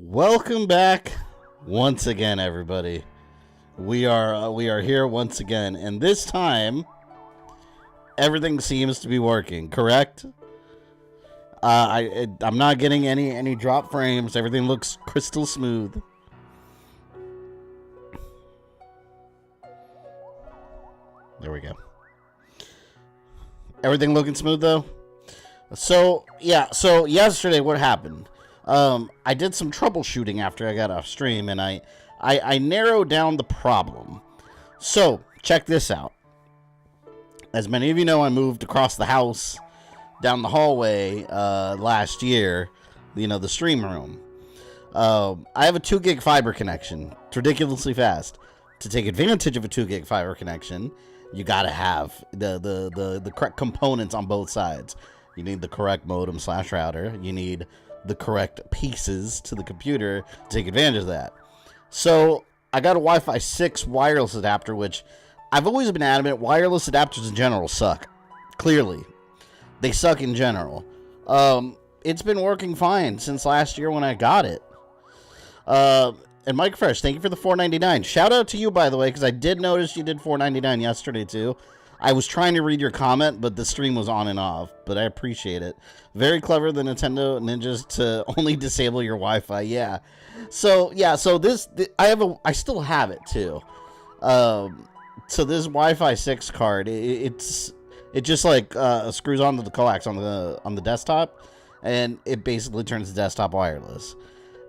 Welcome back once again, everybody. We are here once again, and this time everything seems to be working. Correct? I'm not getting any drop frames. Everything looks crystal smooth. There we go. Everything looking smooth though. So yeah. So yesterday, what happened? I did some troubleshooting after I got off stream, and I narrowed down the problem. So, check this out. As many of you know, I moved across the house, down the hallway, last year, you know, the stream room. I have a 2 gig fiber connection. It's ridiculously fast. To take advantage of a 2 gig fiber connection, you gotta have the correct components on both sides. You need the correct modem / router. You need the correct pieces to the computer to take advantage of that. So I got a Wi-Fi 6 wireless adapter, which I've always been adamant wireless adapters in general suck. Clearly, they suck in general. It's been working fine since last year when I got it. And Mike Fresh, thank you for the $4.99. Shout out to you, by the way, because I did notice you did $4.99 yesterday too. I was trying to read your comment, but the stream was on and off, but I appreciate it. Very clever, the Nintendo Ninjas, to only disable your Wi-Fi. Yeah. So, yeah, so I still have it, too. So this Wi-Fi 6 card, it just, like, screws onto the coax on the desktop, and it basically turns the desktop wireless.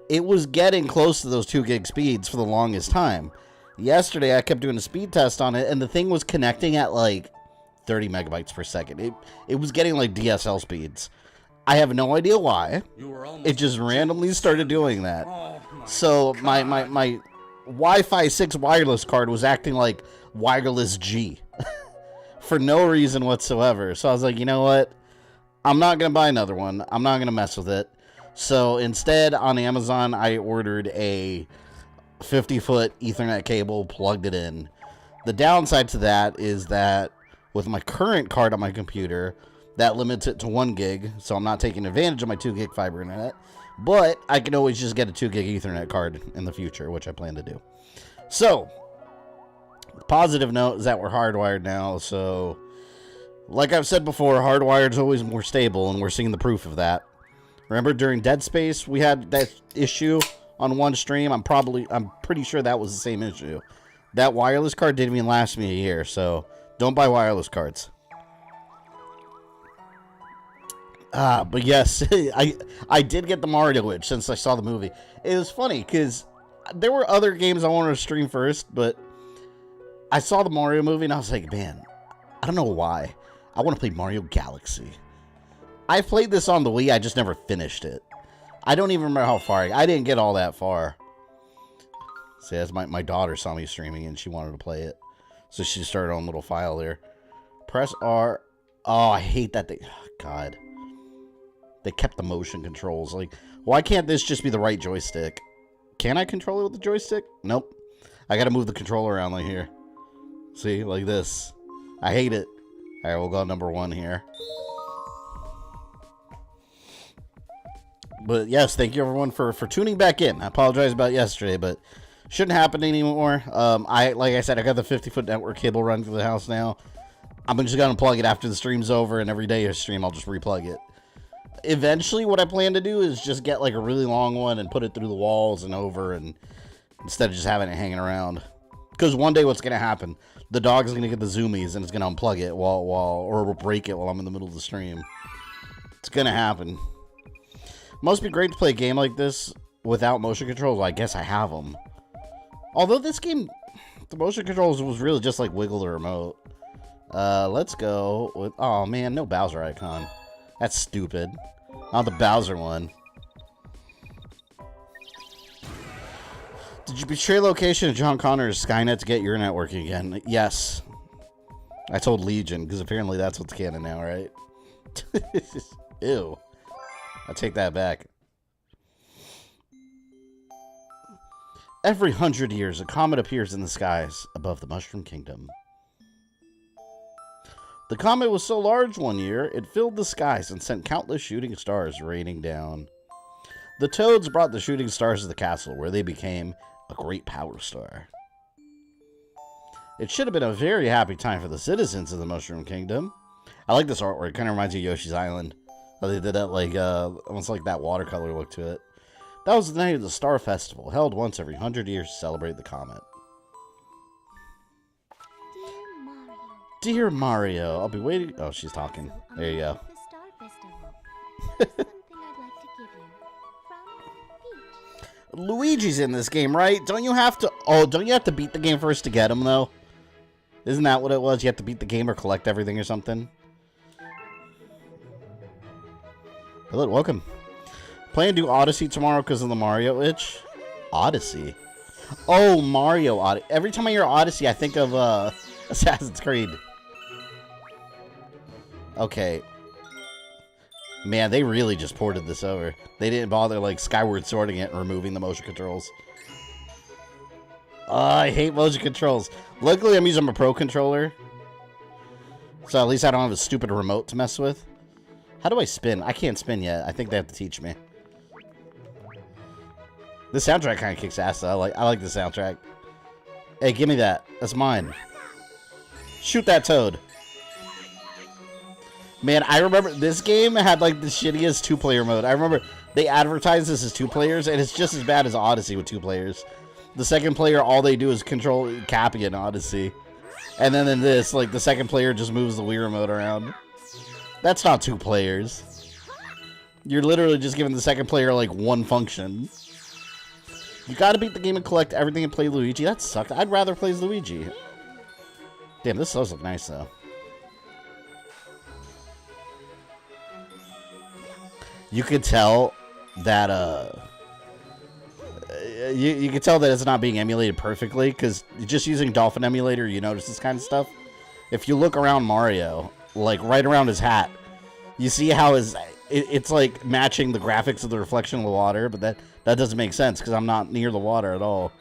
It was getting close to those 2 gig speeds for the longest time. Yesterday, I kept doing a speed test on it, and the thing was connecting at, like, 30 megabytes per second. It was getting, like, DSL speeds. I have no idea why. It just randomly started doing that. So, my Wi-Fi 6 wireless card was acting like Wireless G. For no reason whatsoever. So, I was like, you know what? I'm not going to buy another one. I'm not going to mess with it. So, instead, on Amazon, I ordered a 50-foot Ethernet cable, plugged it in. The downside to that is that with my current card on my computer, that limits it to 1 gig, so I'm not taking advantage of my 2 gig fiber internet, but I can always just get a 2 gig Ethernet card in the future, which I plan to do. So, the positive note is that we're hardwired now, so like I've said before, hardwired is always more stable, and we're seeing the proof of that. Remember during Dead Space, we had that issue on one stream. I'm pretty sure that was the same issue. That wireless card didn't even last me a year, so don't buy wireless cards. But yes, I did get the Mario itch since I saw the movie. It was funny because there were other games I wanted to stream first, but I saw the Mario movie and I was like, man, I don't know why. I want to play Mario Galaxy. I played this on the Wii, I just never finished it. I don't even remember how far. I didn't get all that far. See, as my daughter saw me streaming and she wanted to play it. So she started her own little file there. Press R. Oh, I hate that thing. Oh, God. They kept the motion controls. Like, why can't this just be the right joystick? Can I control it with the joystick? Nope. I gotta move the controller around like here. See, like this. I hate it. Alright, we'll go number 1 here. But yes, thank you everyone for tuning back in. I apologize about yesterday, but shouldn't happen anymore. Like I said, I got the 50-foot network cable running through the house now. I'm just gonna plug it after the stream's over, and every day I stream, I'll just replug it. Eventually, what I plan to do is just get like a really long one and put it through the walls and over, and instead of just having it hanging around. Because one day, what's gonna happen? The dog's gonna get the zoomies and it's gonna unplug it or break it while I'm in the middle of the stream. It's gonna happen. Must be great to play a game like this without motion controls. Well, I guess I have them. Although this game, the motion controls was really just like wiggle the remote. Let's go with... Oh, man, no Bowser icon. That's stupid. Not the Bowser one. Did you betray location of John Connor's Skynet to get your networking again? Yes. I told Legion, because apparently that's what's canon now, right? Ew. I take that back. Every 100 years, a comet appears in the skies above the Mushroom Kingdom. The comet was so large one year, it filled the skies and sent countless shooting stars raining down. The Toads brought the shooting stars to the castle, where they became a great power star. It should have been a very happy time for the citizens of the Mushroom Kingdom. I like this artwork. It kind of reminds me of Yoshi's Island. How they did that, like, almost like that watercolor look to it. That was the night of the Star Festival, held once every 100 years to celebrate the comet. Dear Mario, I'll be waiting. Oh, she's talking. There you go. Luigi's in this game, right? Don't you have to... Oh, don't you have to beat the game first to get him, though? Isn't that what it was? You have to beat the game or collect everything or something? Hello, welcome. Plan to do Odyssey tomorrow because of the Mario itch? Odyssey? Oh, Mario Odyssey. Every time I hear Odyssey, I think of Assassin's Creed. Okay. Man, they really just ported this over. They didn't bother, like, Skyward Swording it and removing the motion controls. I hate motion controls. Luckily, I'm using a Pro controller. So at least I don't have a stupid remote to mess with. How do I spin? I can't spin yet. I think they have to teach me. The soundtrack kind of kicks ass, though. I like the soundtrack. Hey, give me that. That's mine. Shoot that toad. Man, I remember this game had like the shittiest two-player mode. I remember they advertised this as 2 players, and it's just as bad as Odyssey with 2 players. The second player, all they do is control Cappy in Odyssey. And then in this, like, the second player just moves the Wii remote around. That's not 2 players. You're literally just giving the second player, like, 1 function. You gotta beat the game and collect everything and play Luigi. That sucked. I'd rather play as Luigi. Damn, this does look nice, though. You could tell that, you can tell that it's not being emulated perfectly, because just using Dolphin Emulator, you notice this kind of stuff. If you look around Mario, like right around his hat, you see how it's like matching the graphics of the reflection of the water, but that doesn't make sense because I'm not near the water at all.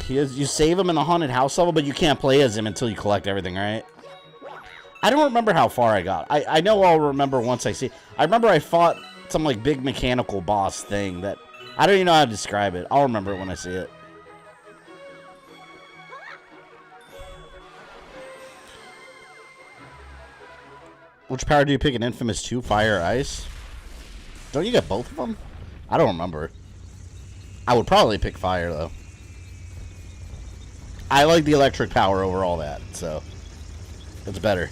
You save him in the haunted house level, but you can't play as him until you collect everything, right? I don't remember how far I got. I know I'll remember once I see. I remember I fought some like big mechanical boss thing that I don't even know how to describe it. I'll remember it when I see it. Which power do you pick in Infamous 2? Fire or Ice? Don't you get both of them? I don't remember. I would probably pick Fire, though. I like the electric power over all that, so it's better.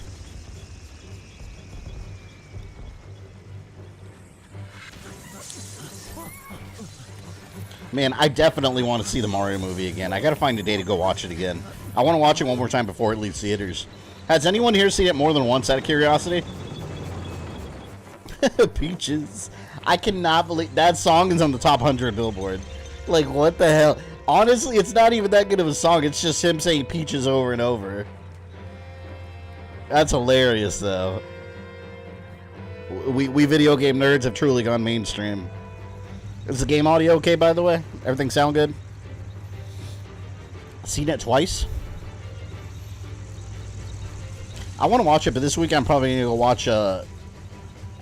Man, I definitely want to see the Mario movie again. I gotta find a day to go watch it again. I want to watch it one more time before it leaves theaters. Has anyone here seen it more than once out of curiosity? Peaches. I cannot believe that song is on the top 100 Billboard. Like, what the hell? Honestly, it's not even that good of a song. It's just him saying Peaches over and over. That's hilarious, though. We video game nerds have truly gone mainstream. Is the game audio okay, by the way? Everything sound good? Seen it twice? I want to watch it, but this week I'm probably going to go watch...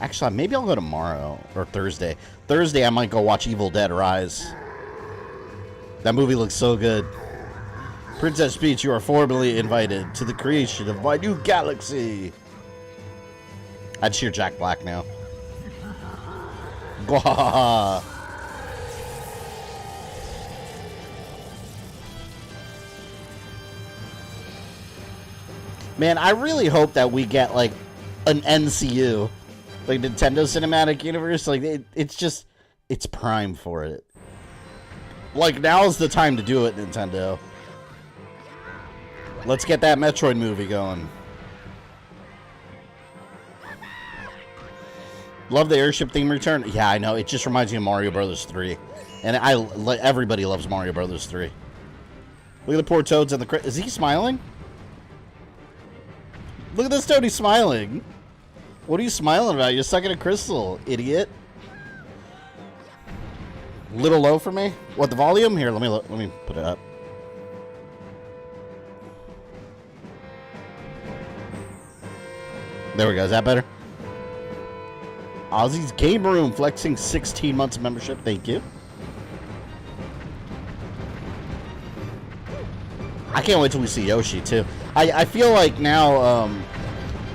Actually, maybe I'll go tomorrow or Thursday. Thursday, I might go watch Evil Dead Rise. That movie looks so good. Princess Peach, you are formally invited to the creation of my new galaxy. I'd cheer Jack Black now. Gwah. Man, I really hope that we get, like, an NCU. Like, Nintendo Cinematic Universe. Like, it's prime for it. Like, now's the time to do it, Nintendo. Let's get that Metroid movie going. Love the Airship theme return. Yeah, I know. It just reminds me of Mario Brothers 3. And everybody loves Mario Brothers 3. Look at the poor Toads in the... Is he smiling? Look at this Toad, he's smiling. What are you smiling about? You're sucking a crystal, idiot. Little low for me? What, the volume? Here, let me put it up. There we go. Is that better? Ozzy's Game Room flexing 16 months of membership. Thank you. I can't wait till we see Yoshi, too. I feel like now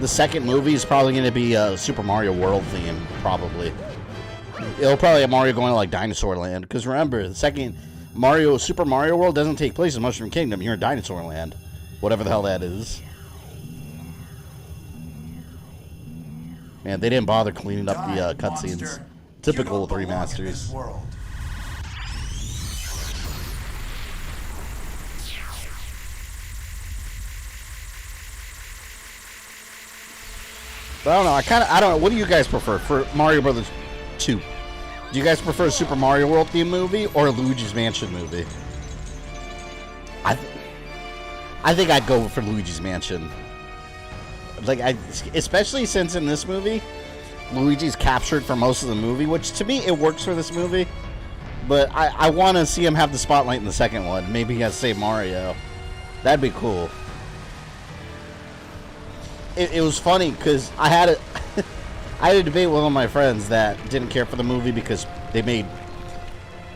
the second movie is probably going to be Super Mario World themed, probably. It'll probably have Mario going to, like, Dinosaur Land. Because remember, the second Super Mario World doesn't take place in Mushroom Kingdom. You're in Dinosaur Land. Whatever the hell that is. Man, they didn't bother cleaning up the cutscenes. Typical of remasters. But I don't know. I don't know. What do you guys prefer for Mario Brothers 2? Do you guys prefer a Super Mario World theme movie or a Luigi's Mansion movie? I think I'd go for Luigi's Mansion. Like, especially since in this movie, Luigi's captured for most of the movie, which to me, it works for this movie. But I want to see him have the spotlight in the second one. Maybe he has to save Mario. That'd be cool. It was funny because I had a debate with one of my friends that didn't care for the movie because they made...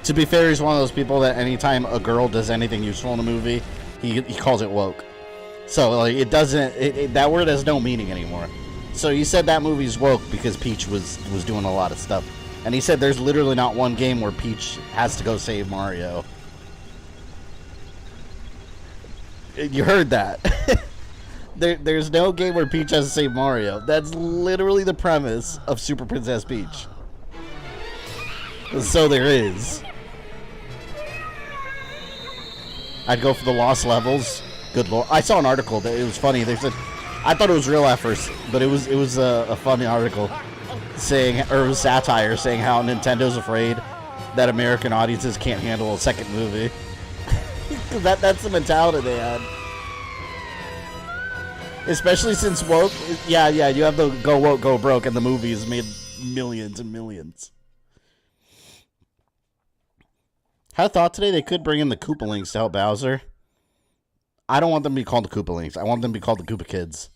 To be fair, he's one of those people that anytime a girl does anything useful in a movie, he calls it woke. So, like, it doesn't... that word has no meaning anymore. So he said that movie's woke because Peach was doing a lot of stuff. And he said there's literally not one game where Peach has to go save Mario. You heard that. There's no game where Peach has to save Mario. That's literally the premise of Super Princess Peach. So there is. I'd go for the lost levels. Good lord. I saw an article that it was funny. They said, I thought it was real at first, but it was a funny article saying, or it was satire saying how Nintendo's afraid that American audiences can't handle a second movie. That's the mentality they had. Especially since woke, yeah, you have the go woke, go broke, and the movies made millions and millions. Had a thought today they could bring in the Koopalings to help Bowser. I don't want them to be called the Koopalings. I want them to be called the Koopa Kids.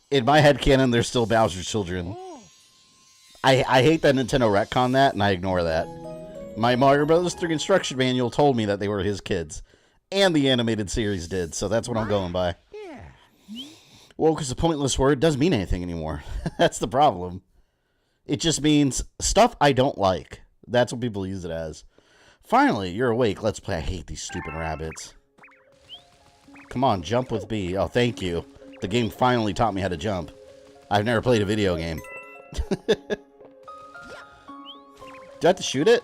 In my headcanon, they're still Bowser's children. I hate that Nintendo retconned that, and I ignore that. My Mario Bros. 3 instruction manual told me that they were his kids. And the animated series did, so that's what I'm going by. Woke is a pointless word. Doesn't mean anything anymore. That's the problem. It just means stuff I don't like. That's what people use it as. Finally, you're awake. Let's play. I hate these stupid rabbits. Come on, jump with B. Oh, thank you. The game finally taught me how to jump. I've never played a video game. Do I have to shoot it?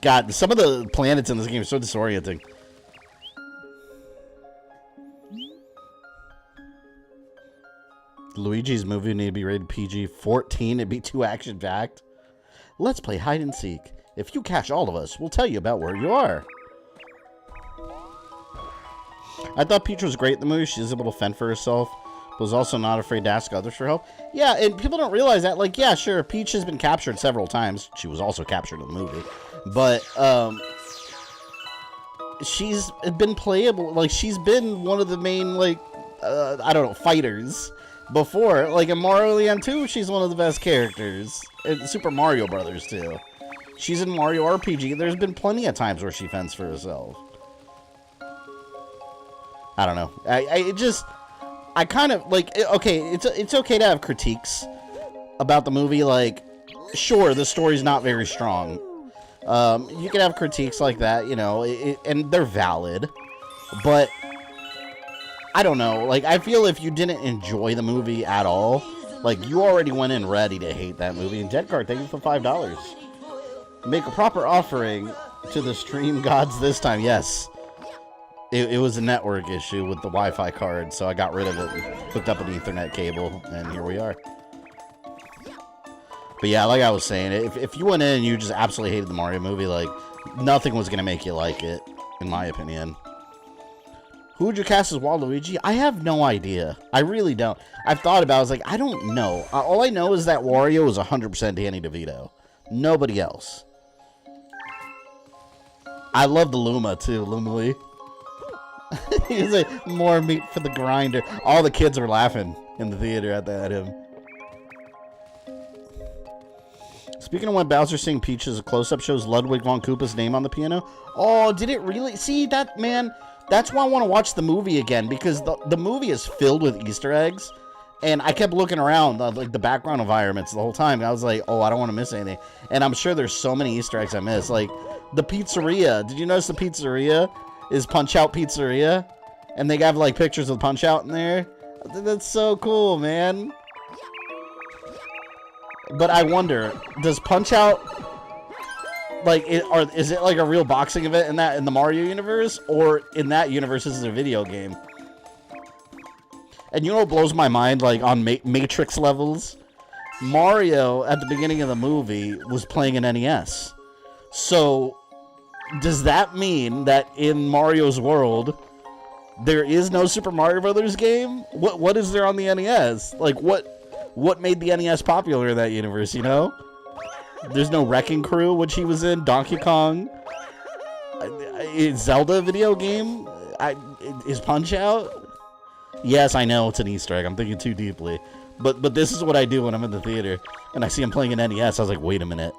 God, some of the planets in this game are so disorienting. Luigi's movie need to be rated PG-14. It'd be too action-packed. Let's play hide and seek. If you catch all of us, we'll tell you about where you are. I thought Peach was great in the movie. She's able to fend for herself, but was also not afraid to ask others for help. Yeah, and people don't realize that. Like, yeah, sure, Peach has been captured several times. She was also captured in the movie. But, she's been playable. Like, she's been one of the main, like, I don't know, fighters before. Like, in Mario Land 2, she's one of the best characters. In Super Mario Brothers, too. She's in Mario RPG. There's been plenty of times where she fends for herself. I don't know. I kind of, like, okay, it's okay to have critiques about the movie. Like, sure, the story's not very strong. You can have critiques like that, you know, and they're valid. But, I don't know. Like, I feel if you didn't enjoy the movie at all, like, you already went in ready to hate that movie. And Deadcard, thank you for $5. Make a proper offering to the stream gods this time. Yes. It was a network issue with the Wi-Fi card, so I got rid of it and hooked up an Ethernet cable, and here we are. But yeah, like I was saying, if you went in and you just absolutely hated the Mario movie, like, nothing was going to make you like it, in my opinion. Who would you cast as Waluigi? I have no idea. I really don't. I've thought about it. I was like, I don't know. All I know is that Wario is 100% Danny DeVito. Nobody else. I love the Luma, too. Luma Lee. He's like, more meat for the grinder. All the kids were laughing in the theater at him. Speaking of when Bowser sing Peaches, a close-up shows Ludwig von Koopa's name on the piano. Oh, did it really? See, that, man, that's why I want to watch the movie again, because the movie is filled with Easter eggs, and I kept looking around, like, the background environments the whole time. I was like, oh, I don't want to miss anything. And I'm sure there's so many Easter eggs I missed. Like, the pizzeria. Did you notice the pizzeria is Punch-Out Pizzeria? And they have, like, pictures of Punch-Out in there? That's so cool, man. But I wonder, does Punch-Out, like, is it like a real boxing event in the Mario universe, or in that universe this is a video game? And you know what blows my mind, like, on Matrix levels? Mario, at the beginning of the movie, was playing an NES. So, does that mean that in Mario's world, there is no Super Mario Brothers game? What is there on the NES? Like, what made the NES popular in that universe, you know? There's no Wrecking Crew, which he was in, Donkey Kong. Zelda video game? Is Punch-Out? Yes, I know, it's an Easter egg. I'm thinking too deeply. But this is what I do when I'm in the theater, and I see him playing an NES. I was like, wait a minute.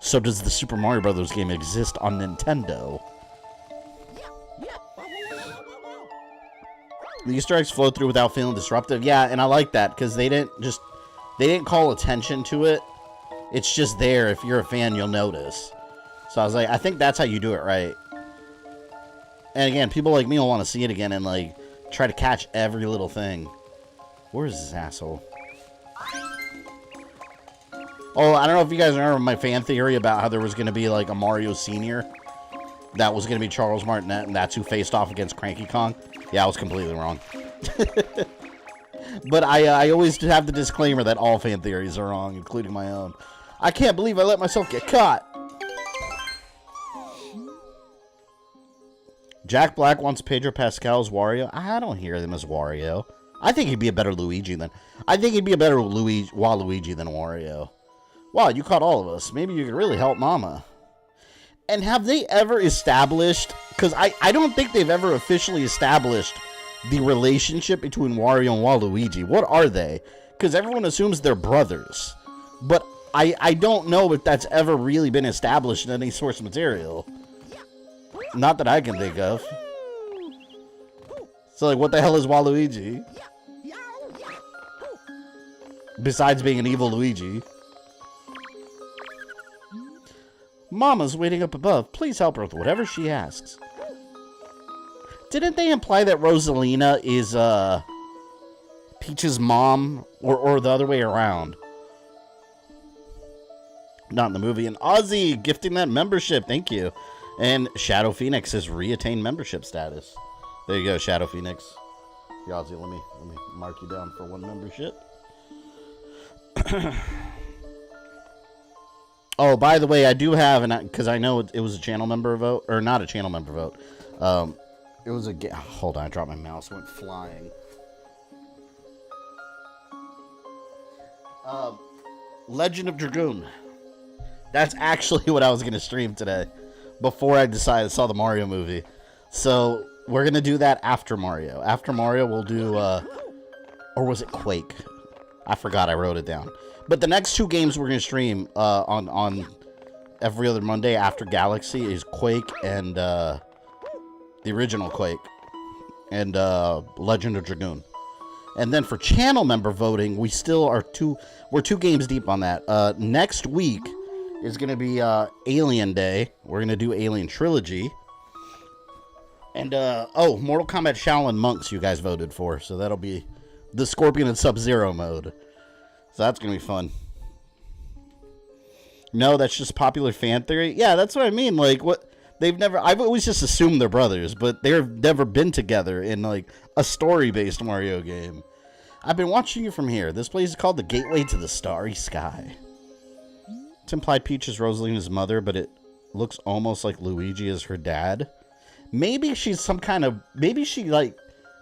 So does the Super Mario Brothers game exist on Nintendo? The Easter eggs flow through without feeling disruptive. Yeah, and I like that, because they didn't call attention to it. It's just there. If you're a fan, you'll notice. So I was like, I think that's how you do it right. And again, people like me will want to see it again and, like, try to catch every little thing. Where is this asshole? Oh, I don't know if you guys remember my fan theory about how there was going to be, like, a Mario Senior. That was going to be Charles Martinet, and that's who faced off against Cranky Kong. Yeah, I was completely wrong. But I always have the disclaimer that all fan theories are wrong, including my own. I can't believe I let myself get caught. Jack Black wants Pedro Pascal's Wario. I don't hear him as Wario. I think he'd be a better Luigi than... I think he'd be a better Waluigi than Wario. Wow, you caught all of us. Maybe you could really help Mama. And have they ever established... Because I don't think they've ever officially established the relationship between Wario and Waluigi. What are they? Because everyone assumes they're brothers. But I don't know if that's ever really been established in any source material. Not that I can think of. So, like, what the hell is Waluigi? Besides being an evil Luigi. Mama's waiting up above. Please help her with whatever she asks. Didn't they imply that Rosalina is, Peach's mom? Or the other way around? Not in the movie. And Ozzy gifting that membership. Thank you. And Shadow Phoenix has re-attained membership status. There you go, Shadow Phoenix. Here, Ozzy, let me mark you down for one membership. Oh, by the way, I do have, because I know it was a channel member vote, or not a channel member vote. It was a... Hold on, I dropped my mouse. It went flying. Legend of Dragoon. That's actually what I was going to stream today. Before I saw the Mario movie. So, we're going to do that after Mario. After Mario, we'll do, or was it Quake? I forgot, I wrote it down. But the next two games we're going to stream on every other Monday after Galaxy is Quake and the original Quake and Legend of Dragoon. And then for channel member voting, we still are we're 2 games deep on that. Next week is going to be Alien Day. We're going to do Alien Trilogy. And, Mortal Kombat Shaolin Monks you guys voted for. So that'll be the Scorpion and Sub-Zero mode. So that's going to be fun. No, that's just popular fan theory. Yeah, that's what I mean. Like, what... I've always just assumed they're brothers, but they've never been together in, like, a story-based Mario game. I've been watching you from here. This place is called the Gateway to the Starry Sky. It's implied Peach is Rosalina's mother, but it looks almost like Luigi is her dad. Maybe she's some kind of... Maybe she, like,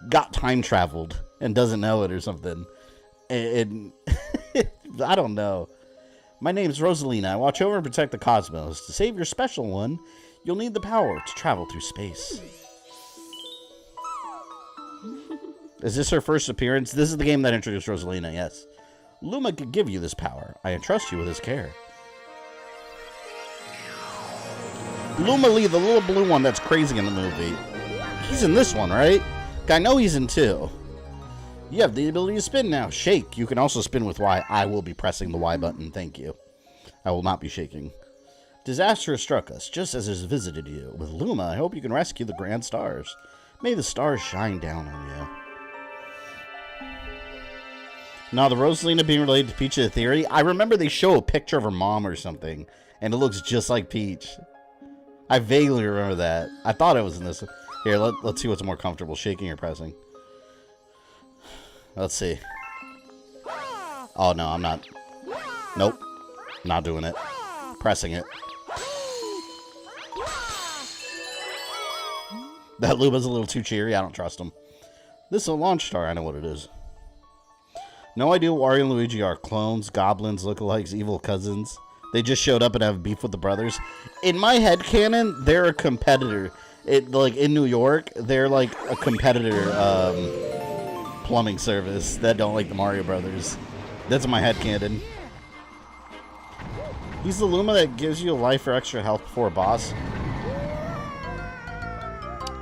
got time traveled and doesn't know it or something. And I don't know. My name's Rosalina. I watch over and protect the cosmos. To save your special one, you'll need the power to travel through space. Is this her first appearance? This is the game that introduced Rosalina, yes. Luma could give you this power. I entrust you with his care. Luma Lee, the little blue one that's crazy in the movie. He's in this one, right? I know he's in 2. You have the ability to spin now. Shake. You can also spin with Y. I will be pressing the Y button. Thank you. I will not be shaking. Disaster has struck us, just as it has visited you. With Luma, I hope you can rescue the grand stars. May the stars shine down on you. Now, the Rosalina being related to Peach in theory, I remember they show a picture of her mom or something, and it looks just like Peach. I vaguely remember that. I thought it was in this. Here, let's see what's more comfortable, shaking or pressing. Let's see. Oh, no, I'm not. Nope. Not doing it. Pressing it. That Luma's a little too cheery. I don't trust him. This is a launch star. I know what it is. No idea what Wario and Luigi are. Clones, goblins, lookalikes, evil cousins. They just showed up and have beef with the brothers. In my headcanon, they're a competitor. Like, in New York, they're like a competitor plumbing service that don't like the Mario Brothers. That's my headcanon. He's the Luma that gives you a life or extra health before a boss.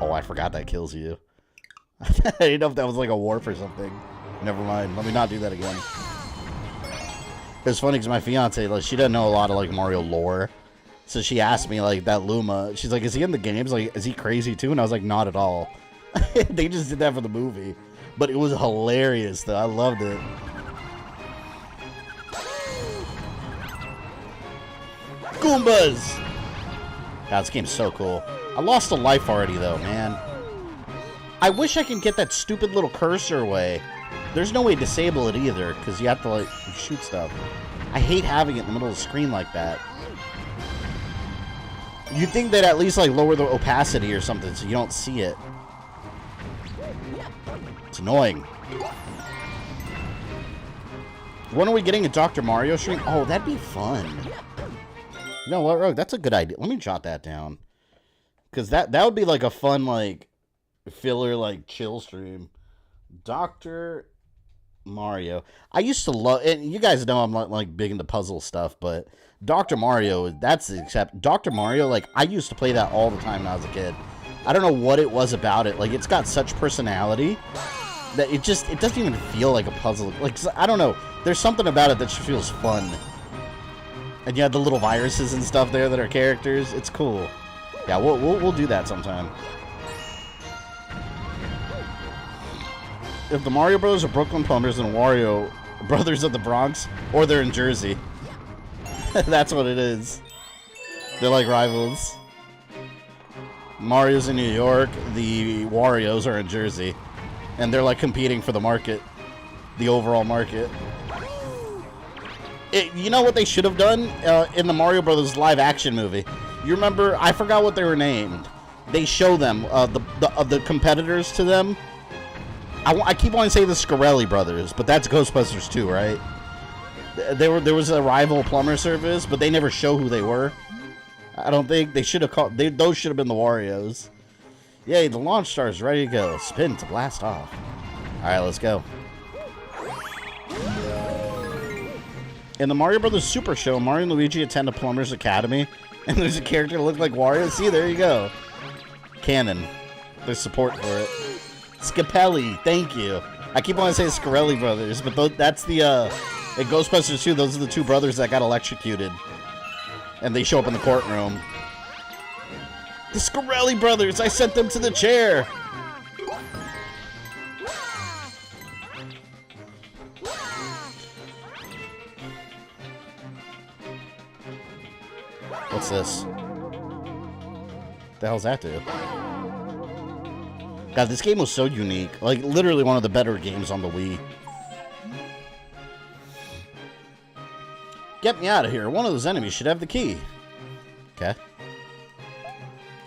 Oh, I forgot that kills you. I didn't know if that was like a warp or something. Never mind. Let me not do that again. It was funny because my fiance, like, she doesn't know a lot of like Mario lore. So she asked me, like, that Luma. She's like, is he in the games? Like, is he crazy too? And I was like, not at all. They just did that for the movie. But it was hilarious, though. I loved it. Goombas! God, this game's so cool. I lost a life already, though, man. I wish I could get that stupid little cursor away. There's no way to disable it either, because you have to, like, shoot stuff. I hate having it in the middle of the screen like that. You'd think they'd at least, like, lower the opacity or something so you don't see it. It's annoying. When are we getting a Dr. Mario stream? Oh, that'd be fun. You know what, Rogue? That's a good idea. Let me jot that down. Because that would be, like, a fun, like, filler, like, chill stream. Dr. Mario. I used to love, and you guys know I'm not, like, big into puzzle stuff, but Dr. Mario, that's except Dr. Mario, like, I used to play that all the time when I was a kid. I don't know what it was about it. Like, it's got such personality that it doesn't even feel like a puzzle. Like, I don't know. There's something about it that just feels fun. And you have the little viruses and stuff there that are characters. It's cool. Yeah, we'll do that sometime. If the Mario Brothers are Brooklyn Plumbers and Wario Brothers of the Bronx, or they're in Jersey. That's what it is. They're like rivals. Mario's in New York, the Warios are in Jersey. And they're like competing for the market. The overall market. You know what they should have done in the Mario Brothers live action movie? You remember, I forgot what they were named. They show them, the competitors to them. I keep wanting to say the Scarelli Brothers, but that's Ghostbusters 2, right? There was a rival plumber service, but they never show who they were. I don't think they should have called. Those should have been the Warios. Yay, the launch star is ready to go. Spin to blast off. Alright, let's go. In the Mario Brothers Super Show, Mario and Luigi attend a plumber's academy, and there's a character that looks like Wario. See, there you go. Canon. There's support for it. Scapelli, thank you. I keep wanting to say Scarelli Brothers, but that's the, in Ghostbusters 2, those are the two brothers that got electrocuted. And they show up in the courtroom. The Scarelli Brothers, I sent them to the chair. What's this? What the hell's that do? God, this game was so unique. Like, literally one of the better games on the Wii. Get me out of here. One of those enemies should have the key. Okay.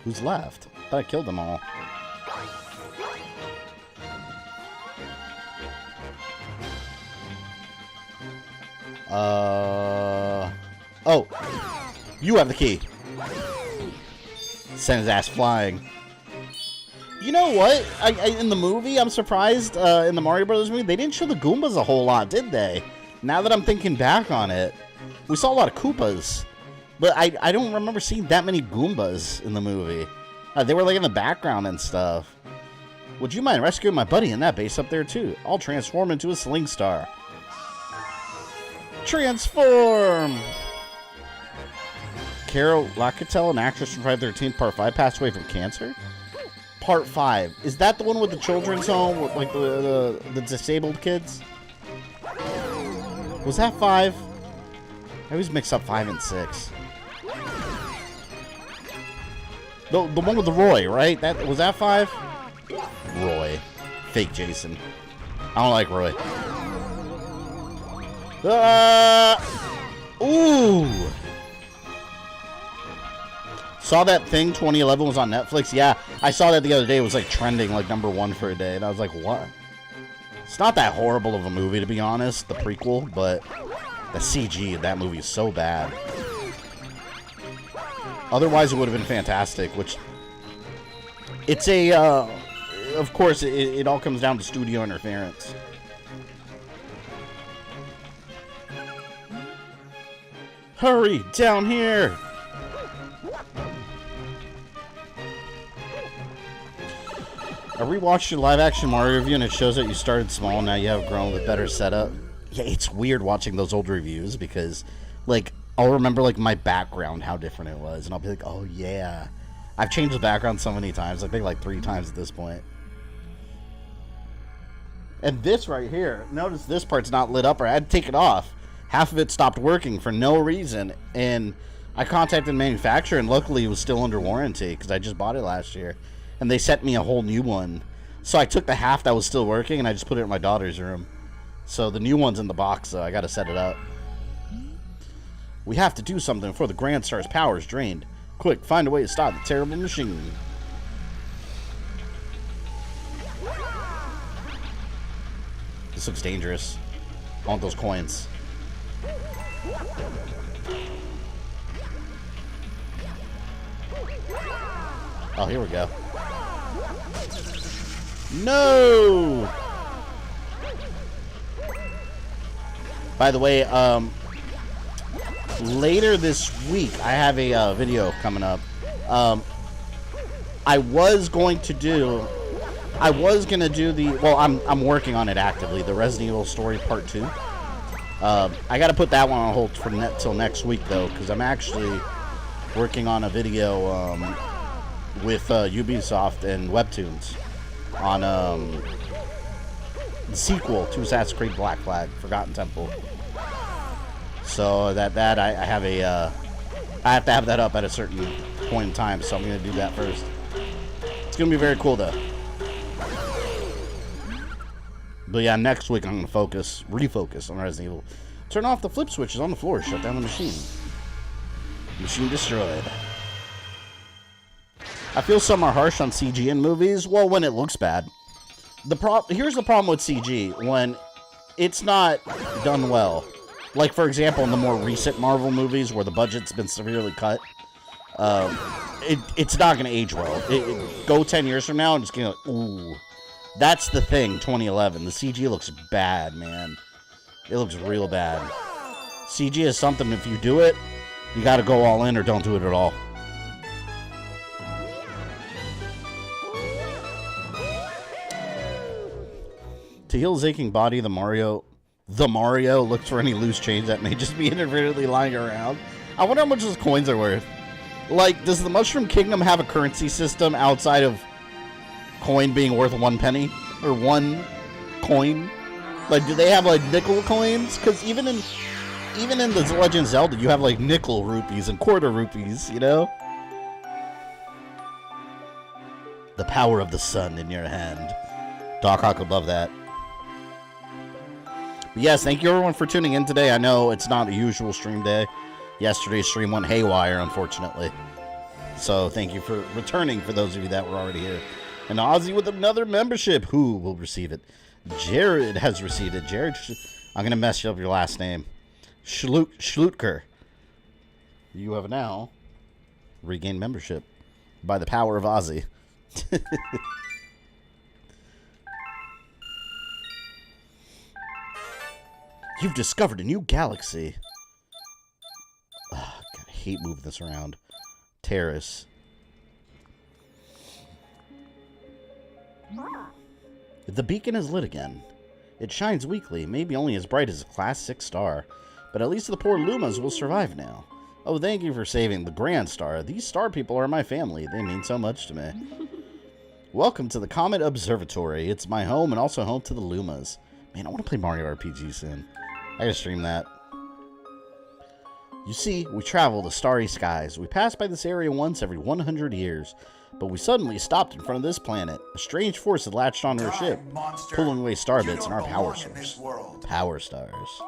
Who's left? I thought I killed them all. Oh. You have the key. Send his ass flying. You know what? In the movie, I'm surprised, in the Mario Brothers movie, they didn't show the Goombas a whole lot, did they? Now that I'm thinking back on it, we saw a lot of Koopas, but I don't remember seeing that many Goombas in the movie. They were like in the background and stuff. Would you mind rescuing my buddy in that base up there too? I'll transform into a Sling Star. Transform! Carol Locatell, an actress from Friday the 13th, Part 5, passed away from cancer? Part 5. Is that the one with the children's home? With, like, the disabled kids? Was that 5? I always mix up 5 and 6. The one with the Roy, right? Was that 5? Roy. Fake Jason. I don't like Roy. Ooh! Saw that thing 2011 was on Netflix. Yeah, I saw that the other day. It was like trending like #1 for a day. And I was like, what? It's not that horrible of a movie, to be honest, the prequel, but the CG in that movie is so bad. Otherwise, it would have been fantastic, which... It's a... of course, it all comes down to studio interference. Hurry, down here! I rewatched your live-action Mario review, and it shows that you started small, and now you have grown with better setup. Yeah, it's weird watching those old reviews, because, like, I'll remember, like, my background, how different it was, and I'll be like, oh, yeah. I've changed the background so many times. I think, like, 3 times at this point. And this right here, notice this part's not lit up, or I had to take it off. Half of it stopped working for no reason, and I contacted the manufacturer, and luckily it was still under warranty, because I just bought it last year. And they sent me a whole new one. So I took the half that was still working, and I just put it in my daughter's room. So the new one's in the box, so I gotta set it up. We have to do something before the Grand Star's power is drained. Quick, find a way to stop the terrible machine. This looks dangerous. I want those coins. Oh, here we go. No! By the way, later this week, I have a video coming up. I was gonna do the, well, I'm working on it actively, the Resident Evil Story Part 2. I gotta put that one on hold for till next week, though, because I'm actually working on a video with Ubisoft and Webtoons on the sequel to Assassin's Creed Black Flag, Forgotten Temple. So I have to have that up at a certain point in time, so I'm going to do that first. It's going to be very cool, though. But yeah, next week I'm going to refocus on Resident Evil. Turn off the flip switches on the floor, shut down the machine. Machine destroyed. I feel some are harsh on CG in movies. Well, when it looks bad. Here's the problem with CG. When it's not done well. Like, for example, in the more recent Marvel movies where the budget's been severely cut. It's not going to age well. Go 10 years from now and it's going to, ooh. That's the thing, 2011. The CG looks bad, man. It looks real bad. CG is something, if you do it, you got to go all in or don't do it at all. To heal his aching body, the Mario looks for any loose change that may just be inadvertently lying around. I wonder how much those coins are worth. Like, does the Mushroom Kingdom have a currency system outside of coin being worth 1 penny? Or 1 coin? Like, do they have, like, nickel coins? Because even in the Legend of Zelda, you have, like, nickel rupees and quarter rupees, you know? The power of the sun in your hand. Doc Ock would love that. But yes, thank you everyone for tuning in today. I know it's not a usual stream day. Yesterday's stream went haywire, unfortunately. So thank you for returning for those of you that were already here. And Ozzy with another membership. Who will receive it? Jared has received it. Jared, I'm going to mess up your last name. Schlutker. You have now regained membership by the power of Ozzy. You've discovered a new galaxy. God, I hate moving this around. Terrace. The beacon is lit again. It shines weakly, maybe only as bright as a Class 6 star. But at least the poor Lumas will survive now. Oh, thank you for saving the Grand Star. These star people are my family. They mean so much to me. Welcome to the Comet Observatory. It's my home and also home to the Lumas. Man, I want to play Mario RPG soon. I gotta stream that. You see, we travel the starry skies. We pass by this area once every 100 years. But we suddenly stopped in front of this planet. A strange force had latched onto our ship, pulling away star bits and our power source. Power stars.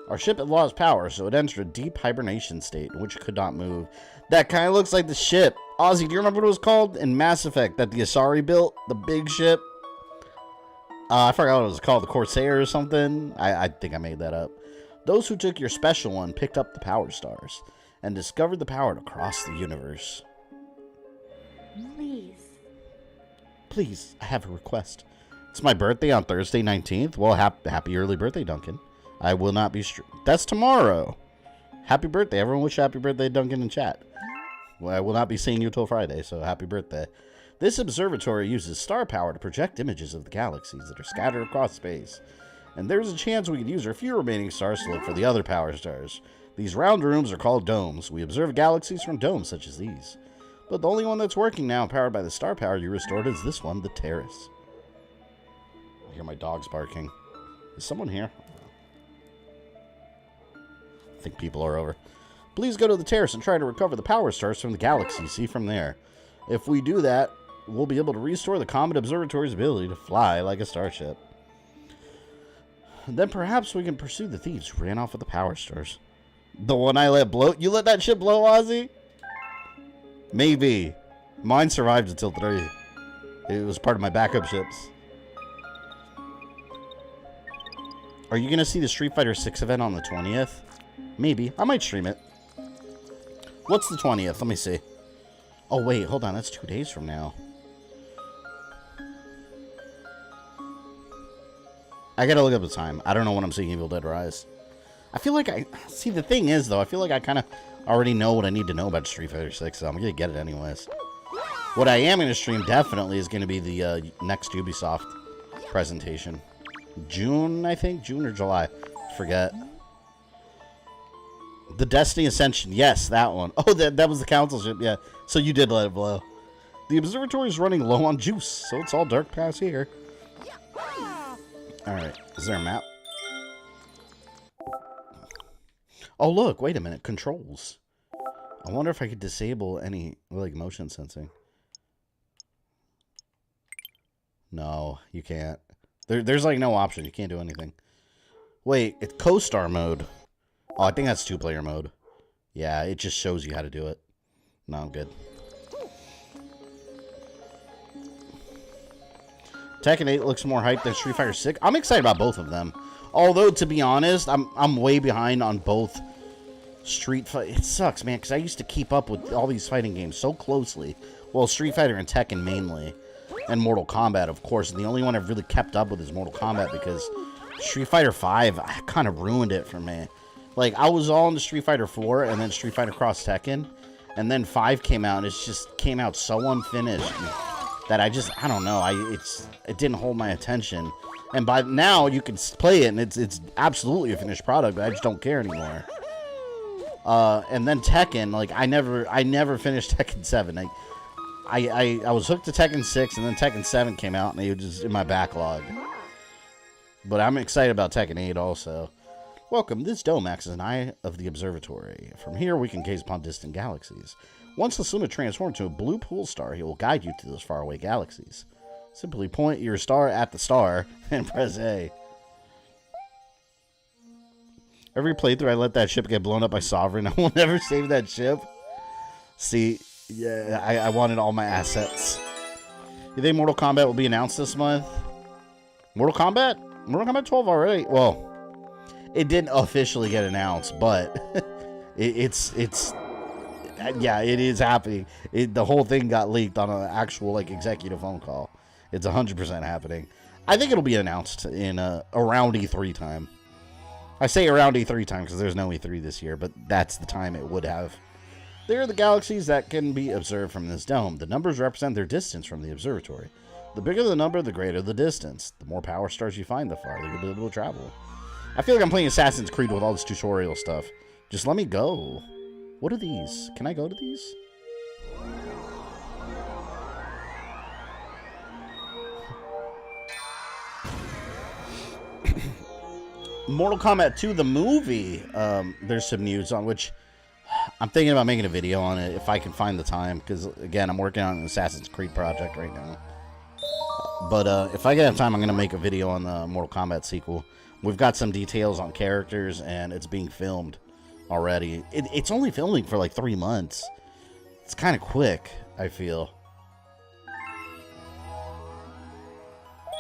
Our ship had lost power, so it entered a deep hibernation state in which it could not move. That kind of looks like the ship. Ozzy, do you remember what it was called in Mass Effect that the Asari built? The big ship? I forgot what it was called. The Corsair or something? I think I made that up. Those who took your special one picked up the power stars and discovered the power to cross the universe. Please, I have a request. It's my birthday on Thursday 19th. Well, happy early birthday, Duncan. I will not be that's tomorrow. Happy birthday. Everyone wish happy birthday, Duncan, in chat. Well, I will not be seeing you till Friday, so happy birthday. This observatory uses star power to project images of the galaxies that are scattered across space. And there's a chance we could use our few remaining stars to look for the other power stars. These round rooms are called domes. We observe galaxies from domes such as these. But the only one that's working now, powered by the star power you restored, is this one, the terrace. I hear my dogs barking. Is someone here? I think people are over. Please go to the terrace and try to recover the power stars from the galaxy. See from there. If we do that, we'll be able to restore the Comet Observatory's ability to fly like a starship. Then perhaps we can pursue the thieves who ran off with the power stars. The one I let blow? You let that ship blow, Ozzy? Maybe. Mine survived until 3. It was part of my backup ships. Are you going to see the Street Fighter 6 event on the 20th? Maybe. I might stream it. What's the 20th? Let me see. Oh, wait. Hold on. That's 2 days from now. I got to look up the time. I don't know when I'm seeing Evil Dead Rise. I feel like I... See, the thing is, though, I feel like I kind of already know what I need to know about Street Fighter 6, so I'm going to get it anyways. What I am going to stream definitely is going to be the next Ubisoft presentation. June, I think? June or July. Forget. The Destiny Ascension. Yes, that one. Oh, that was the council ship. Yeah. So you did let it blow. The observatory is running low on juice, so it's all dark past here. Alright. Is there a map? Oh, look. Wait a minute. Controls. I wonder if I could disable any, like, motion sensing. No, you can't. There's, like, no option. You can't do anything. Wait. It's co-star mode. Oh, I think that's 2-player mode. Yeah, it just shows you how to do it. No, I'm good. Tekken 8 looks more hyped than Street Fighter 6. I'm excited about both of them. Although, to be honest, I'm way behind on both Street Fighter. It sucks, man, because I used to keep up with all these fighting games so closely. Well, Street Fighter and Tekken mainly. And Mortal Kombat, of course. And the only one I've really kept up with is Mortal Kombat because Street Fighter 5 kind of ruined it for me. Like, I was all into Street Fighter 4 and then Street Fighter Cross Tekken. And then 5 came out and it just came out so unfinished that I don't know. It didn't hold my attention. And by now, you can play it and it's absolutely a finished product, but I just don't care anymore. And then Tekken, like, I never finished Tekken 7. I was hooked to Tekken 6 and then Tekken 7 came out and it was just in my backlog. But I'm excited about Tekken 8 also. Welcome, this dome acts as an eye of the observatory. From here, we can gaze upon distant galaxies. Once the Suma transforms to a blue pool star, he will guide you to those faraway galaxies. Simply point your star at the star and press A. Every playthrough, I let that ship get blown up by Sovereign. I will never save that ship. See, yeah, I wanted all my assets. You think Mortal Kombat will be announced this month? Mortal Kombat? Mortal Kombat 12 already? Well, it didn't officially get announced, but yeah, it is happening. The whole thing got leaked on an actual, like, executive phone call. It's 100% happening. I think it'll be announced in around E3 time. I say around E3 time because there's no E3 this year, but that's the time it would have. They are the galaxies that can be observed from this dome. The numbers represent their distance from the observatory. The bigger the number, the greater the distance. The more power stars you find, the farther you'll be able to travel. I feel like I'm playing Assassin's Creed with all this tutorial stuff. Just let me go. What are these? Can I go to these? Mortal Kombat 2, the movie, there's some news on which I'm thinking about making a video on it if I can find the time, because, again, I'm working on an Assassin's Creed project right now. But if I get time, I'm going to make a video on the Mortal Kombat sequel. We've got some details on characters, and it's being filmed already. It's only filming for like 3 months. It's kind of quick, I feel.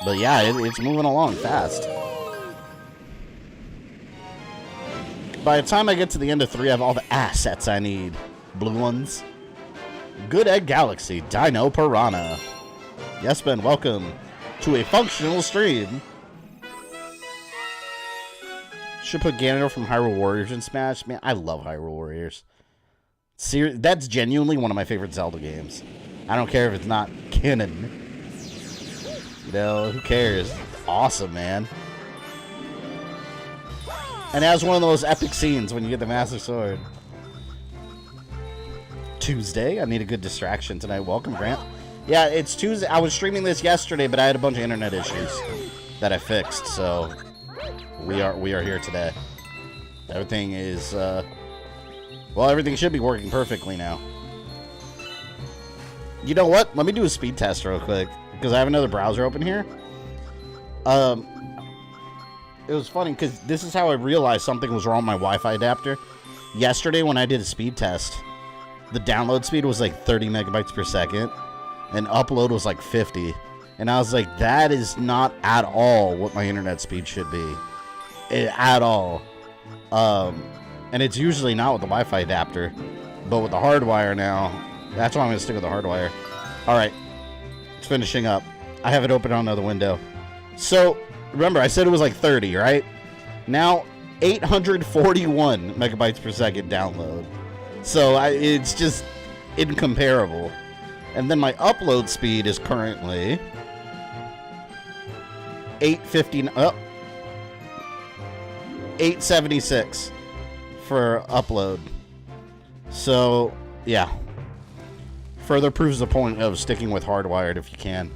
But yeah, it's moving along fast. By the time I get to the end of 3, I have all the assets I need. Blue ones. Good Egg Galaxy, Dino Piranha. Yes, Ben, welcome to a functional stream. Should put Ganon from Hyrule Warriors in Smash. Man, I love Hyrule Warriors. That's genuinely one of my favorite Zelda games. I don't care if it's not canon. You know, who cares? Awesome, man. And it has one of those epic scenes when you get the Master Sword. Tuesday. I need a good distraction tonight. Welcome, Grant. Yeah, it's Tuesday. I was streaming this yesterday, but I had a bunch of internet issues that I fixed, so we are here today. Everything is, well, everything should be working perfectly now. You know what? Let me do a speed test real quick, because I have another browser open here. It was funny because this is how I realized something was wrong with my Wi-Fi adapter. Yesterday when I did a speed test, the download speed was like 30 megabytes per second and upload was like 50. And I was like, that is not at all what my internet speed should be. At all. And it's usually not with the Wi-Fi adapter, but with the hardwire now, that's why I'm going to stick with the hardwire. All right, it's finishing up. I have it open on another window. So, remember, I said it was like 30, right? Now, 841 megabytes per second download. So, it's just incomparable. And then my upload speed is currently 876 for upload. So, yeah. Further proves the point of sticking with hardwired if you can.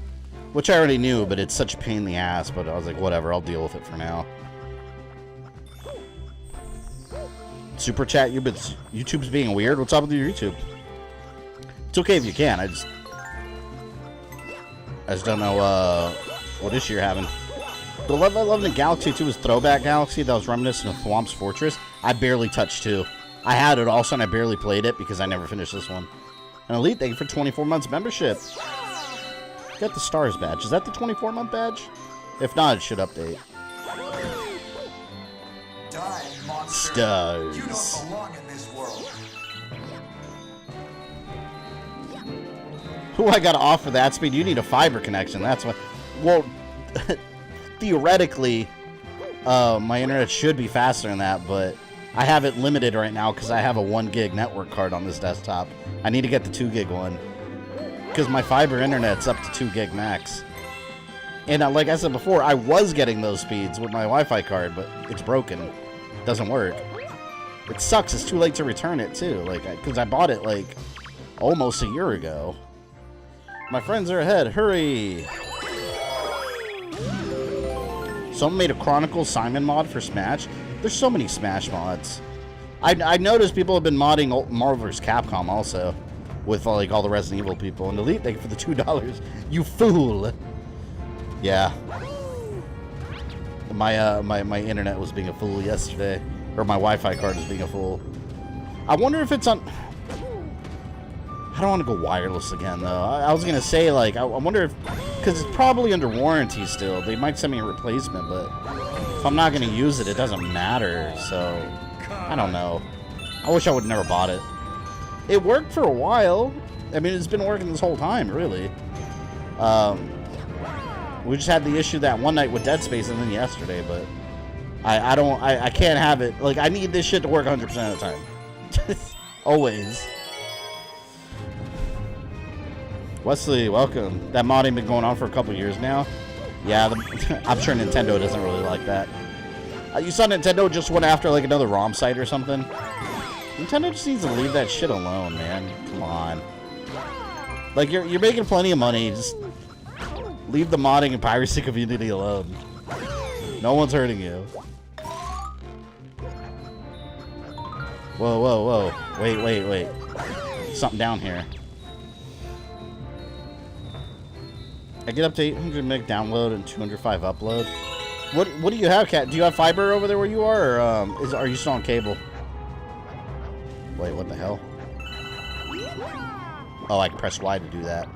Which I already knew, but it's such a pain in the ass, but I was like, whatever, I'll deal with it for now. Super chat, YouTube's being weird? What's up with your YouTube? It's okay if you can, I just don't know, what issue you're having. The level I loved in Galaxy 2 was Throwback Galaxy that was reminiscent of Thwomp's Fortress. I barely touched 2. I had it also, and I barely played it because I never finished this one. And Elite, thank you for 24 months membership. Got the stars badge. Is that the 24-month badge? If not, it should update. Stars. You don't belong in this world. Who I gotta offer that speed? You need a fiber connection. That's what. Well, theoretically, my internet should be faster than that, but I have it limited right now because I have a 1 gig network card on this desktop. I need to get the 2 gig one. Because my fiber internet's up to 2 gig max. And like I said before, I was getting those speeds with my Wi-Fi card, but it's broken. It doesn't work. It sucks. It's too late to return it, too. Like, because I bought it, like, almost a year ago. My friends are ahead. Hurry! Someone made a Chronicle Simon mod for Smash. There's so many Smash mods. I noticed people have been modding Marvel vs. Capcom also. With like all the Resident Evil people. And Elite, thank you for the $2. You fool! Yeah. My internet was being a fool yesterday. Or my Wi-Fi card was being a fool. I wonder if it's on... I don't want to go wireless again, though. I was going to say, like, I wonder if... Because it's probably under warranty still. They might send me a replacement, but... If I'm not going to use it, it doesn't matter. So, I don't know. I wish I would have never bought it. It worked for a while. I mean, it's been working this whole time, really. We just had the issue that one night with Dead Space and then yesterday, but I can't have it. Like, I need this shit to work 100% of the time. Always. Wesley, welcome. That modding been going on for a couple years now. Yeah, I'm sure Nintendo doesn't really like that. You saw Nintendo just went after like another ROM site or something. Nintendo just needs to leave that shit alone, man. Come on. Like, you're making plenty of money. Just leave the modding and piracy community alone. No one's hurting you. Whoa, whoa, whoa. Wait. Something down here. I get up to 800 meg download and 205 upload. What do you have, Cat? Do you have fiber over there where you are, or are you still on cable? Wait, what the hell? Oh, I can press Y to do that.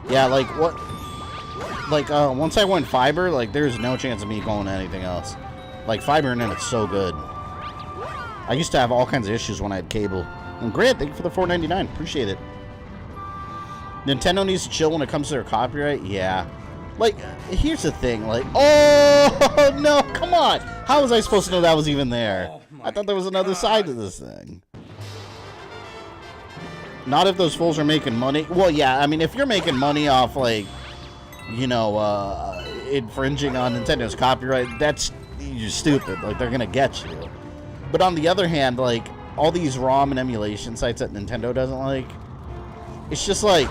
Yeah, like what? Like once I went fiber, like there's no chance of me going to anything else. Like fiber internet's so good. I used to have all kinds of issues when I had cable. And Grant, thank you for the $4.99. Appreciate it. Nintendo needs to chill when it comes to their copyright. Yeah. Like, here's the thing. Like, oh, no, come on. How was I supposed to know that was even there? I thought there was another side to this thing. Not if those fools are making money. Well, yeah, I mean, if you're making money off, like, you know, infringing on Nintendo's copyright, you're stupid. Like, they're going to get you. But on the other hand, like, all these ROM and emulation sites that Nintendo doesn't like, it's just like,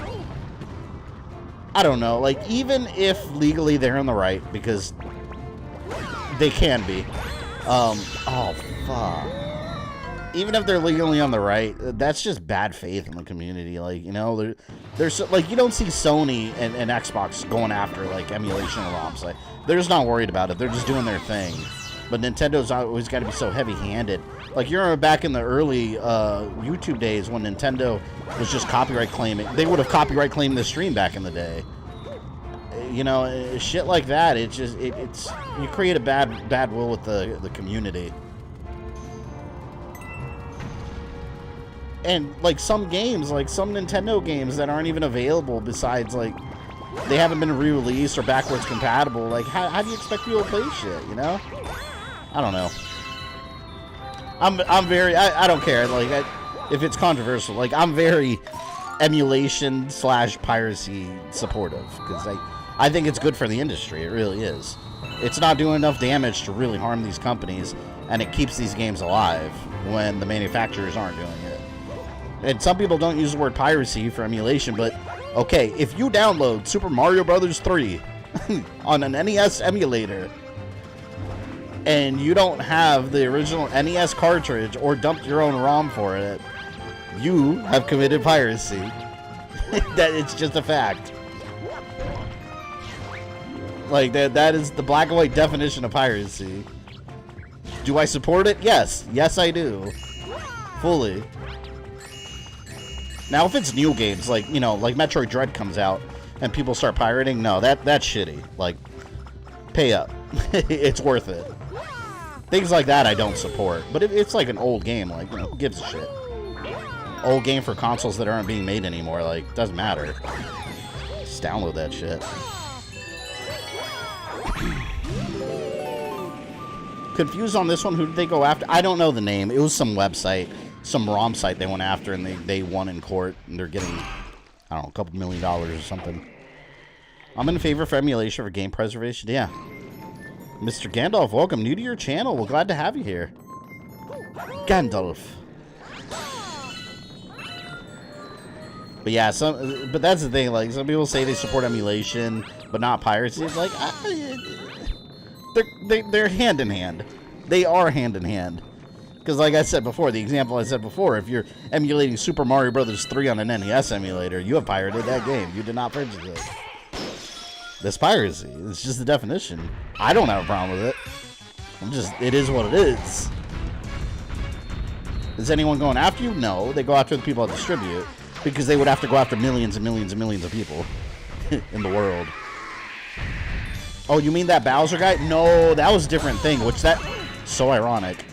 I don't know, like, even if legally they're in the right, because they can be, oh, fuck. Even if they're legally on the right, that's just bad faith in the community, like, you know, there's, like, you don't see Sony and Xbox going after, like, emulation or ROMs, like, they're just not worried about it, they're just doing their thing, but Nintendo's always got to be so heavy-handed. Like, you remember back in the early YouTube days when Nintendo was just copyright claiming. They would have copyright claimed the stream back in the day. You know, shit like that. It's just, it's you create a bad will with the community. And, like, some games, like some Nintendo games that aren't even available besides, like, they haven't been re-released or backwards compatible. Like, how do you expect people to play shit, you know? I don't know. I'm very, I don't care, like, if it's controversial, like, I'm very emulation / piracy supportive, because I think it's good for the industry, it really is. It's not doing enough damage to really harm these companies, and it keeps these games alive when the manufacturers aren't doing it. And some people don't use the word piracy for emulation, but, okay, if you download Super Mario Bros. 3 on an NES emulator, and you don't have the original NES cartridge or dumped your own ROM for it, you have committed piracy. That it's just a fact. Like, that is the black and white definition of piracy. Do I support it? Yes. Yes, I do. Fully. Now, if it's new games, like, you know, like Metroid Dread comes out and people start pirating, no, that's shitty. Like, pay up. It's worth it. Things like that I don't support. But if it's like an old game, like, you know, who gives a shit? Old game for consoles that aren't being made anymore, like, doesn't matter. Just download that shit. Confused on this one, who did they go after? I don't know the name. It was some website, some ROM site they went after, and they won in court, and they're getting, I don't know, a couple $1 million or something. I'm in favor for emulation for game preservation. Yeah. Mr. Gandalf, welcome. New to your channel. We're glad to have you here. Gandalf. But yeah, but that's the thing. Like, some people say they support emulation, but not piracy. It's like, they're hand in hand. They are hand in hand. Because like I said before, the example I said before, if you're emulating Super Mario Bros. 3 on an NES emulator, you have pirated that game. You did not purchase it. That's piracy. It's just the definition. I don't have a problem with it. It is what it is. Is anyone going after you? No. They go after the people that distribute. Because they would have to go after millions and millions and millions of people in the world. Oh, you mean that Bowser guy? No, that was a different thing. So ironic.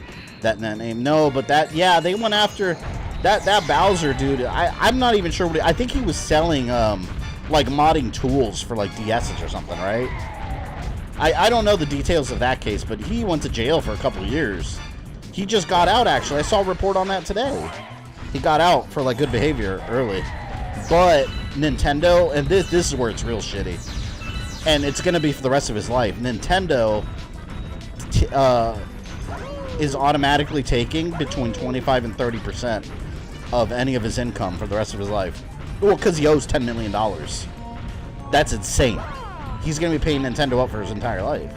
That name. No, but yeah, they went after that Bowser dude. I'm not even sure I think he was selling, like, modding tools for, like, DS's or something, right? I don't know the details of that case, but he went to jail for a couple years. He just got out, actually. I saw a report on that today. He got out for, like, good behavior early. But Nintendo, and this is where it's real shitty, and it's going to be for the rest of his life. Nintendo is automatically taking between 25 and 30% of any of his income for the rest of his life. Well, because he owes $10 million. That's insane. He's going to be paying Nintendo up for his entire life.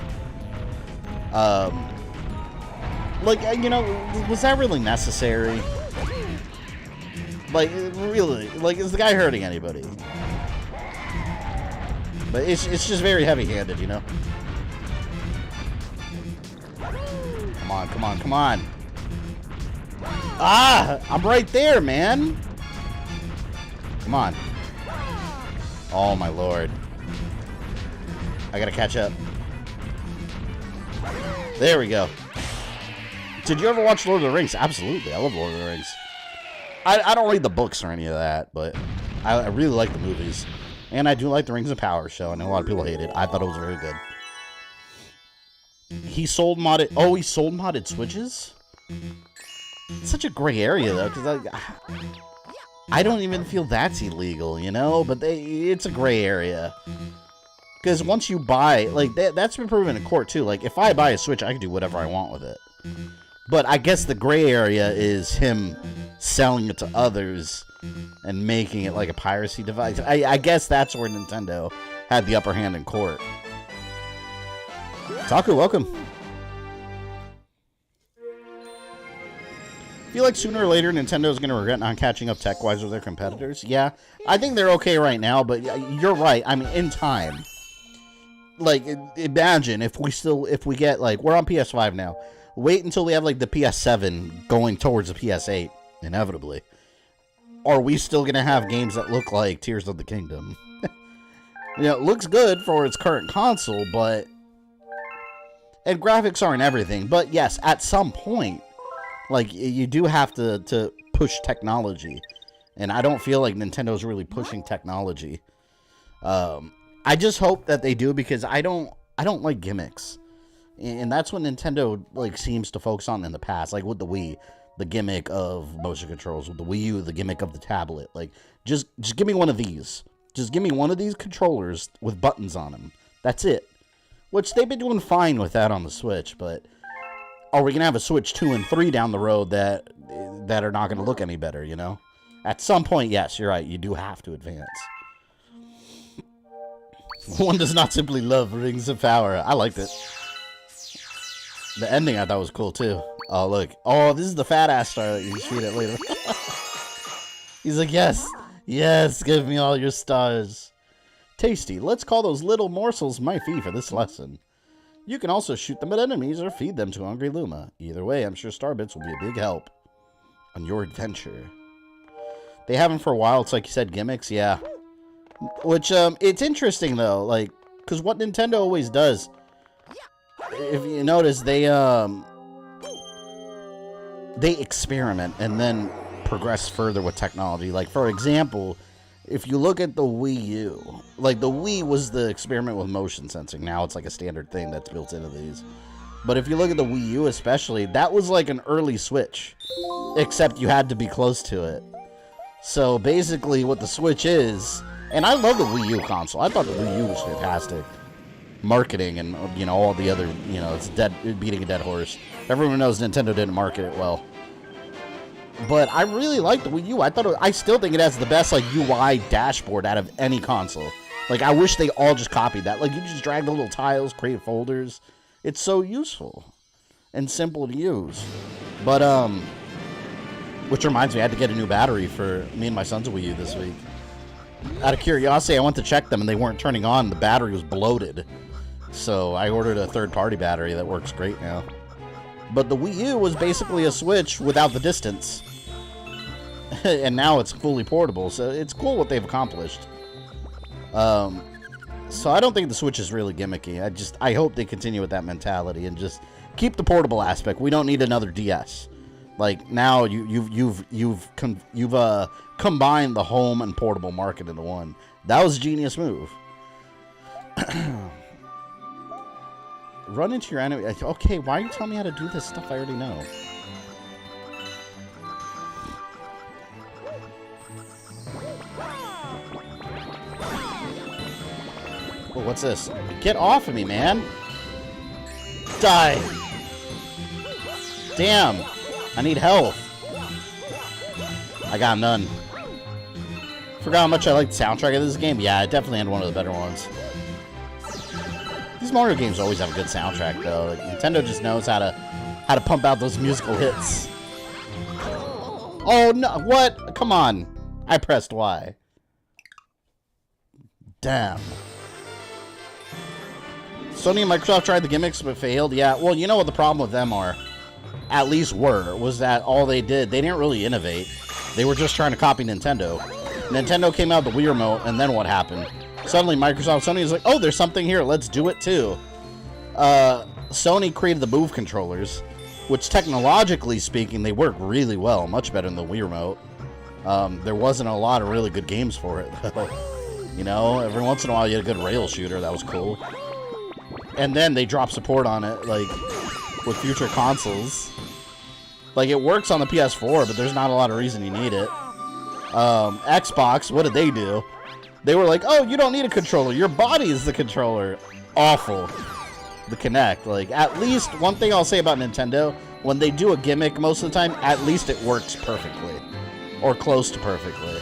Like, you know, was that really necessary? Like, really? Like, is the guy hurting anybody? But it's just very heavy-handed, you know? Come on, come on, come on. Ah! I'm right there, man! Come on. Oh, my lord. I gotta catch up. There we go. Did you ever watch Lord of the Rings? Absolutely. I love Lord of the Rings. I don't read the books or any of that, but I really like the movies. And I do like the Rings of Power show. I know a lot of people hate it. I thought it was very good. He sold modded... Oh, he sold modded Switches? It's such a gray area, though, because I don't even feel that's illegal, you know? But it's a gray area. Because once you buy... Like, that's been proven in court, too. Like, if I buy a Switch, I can do whatever I want with it. But I guess the gray area is him selling it to others and making it like a piracy device. I guess that's where Nintendo had the upper hand in court. Taku, welcome. I feel like sooner or later Nintendo's going to regret not catching up tech-wise with their competitors. Yeah, I think they're okay right now, but you're right. I mean, in time. Like, imagine if we get, like, we're on PS5 now. Wait until we have, like, the PS7 going towards the PS8, inevitably. Are we still going to have games that look like Tears of the Kingdom? You know, it looks good for its current console, but... And graphics aren't everything, but yes, at some point, like, you do have to push technology. And I don't feel like Nintendo's really pushing technology. I just hope that they do, because I don't like gimmicks. And that's what Nintendo, like, seems to focus on in the past. Like, with the Wii, the gimmick of motion controls. With the Wii U, the gimmick of the tablet. Like, just give me one of these. Just give me one of these controllers with buttons on them. That's it. Which, they've been doing fine with that on the Switch, but... Are we going to have a Switch 2 and 3 down the road that are not going to look any better, you know? At some point, yes, you're right. You do have to advance. One does not simply love Rings of Power. I liked it. The ending I thought was cool, too. Oh, look. Oh, this is the fat-ass star that you shoot at later. He's like, yes. Yes, give me all your stars. Tasty. Let's call those little morsels my fee for this lesson. You can also shoot them at enemies or feed them to Hungry Luma. Either way, I'm sure Starbits will be a big help on your adventure. They have them for a while. It's like you said, gimmicks. Yeah. Which, it's interesting, though. Like, because what Nintendo always does... If you notice, they experiment and then progress further with technology. Like, for example, if you look at the Wii U, like, the Wii was the experiment with motion sensing. Now it's like a standard thing that's built into these. But if you look at the Wii U especially, that was like an early Switch, except you had to be close to it. So basically what the Switch is, and I love the Wii U console. I thought the Wii U was fantastic. Marketing and, you know, all the other, you know, it's beating a dead horse. Everyone knows Nintendo didn't market it well. But I really like the Wii U. I still think it has the best, like, UI dashboard out of any console. Like, I wish they all just copied that. Like, you just drag the little tiles, create folders. It's so useful and simple to use. But, which reminds me, I had to get a new battery for me and my son's Wii U this week. Out of curiosity, I went to check them and they weren't turning on. The battery was bloated. So I ordered a third-party battery that works great now. But the Wii U was basically a Switch without the distance. And now it's fully portable, so it's cool what they've accomplished. So I don't think the Switch is really gimmicky. I hope they continue with that mentality and just keep the portable aspect. We don't need another DS. Like, now you've combined the home and portable market into one. That was a genius move. Run into your enemy. Okay, why are you telling me how to do this stuff I already know? Oh, what's this? Get off of me, man. Die. Damn. I need health. I got none. Forgot how much I like the soundtrack of this game. Yeah, it definitely had one of the better ones. These Mario games always have a good soundtrack, though. Like, Nintendo just knows how to pump out those musical hits. Oh no! What? Come on! I pressed Y. Damn. Sony and Microsoft tried the gimmicks but failed. Yeah. Well, you know what the problem with them are? At least was that all they did. They didn't really innovate. They were just trying to copy Nintendo. Nintendo came out with the Wii Remote, and then what happened? Suddenly, Sony is like, oh, there's something here. Let's do it, too. Sony created the Move controllers, which, technologically speaking, they work really well. Much better than the Wii Remote. There wasn't a lot of really good games for it, though. You know, every once in a while, you had a good rail shooter. That was cool. And then they dropped support on it, like, with future consoles. Like, it works on the PS4, but there's not a lot of reason you need it. Xbox, what did they do? They were like, oh, you don't need a controller. Your body is the controller. Awful. The Kinect. Like, at least, one thing I'll say about Nintendo, when they do a gimmick most of the time, at least it works perfectly. Or close to perfectly.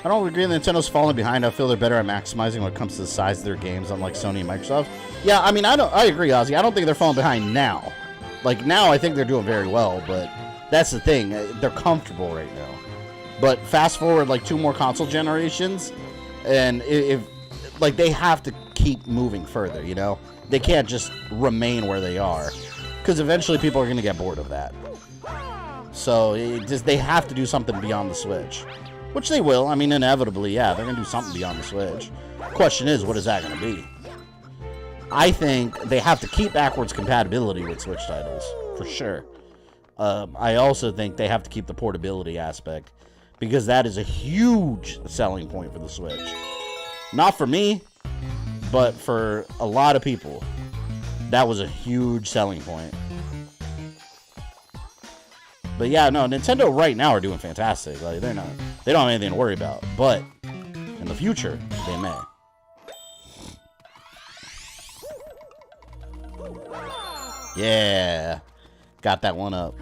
I don't agree that Nintendo's falling behind. I feel they're better at maximizing when it comes to the size of their games, unlike Sony and Microsoft. Yeah, I mean, I agree, Ozzy. I don't think they're falling behind now. Like, now I think they're doing very well, but that's the thing. They're comfortable right now. But fast forward, like, 2 more console generations, and if like, they have to keep moving further, you know? They can't just remain where they are, because eventually people are going to get bored of that. So, they have to do something beyond the Switch. Which they will. I mean, inevitably, yeah, they're going to do something beyond the Switch. Question is, what is that going to be? I think they have to keep backwards compatibility with Switch titles, for sure. I also think they have to keep the portability aspect, because that is a huge selling point for the Switch. Not for me, but for a lot of people. That was a huge selling point. But yeah, no, Nintendo right now are doing fantastic. Like, they don't have anything to worry about. But in the future, they may. Yeah, got that one up.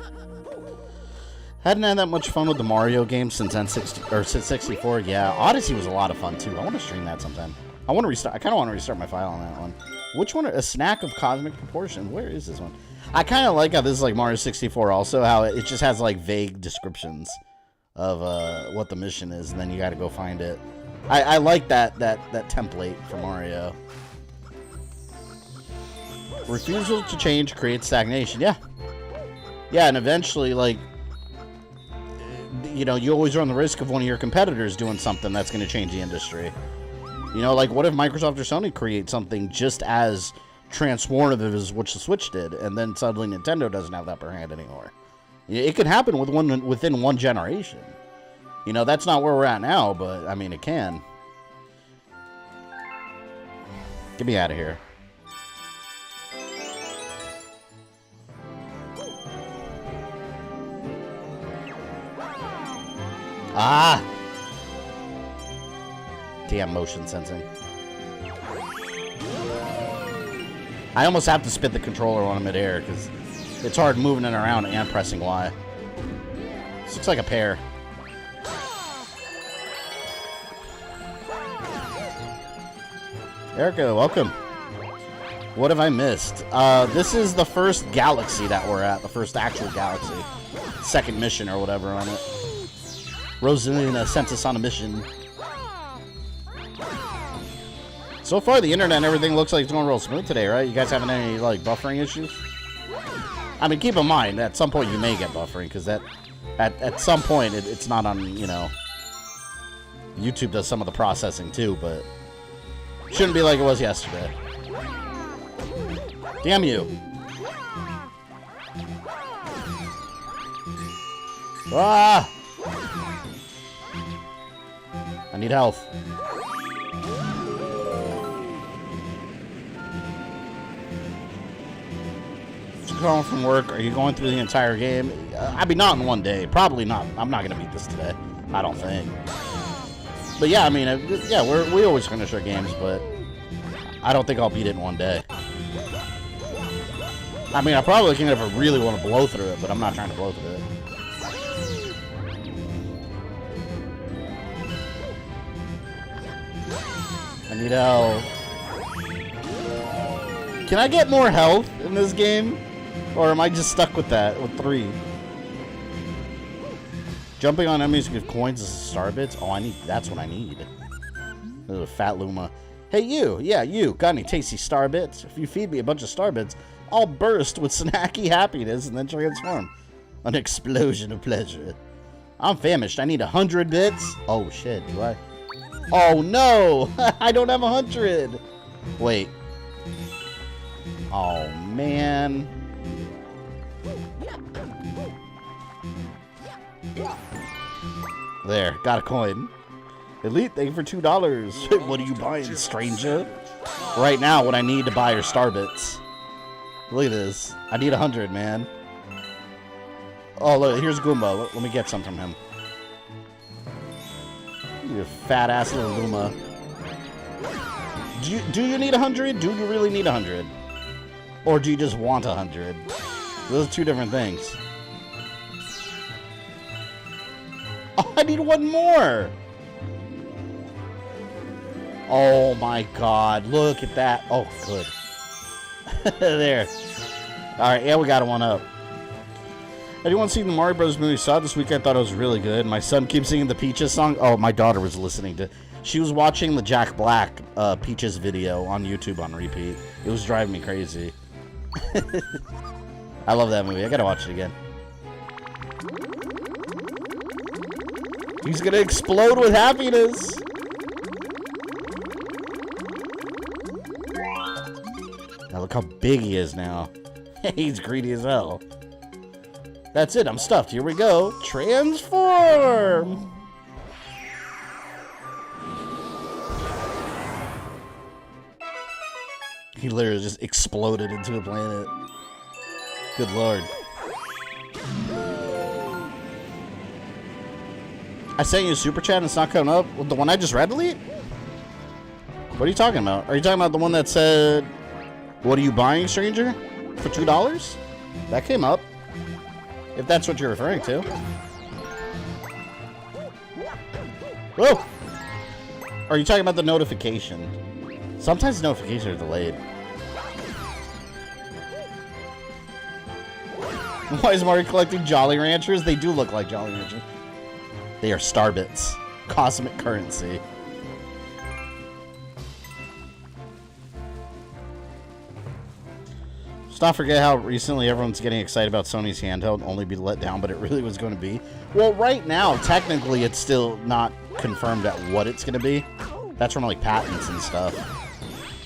Hadn't had that much fun with the Mario games since N60 or since 64. Yeah, Odyssey was a lot of fun too. I want to stream that sometime. I want to restart. I kind of want to restart my file on that one. Which one? A snack of cosmic proportion. Where is this one? I kind of like how this is like Mario 64 also, how it just has like vague descriptions of what the mission is, and then you got to go find it. I like that template for Mario. Refusal to change creates stagnation. Yeah. Yeah, and eventually, like, you know, you always run the risk of one of your competitors doing something that's going to change the industry. You know, like, what if Microsoft or Sony create something just as transformative as what the Switch did, and then suddenly Nintendo doesn't have that upper hand anymore? It could happen within one generation. You know, that's not where we're at now, but, I mean, it can. Get me out of here. Ah! Damn motion sensing. I almost have to spit the controller on midair because it's hard moving it around and pressing Y. This looks like a pear. Erica, welcome. What have I missed? This is the first galaxy that we're at. The first actual galaxy. Second mission or whatever on it. Rosalina sent us on a mission. So far, the internet and everything looks like it's going real smooth today, right? You guys having any, like, buffering issues? I mean, keep in mind, at some point you may get buffering, because at some point it's not on, you know... YouTube does some of the processing, too, but... Shouldn't be like it was yesterday. Damn you. Ah! I need health. Just going from work. Are you going through the entire game? I mean, not in one day. Probably not. I'm not going to beat this today. I don't think. But yeah, I mean, yeah, we always finish our games, but I don't think I'll beat it in one day. I mean, I probably can if I really want to blow through it, but I'm not trying to blow through it. I need health. Can I get more health in this game? Or am I just stuck with that, with 3? Jumping on enemies give coins as star bits? Oh, that's what I need. Ugh, fat Luma. Hey, you. Yeah, you. Got any tasty star bits? If you feed me a bunch of star bits, I'll burst with snacky happiness and then transform. An explosion of pleasure. I'm famished. I need 100 bits. Oh, shit. Do I? Oh, no. I don't have 100. Wait. Oh, man. There. Got a coin. Elite, thank you for $2. What are you buying, stranger? Right now, what I need to buy are star bits. Look at this. I need 100, man. Oh, look, here's Goomba. Let me get some from him. You fat ass little Luma. Do you need 100? Do you really need 100? Or do you just want 100? Those are two different things. Oh, I need one more. Oh my god, look at that. Oh, good. There. Alright, yeah, we got one up. Anyone seen the Mario Bros. Movie? Saw it this week. I thought it was really good. My son keeps singing the Peaches song. Oh, my daughter was listening to... She was watching the Jack Black Peaches video on YouTube on repeat. It was driving me crazy. I love that movie. I gotta watch it again. He's gonna explode with happiness. Now look how big he is now. He's greedy as hell. That's it. I'm stuffed. Here we go. Transform. He literally just exploded into a planet. Good lord. I sent you a super chat and it's not coming up. The one I just read, Elite? What are you talking about? Are you talking about the one that said, what are you buying, stranger? For $2? That came up. If that's what you're referring to. Whoa! Are you talking about the notification? Sometimes notifications are delayed. Why is Mario collecting Jolly Ranchers? They do look like Jolly Ranchers. They are star bits. Cosmic currency. Let's not forget how recently everyone's getting excited about Sony's handheld, only be let down, but it really was going to be. Well, right now, technically, it's still not confirmed at what it's going to be. That's from, like, patents and stuff.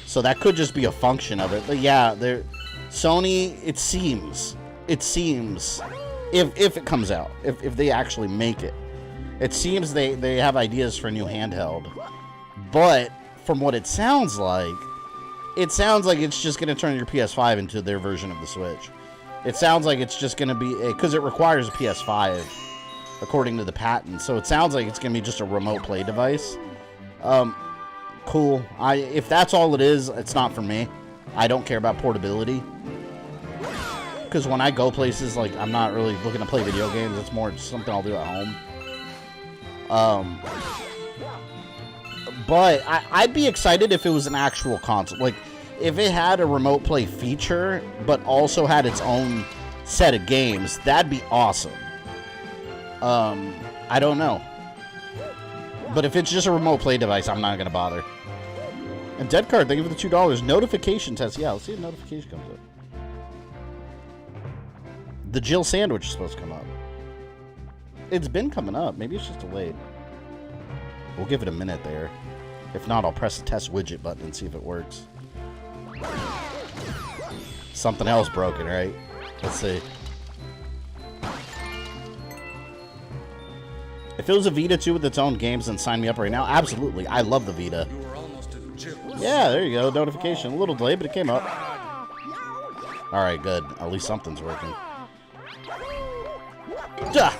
So that could just be a function of it. But yeah, Sony, it seems, if it comes out, if they actually make it, it seems they have ideas for a new handheld. But from what it sounds like it's just going to turn your PS5 into their version of the Switch. It sounds like it's just going to be, because it requires a PS5, according to the patent. So it sounds like it's going to be just a remote play device. Cool. If that's all it is, it's not for me. I don't care about portability. Because when I go places, like, I'm not really looking to play video games. It's more just something I'll do at home. But I'd be excited if it was an actual console. Like, if it had a remote play feature, but also had its own set of games, that'd be awesome. I don't know. But if it's just a remote play device, I'm not going to bother. And Dead Card, thank you for the $2. Notification test. Yeah, let's see if notification comes up. The Jill sandwich is supposed to come up. It's been coming up. Maybe it's just delayed. We'll give it a minute there. If not, I'll press the test widget button and see if it works. Something else broken, right? Let's see. If it was a Vita too with its own games, then sign me up right now. Absolutely. I love the Vita. Yeah, there you go. Notification. A little delay, but it came up. Alright, good. At least something's working. Duh!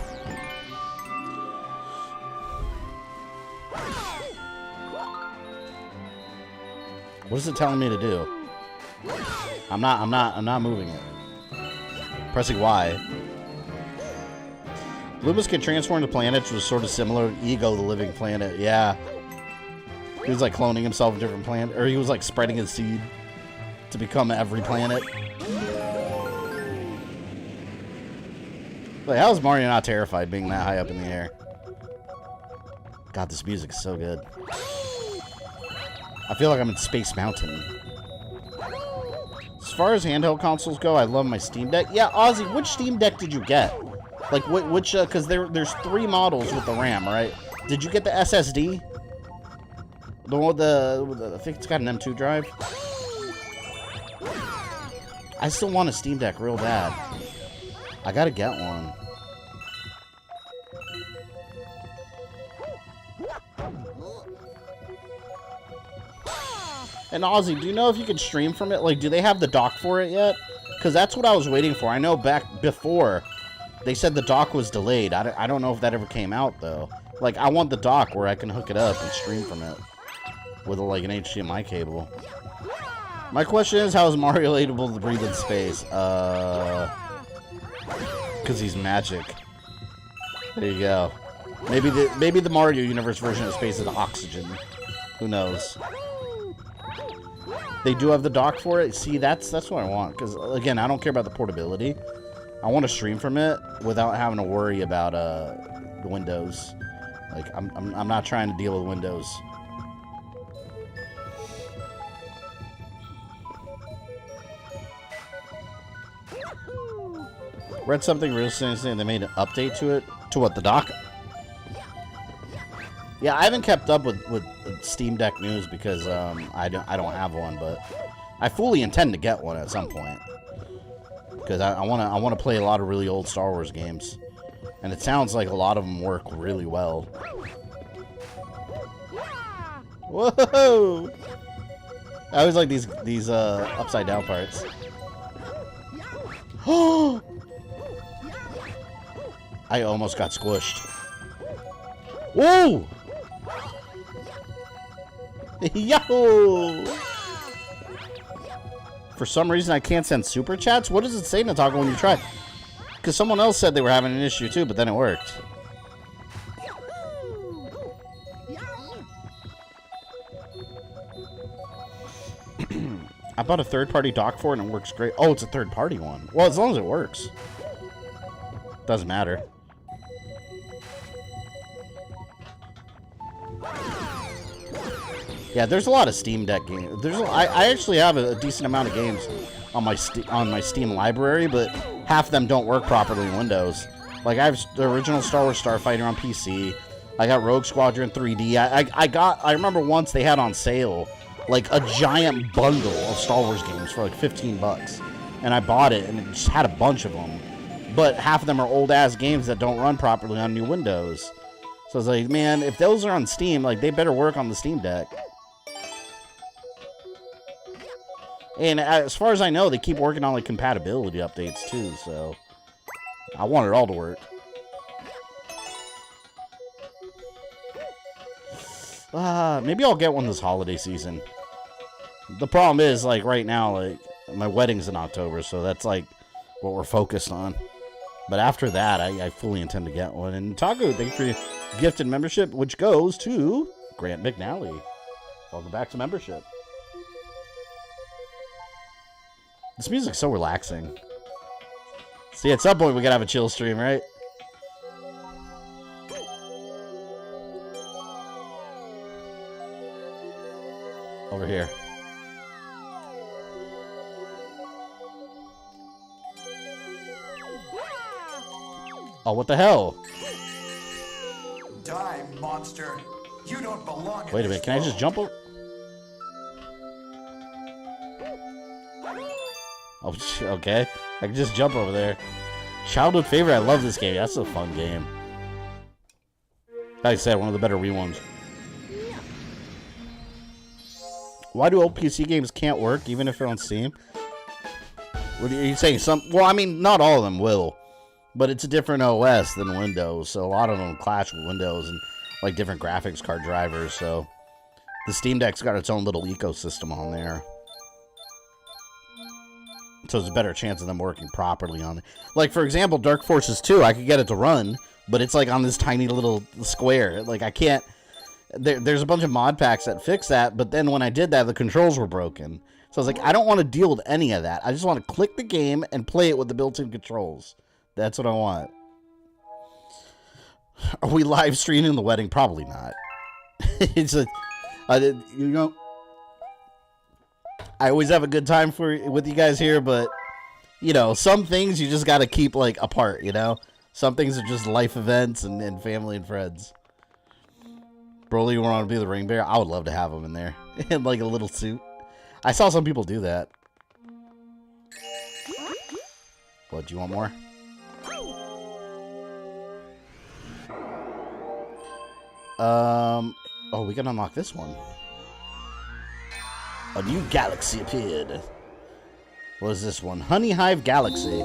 What is it telling me to do? I'm not moving it. Pressing Y. Loomis can transform to planets, which was sort of similar. Ego, the living planet. Yeah. He was like cloning himself in different planets. Or he was like spreading his seed to become every planet. Like, how is Mario not terrified being that high up in the air? God, this music is so good. I feel like I'm in Space Mountain. As far as handheld consoles go, I love my Steam Deck. Yeah, Ozzy, which Steam Deck did you get? Like, which, because there's 3 models with the RAM, right? Did you get the SSD? The one with the, I think it's got an M2 drive. I still want a Steam Deck real bad. I gotta get one. And Ozzy, do you know if you can stream from it? Like, do they have the dock for it yet? Because that's what I was waiting for. I know back before, they said the dock was delayed. I don't know if that ever came out, though. Like, I want the dock where I can hook it up and stream from it. With, like, an HDMI cable. My question is, how is Mario able to breathe in space? Because he's magic. There you go. Maybe the Mario Universe version of space is oxygen. Who knows? They do have the dock for it. See, that's what I want. Because, again, I don't care about the portability. I want to stream from it without having to worry about the Windows. Like, I'm not trying to deal with Windows. Read something recently saying they made an update to it. To what, the dock? Yeah, I haven't kept up with Steam Deck news because I don't have one, but I fully intend to get one at some point because I want to play a lot of really old Star Wars games, and it sounds like a lot of them work really well. Whoa! I always like these upside down parts. Oh! I almost got squished. Whoa! Yo! For some reason, I can't send super chats. What does it say, Natago, when you try? Because someone else said they were having an issue too, but then it worked. I bought a third-party dock for it and it works great. Oh, it's a third-party one. Well, as long as it works. Doesn't matter. Yeah, there's a lot of Steam Deck games. I actually have a decent amount of games on my Steam library, but half of them don't work properly in Windows. Like, I have the original Star Wars Starfighter on PC. I got Rogue Squadron 3D. I remember once they had on sale, like, a giant bundle of Star Wars games for, like, 15 bucks. And I bought it, and it just had a bunch of them. But half of them are old-ass games that don't run properly on new Windows. So I was like, man, if those are on Steam, like, they better work on the Steam Deck. And as far as I know, they keep working on, like, compatibility updates, too, so I want it all to work. Maybe I'll get one this holiday season. The problem is, like, right now, like, my wedding's in October, so that's, like, what we're focused on. But after that, I fully intend to get one. And Taco, thank you for your gifted membership, which goes to Grant McNally. Welcome back to membership. This music's so relaxing. See, at some point we gotta have a chill stream, right? Over here. Oh, what the hell? Die, monster. You don't belong in Wait a minute, can I just jump over? Oh, okay. I can just jump over there. Childhood favorite, I love this game. That's a fun game. Like I said, one of the better Wii ones. Why do old PC games can't work even if they're on Steam? What are you saying? Well, I mean, not all of them will, but it's a different OS than Windows, so a lot of them clash with Windows and like different graphics card drivers. So the Steam Deck's got its own little ecosystem on there, so there's a better chance of them working properly on it. Like for example, Dark Forces 2, I could get it to run, but it's like on this tiny little square. Like I can't. There's a bunch of mod packs that fix that, but then when I did that, the controls were broken. So I was like, I don't want to deal with any of that. I just want to click the game and play it with the built-in controls. That's what I want. Are we live streaming the wedding? Probably not. It's a, you know, I always have a good time with you guys here, but you know, some things you just got to keep like apart. You know, some things are just life events and family and friends. Broly, you want to be the ring bearer? I would love to have him in there in like a little suit. I saw some people do that. What, do you want more? Oh, we can unlock this one. A new galaxy appeared. What is this one? Honeyhive Galaxy.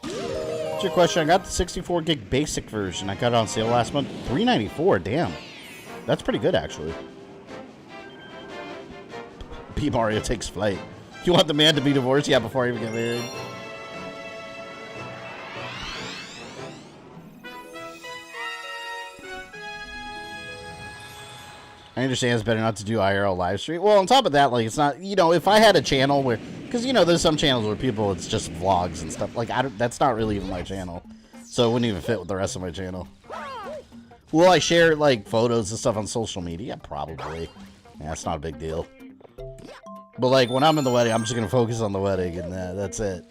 What's your question? I got the 64 gig basic version. I got it on sale last month. $3.94. Damn. That's pretty good, actually. B. Mario takes flight. You want the man to be divorced? Yeah, before I even get married. I understand it's better not to do IRL live stream. Well, on top of that, like, it's not, you know, if I had a channel where, because, you know, there's some channels where people, it's just vlogs and stuff. Like, that's not really even my channel. So it wouldn't even fit with the rest of my channel. Will I share, like, photos and stuff on social media? Probably. Yeah, it's not a big deal. But, like, when I'm in the wedding, I'm just going to focus on the wedding, and that's it.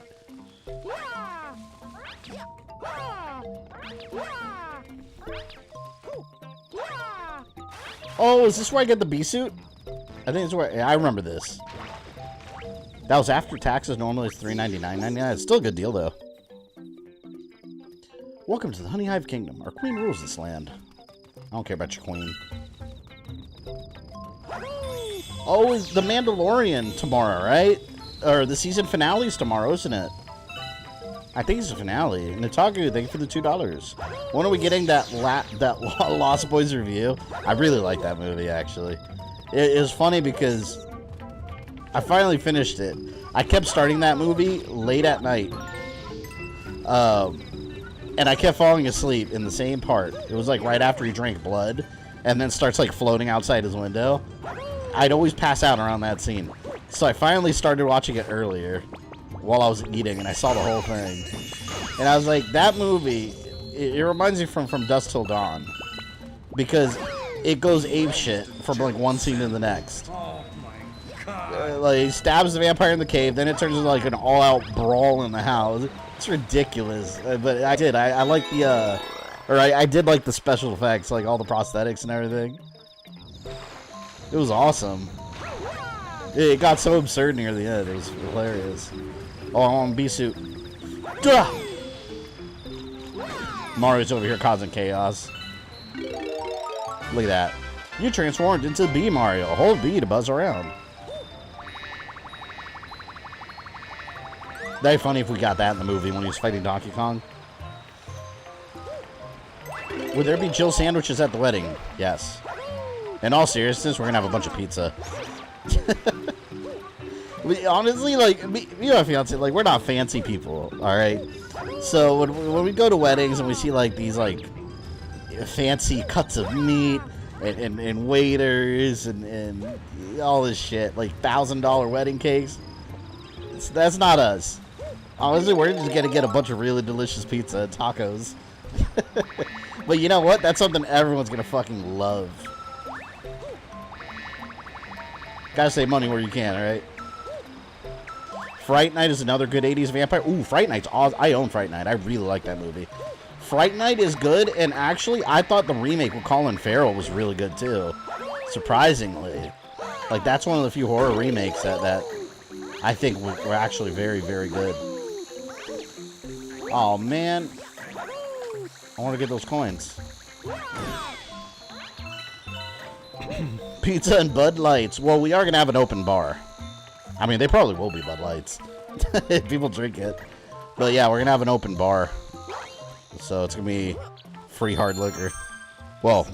Oh, is this where I get the bee suit? I think it's where... Yeah, I remember this. That was after taxes. Normally it's $3.99.99. It's still a good deal, though. Welcome to the Honeyhive Kingdom. Our queen rules this land. I don't care about your queen. Oh, is the Mandalorian tomorrow, right? Or the season finale's tomorrow, isn't it? I think it's the finale. Nataku, thank you for the $2. When are we getting that Lost Boys review? I really like that movie, actually. It was funny because I finally finished it. I kept starting that movie late at night. And I kept falling asleep in the same part. It was like right after he drank blood and then starts like floating outside his window. I'd always pass out around that scene. So I finally started watching it earlier while I was eating, and I saw the whole thing. And I was like, that movie, it reminds me from Dusk Till Dawn. Because it goes apeshit from like one scene to the next. Oh my god. Like, he stabs the vampire in the cave, then it turns into like an all-out brawl in the house. It's ridiculous. But I like the, I did like the special effects, like all the prosthetics and everything. It was awesome. It got so absurd near the end. It was hilarious. Oh, I want a bee suit. Duh! Mario's over here causing chaos. Look at that. You transformed into Bee Mario. Hold B to buzz around. That'd be funny if we got that in the movie when he was fighting Donkey Kong. Would there be Jill sandwiches at the wedding? Yes. In all seriousness, we're gonna have a bunch of pizza. Honestly, like, me and my fiance, like, we're not fancy people, alright? So, when we go to weddings and we see, like, these, like, fancy cuts of meat and waiters and all this shit, like, $1,000 wedding cakes, that's not us. Honestly, we're just gonna get a bunch of really delicious pizza and tacos. But you know what? That's something everyone's gonna fucking love. Gotta save money where you can, alright? Fright Night is another good 80s vampire. Ooh, Fright Night's awesome. I own Fright Night. I really like that movie. Fright Night is good, and actually, I thought the remake with Colin Farrell was really good, too. Surprisingly. Like, that's one of the few horror remakes that I think were actually very, very good. Oh, man. I want to get those coins. Pizza and Bud Lights. Well, we are going to have an open bar. I mean, they probably will be Bud Lights. If people drink it. But yeah, we're going to have an open bar. So it's going to be free hard liquor. Well,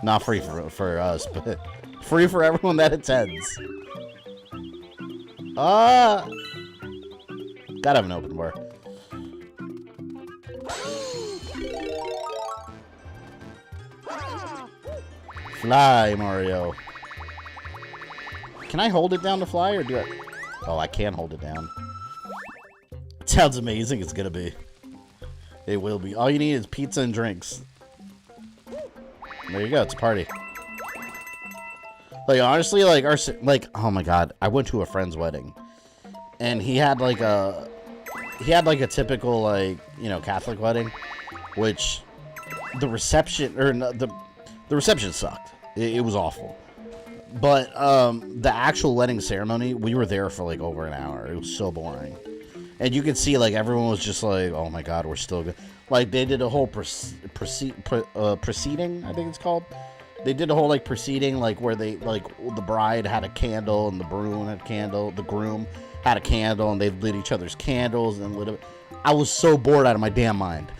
not free for us, but free for everyone that attends. Gotta have an open bar. Fly, Mario. Can I hold it down to fly, or do I? Oh, I can hold it down. It sounds amazing. It's gonna be. It will be. All you need is pizza and drinks. There you go. It's a party. Like, honestly, like, oh my god, I went to a friend's wedding, and he had like a typical, like, you know, Catholic wedding, which the reception, or no, the reception sucked. It was awful. But the actual wedding ceremony, we were there for like over an hour. It was so boring. And you could see, like, everyone was just like, oh my god, we're still good. Like, they did a whole proceeding, I think it's called. They did a whole, like, proceeding, like, where they, like, the bride had a candle and the groom had a candle. The groom had a candle, and they lit each other's candles and lit it. I was so bored out of my damn mind.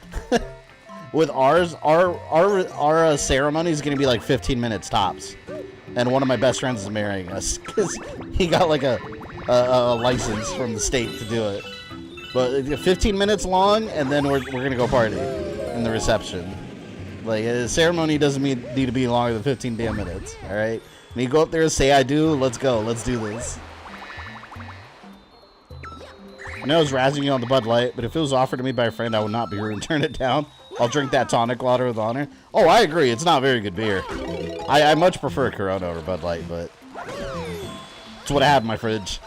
With ours, our ceremony is going to be like 15 minutes tops. And one of my best friends is marrying us because he got like a license from the state to do it. But 15 minutes long, and then we're going to go party in the reception. Like, a ceremony doesn't need to be longer than 15 damn minutes, all right? When you go up there and say I do, let's go. Let's do this. I know I was razzing you on the Bud Light, but if it was offered to me by a friend, I would not be rude and turn it down. I'll drink that tonic water with honor. Oh, I agree. It's not very good beer. I much prefer Corona over Bud Light, but it's what I have in my fridge.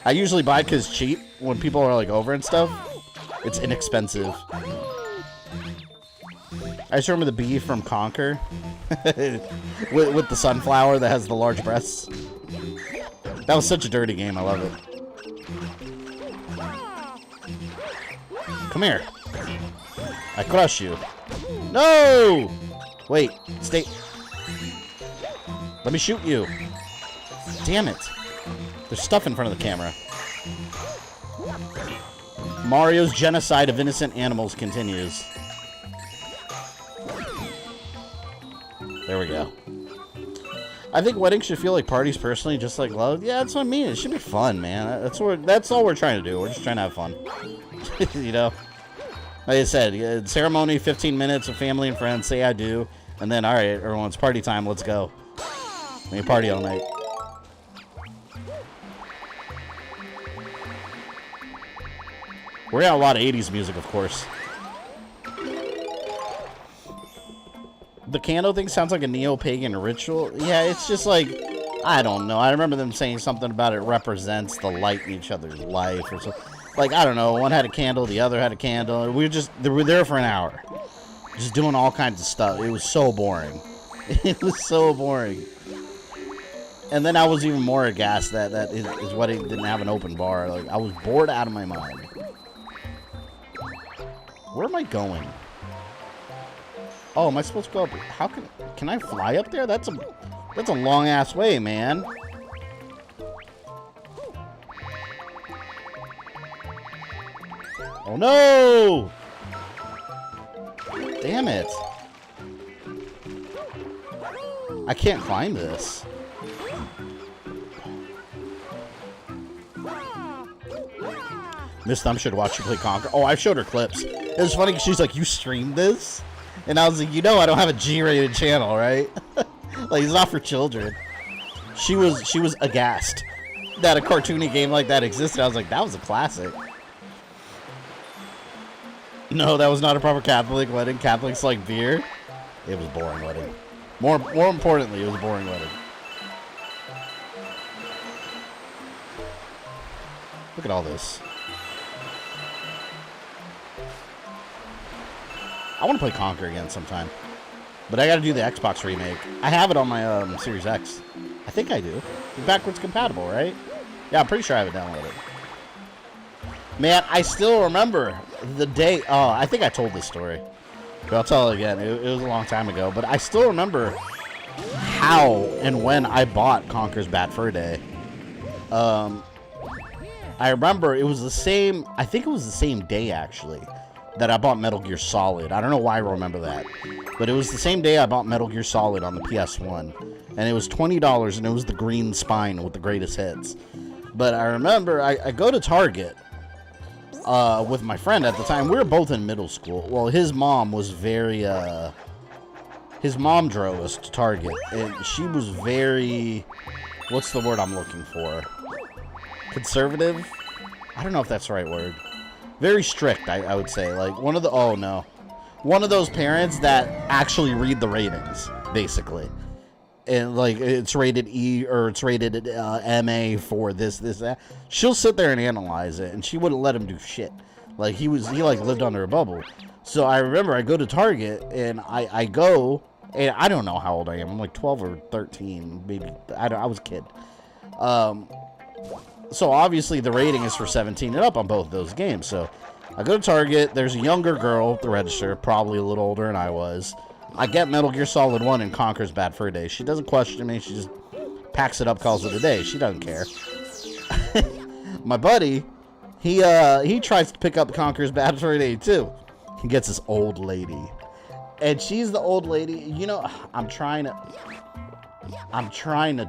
I usually buy because it's cheap when people are like over and stuff. It's inexpensive. I just remember the bee from Conquer with the sunflower that has the large breasts. That was such a dirty game. I love it. Come here. I crush you. No! Wait, stay. Let me shoot you. Damn it. There's stuff in front of the camera. Mario's genocide of innocent animals continues. There we go. I think weddings should feel like parties personally, just like love. Yeah, that's what I mean. It should be fun, man. That's all we're trying to do. We're just trying to have fun. You know? Like I said, ceremony, 15 minutes with family and friends, say I do, and then, all right, everyone's party time, let's go. We can party all night. We're got a lot of 80s music, of course. The candle thing sounds like a neo-pagan ritual. Yeah, it's just like, I don't know. I remember them saying something about it represents the light in each other's life or something. Like, I don't know, one had a candle, the other had a candle. They were there for an hour. Just doing all kinds of stuff. It was so boring. It was so boring. And then I was even more aghast that is what it didn't have an open bar. Like, I was bored out of my mind. Where am I going? Oh, am I supposed to go up? How can I fly up there? That's a long ass way, man. Oh no! Damn it. I can't climb this. Miss Thumb should watch you play Conquer. Oh, I showed her clips. It was funny because she's like, you streamed this? And I was like, you know I don't have a G-rated channel, right? Like, it's not for children. She was aghast that a cartoony game like that existed. I was like, that was a classic. No, that was not a proper Catholic wedding. Catholics like beer. It was a boring wedding. More importantly, it was a boring wedding. Look at all this. I want to play Conquer again sometime. But I got to do the Xbox remake. I have it on my Series X. I think I do. It's backwards compatible, right? Yeah, I'm pretty sure I have it downloaded. Man, I still remember the day. Oh, I think I told this story. But I'll tell it again. It was a long time ago. But I still remember how and when I bought Conker's Bad Fur Day. I remember it was the same, I think it was the same day, actually, that I bought Metal Gear Solid. I don't know why I remember that. But it was the same day I bought Metal Gear Solid on the PS1. And it was $20, and it was the green spine with the greatest hits. But I remember I go to Target with my friend at the time. We were both in middle school. Well, his mom was very, his mom drove us to Target. And she was very, what's the word I'm looking for? Conservative? I don't know if that's the right word. Very strict, I would say. Like, one of the, oh no. One of those parents that actually read the ratings, basically. And, like, it's rated E or it's rated MA for this, that. She'll sit there and analyze it, and she wouldn't let him do shit. Like, he lived under a bubble. So I remember I go to Target, and I go, and I don't know how old I am. I'm like 12 or 13, maybe. I was a kid. So obviously the rating is for 17 and up on both of those games. So I go to Target. There's a younger girl at the register, probably a little older than I was. I get Metal Gear Solid 1 and Conker's Bad Fur Day. She doesn't question me. She just packs it up, calls it a day. She doesn't care. My buddy, he tries to pick up Conker's Bad Fur Day too. He gets this old lady. And she's the old lady. You know, I'm trying to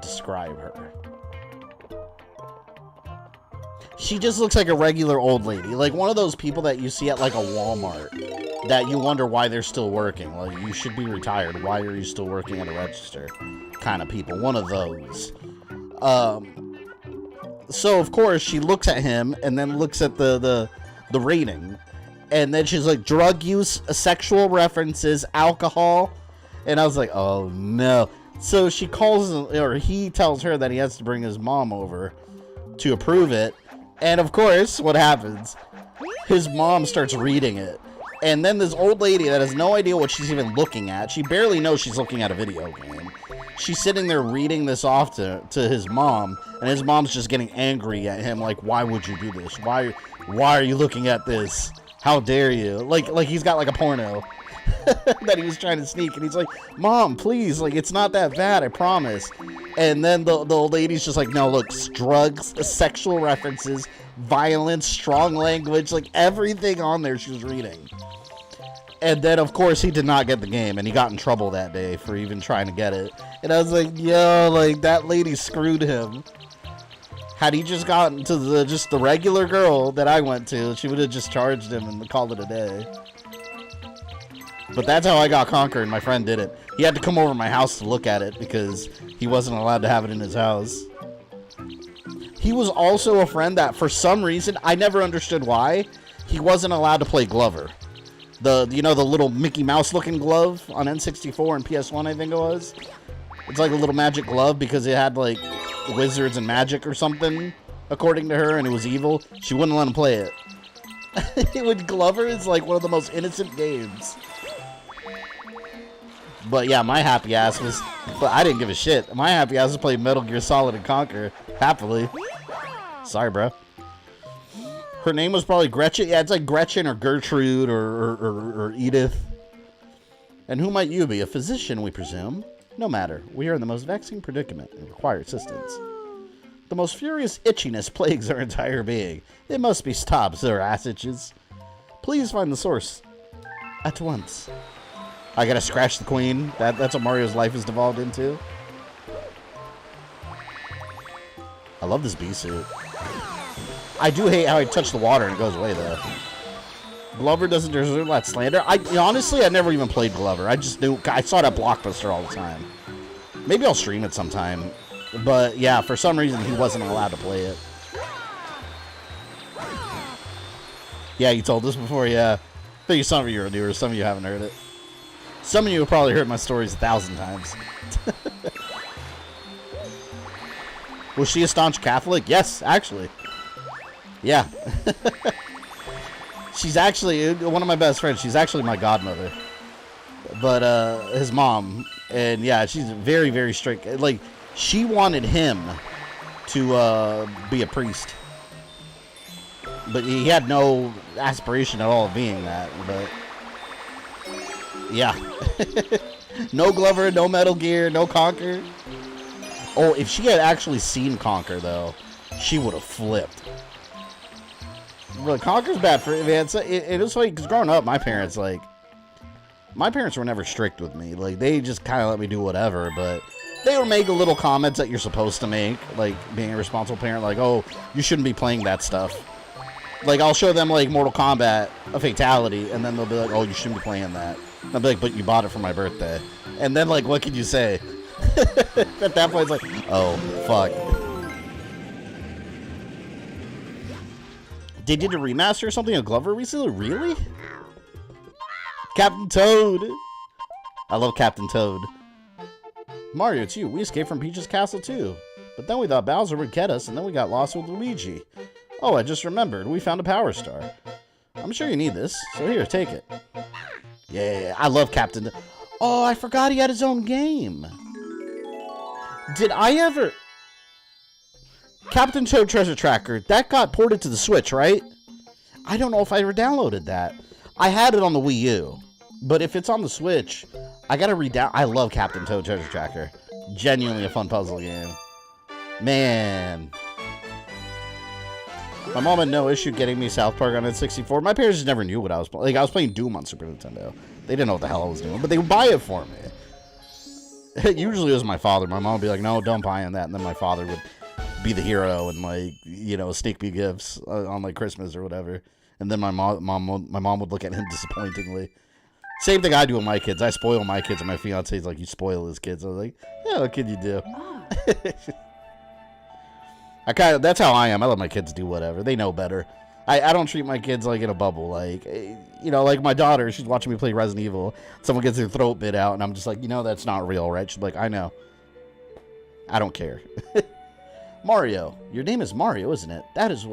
describe her. She just looks like a regular old lady. Like one of those people that you see at like a Walmart that you wonder why they're still working. Like, you should be retired. Why are you still working at a register? Kind of people. One of those. So, of course, she looks at him and then looks at the rating. And then she's like, drug use, sexual references, alcohol. And I was like, oh, no. So she calls, or he tells her that he has to bring his mom over to approve it. And of course, what happens? His mom starts reading it. And then this old lady that has no idea what she's even looking at. She barely knows she's looking at a video game. She's sitting there reading this off to his mom. And his mom's just getting angry at him. Like, why would you do this? Why are you looking at this? How dare you? Like he's got like a porno that he was trying to sneak. And he's like, Mom, please. Like, it's not that bad. I promise. And then the old lady's just like, no, look, drugs, sexual references, violence, strong language, like everything on there she was reading. And then, of course, he did not get the game, and he got in trouble that day for even trying to get it. And I was like, yo, like, that lady screwed him. Had he just gotten to the regular girl that I went to, she would have just charged him and called it a day. But that's how I got Conker, and my friend did it. He had to come over to my house to look at it because he wasn't allowed to have it in his house. He was also a friend that, for some reason, I never understood why, he wasn't allowed to play Glover. The little Mickey Mouse looking glove on N64 and PS1, I think it was. It's like a little magic glove because it had like wizards and magic or something, according to her, and it was evil. She wouldn't let him play it. Glover is like one of the most innocent games. But yeah, my happy ass was, but I didn't give a shit. My happy ass was playing Metal Gear Solid and Conker, happily. Sorry, bro. Her name was probably Gretchen. Yeah, it's like Gretchen or Gertrude or Edith. And who might you be? A physician, we presume. No matter. We are in the most vexing predicament and require assistance. The most furious itchiness plagues our entire being. It must be stopped, sir, ass itches. Please find the source at once. I gotta scratch the queen. That's what Mario's life has devolved into. I love this bee suit. I do hate how I touch the water and it goes away, though. Glover doesn't deserve that slander. Honestly, I never even played Glover. I just knew. I saw it at Blockbuster all the time. Maybe I'll stream it sometime. But yeah, for some reason, he wasn't allowed to play it. Yeah, you told us before, yeah. I think some of you are newer, some of you haven't heard it. Some of you have probably heard my stories 1,000 times. Was she a staunch Catholic? Yes, actually. Yeah. She's actually one of my best friends. She's actually my godmother. But his mom. And yeah, she's very, very strict. Like, she wanted him to be a priest. But he had no aspiration at all of being that. But Yeah. No Glover, no Metal Gear, no Conker. Oh, if she had actually seen Conker, though, she would have flipped. Really, Conker's bad for it, man. It was like, because growing up, my parents were never strict with me. Like, they just kind of let me do whatever, but they would make little comments that you're supposed to make, like being a responsible parent, like, oh, you shouldn't be playing that stuff. Like, I'll show them, like, Mortal Kombat, a fatality, and then they'll be like, oh, you shouldn't be playing that. And I'll be like, but you bought it for my birthday. And then, like, what can you say? At that point, it's like, oh, fuck. They did a remaster or something of Glover recently? Really? Captain Toad. I love Captain Toad. Mario, it's you. We escaped from Peach's castle, too. But then we thought Bowser would get us, and then we got lost with Luigi. Oh, I just remembered. We found a Power Star. I'm sure you need this, so here, take it. Yeah, I love Captain... Oh, I forgot he had his own game. Did I ever... Captain Toad Treasure Tracker, that got ported to the Switch, right? I don't know if I ever downloaded that. I had it on the Wii U. But if it's on the Switch, I gotta I love Captain Toad Treasure Tracker. Genuinely a fun puzzle game. Man... My mom had no issue getting me South Park on N64. My parents just never knew what I was playing. Like, I was playing Doom on Super Nintendo. They didn't know what the hell I was doing, but they would buy it for me. Usually it was my father. My mom would be like, no, don't buy in that. And then my father would be the hero and, like, you know, sneak me gifts on, like, Christmas or whatever. And then my mom would look at him disappointingly. Same thing I do with my kids. I spoil my kids, and my fiance's like, you spoil his kids. I was like, yeah, what can you do? That's how I am. I let my kids do whatever. They know better. I don't treat my kids like in a bubble. Like, you know, like my daughter, she's watching me play Resident Evil. Someone gets their throat bit out, and I'm just like, you know, that's not real, right? She's like, I know. I don't care. Mario. Your name is Mario, isn't it? That is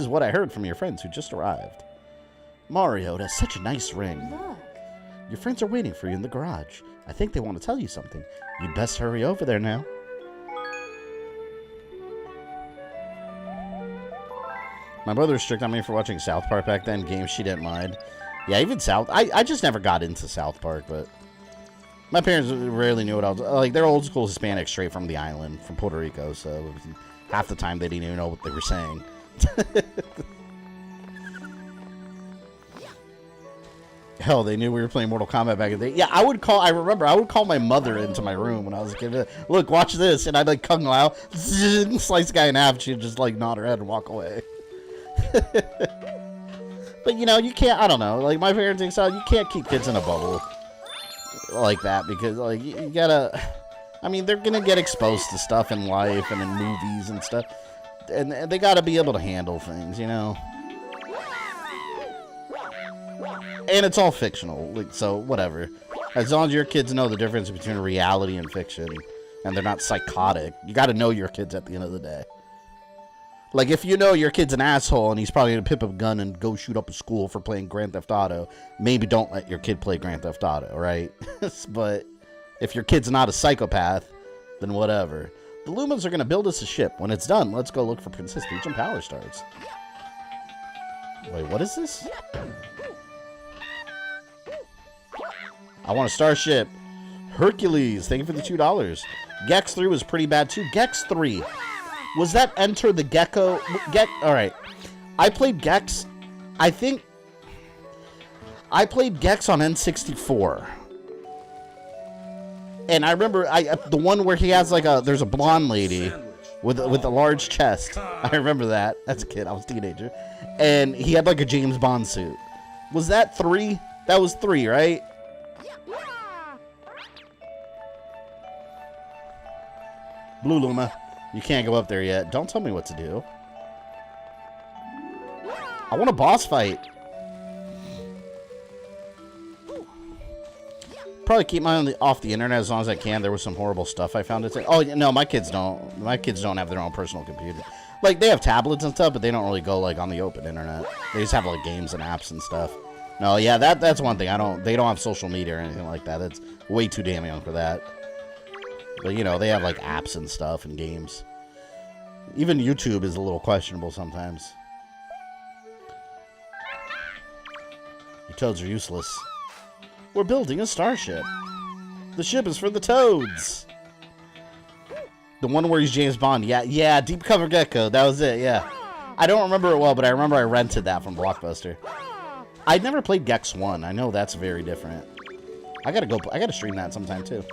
what I heard from your friends who just arrived. Mario, that's such a nice ring. Look. Your friends are waiting for you in the garage. I think they want to tell you something. You'd best hurry over there now. My brother was strict on me for watching South Park back then. Games she didn't mind. Yeah, even I just never got into South Park, but my parents rarely knew what I was... Like, they're old school Hispanic straight from the island, from Puerto Rico, so half the time they didn't even know what they were saying. Hell, they knew we were playing Mortal Kombat back in the day. Yeah, I remember I would call my mother into my room when I was a kid. Look, watch this. And I'd, like, Kung Lao, slice the guy in half, and she'd just, like, nod her head and walk away. But, you know, you can't, I don't know, like, my parenting style, you can't keep kids in a bubble like that, because, like, you gotta, I mean, they're gonna get exposed to stuff in life and in movies and stuff, and they gotta be able to handle things, you know? And it's all fictional, like, so, whatever. As long as your kids know the difference between reality and fiction, and they're not psychotic, you gotta know your kids at the end of the day. Like, if you know your kid's an asshole and he's probably going to pick up a gun and go shoot up a school for playing Grand Theft Auto, maybe don't let your kid play Grand Theft Auto, right? But if your kid's not a psychopath, then whatever. The Lumens are going to build us a ship. When it's done, let's go look for Princess Peach and Power Stars. Wait, what is this? I want a starship. Hercules, thank you for the $2. Gex 3 was pretty bad, too. Gex 3... Was that Enter the Gecko? Alright. I played Gex. I think... I played Gex on N64. And I remember the one where he has like there's a blonde lady with a large chest. I remember that. As a kid. I was a teenager. And he had like a James Bond suit. Was that 3? That was 3, right? Blue Luma. You can't go up there yet. Don't tell me what to do. I want a boss fight. Probably keep mine off the internet as long as I can. There was some horrible stuff I found. Oh, no, my kids don't. My kids don't have their own personal computer. Like, they have tablets and stuff, but they don't really go, like, on the open internet. They just have, like, games and apps and stuff. No, yeah, that's one thing. They don't have social media or anything like that. That's way too damn young for that. But, you know, they have, like, apps and stuff and games. Even YouTube is a little questionable sometimes. Your toads are useless. We're building a starship. The ship is for the Toads. The one where he's James Bond. Yeah, Deep Cover Gecko. That was it, yeah. I don't remember it well, but I remember I rented that from Blockbuster. I'd never played Gex 1. I know that's very different. I gotta stream that sometime, too.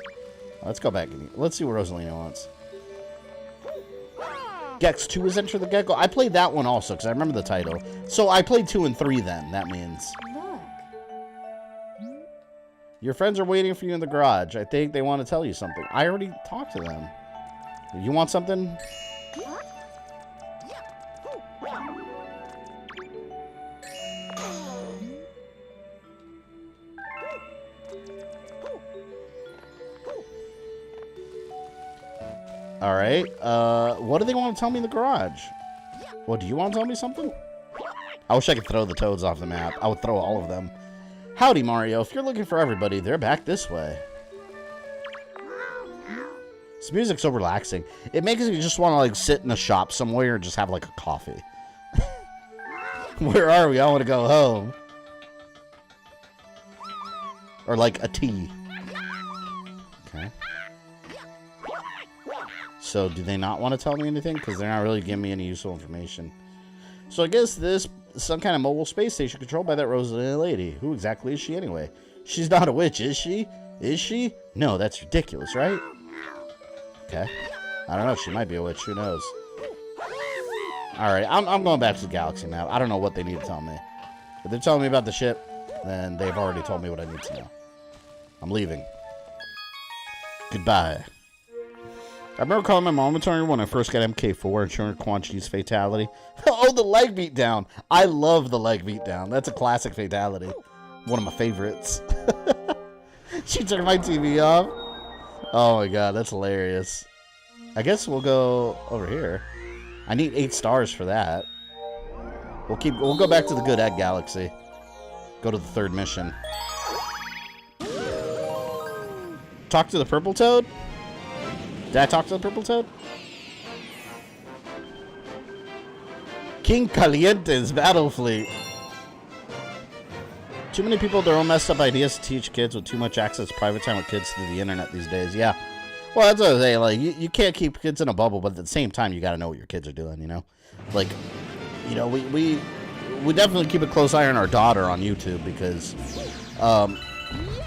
Let's go back. Let's see what Rosalina wants. Gex 2 is Enter the Gecko. I played that one also, because I remember the title. So I played 2 and 3 then, that means. Your friends are waiting for you in the garage. I think they want to tell you something. I already talked to them. You want something? Alright, what do they want to tell me in the garage? Well, do you want to tell me something? I wish I could throw the Toads off the map. I would throw all of them. Howdy, Mario. If you're looking for everybody, they're back this way. This music's so relaxing. It makes you just want to, like, sit in a shop somewhere and just have, like, a coffee. Where are we? I want to go home. Or, like, a tea. Okay. So, do they not want to tell me anything? Because they're not really giving me any useful information. So, I guess this is some kind of mobile space station controlled by that Rosalina lady. Who exactly is she anyway? She's not a witch, is she? Is she? No, that's ridiculous, right? Okay. I don't know. She might be a witch. Who knows? Alright, I'm going back to the galaxy now. I don't know what they need to tell me. If they're telling me about the ship, then they've already told me what I need to know. I'm leaving. Goodbye. I remember calling my mom when I first got MK4 and showing her Quan Chi's fatality. Oh, the leg beat down. I love the leg beat down. That's a classic fatality. One of my favorites. She turned my TV off. Oh my god, that's hilarious. I guess we'll go over here. I need 8 stars for that. We'll go back to the Good Egg Galaxy. Go to the 3rd mission. Talk to the Purple Toad? Did I talk to the Purple Toad? King Kaliente's battle fleet. Too many people with their own messed up ideas to teach kids with too much access to private time with kids through the internet these days. Yeah. Well, that's what I say. Like, you can't keep kids in a bubble, but at the same time, you got to know what your kids are doing, you know? Like, you know, we definitely keep a close eye on our daughter on YouTube because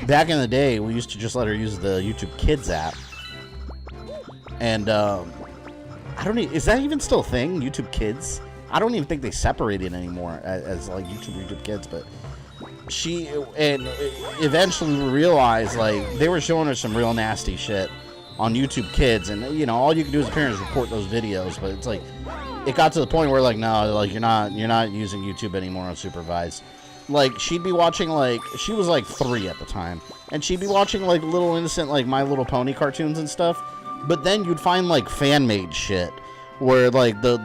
back in the day, we used to just let her use the YouTube Kids app. And, I don't even, is that even still a thing? YouTube Kids? I don't even think they separate it anymore as like YouTube Kids, but she, and eventually we realized, like, they were showing her some real nasty shit on YouTube Kids, and, you know, all you can do as a parent is report those videos, but it's like, it got to the point where, like, no, like, you're not using YouTube anymore unsupervised. Like, she'd be watching, like, she was, like, 3 at the time, and she'd be watching, like, little innocent, like, My Little Pony cartoons and stuff. But then you'd find, like, fan-made shit where, like, the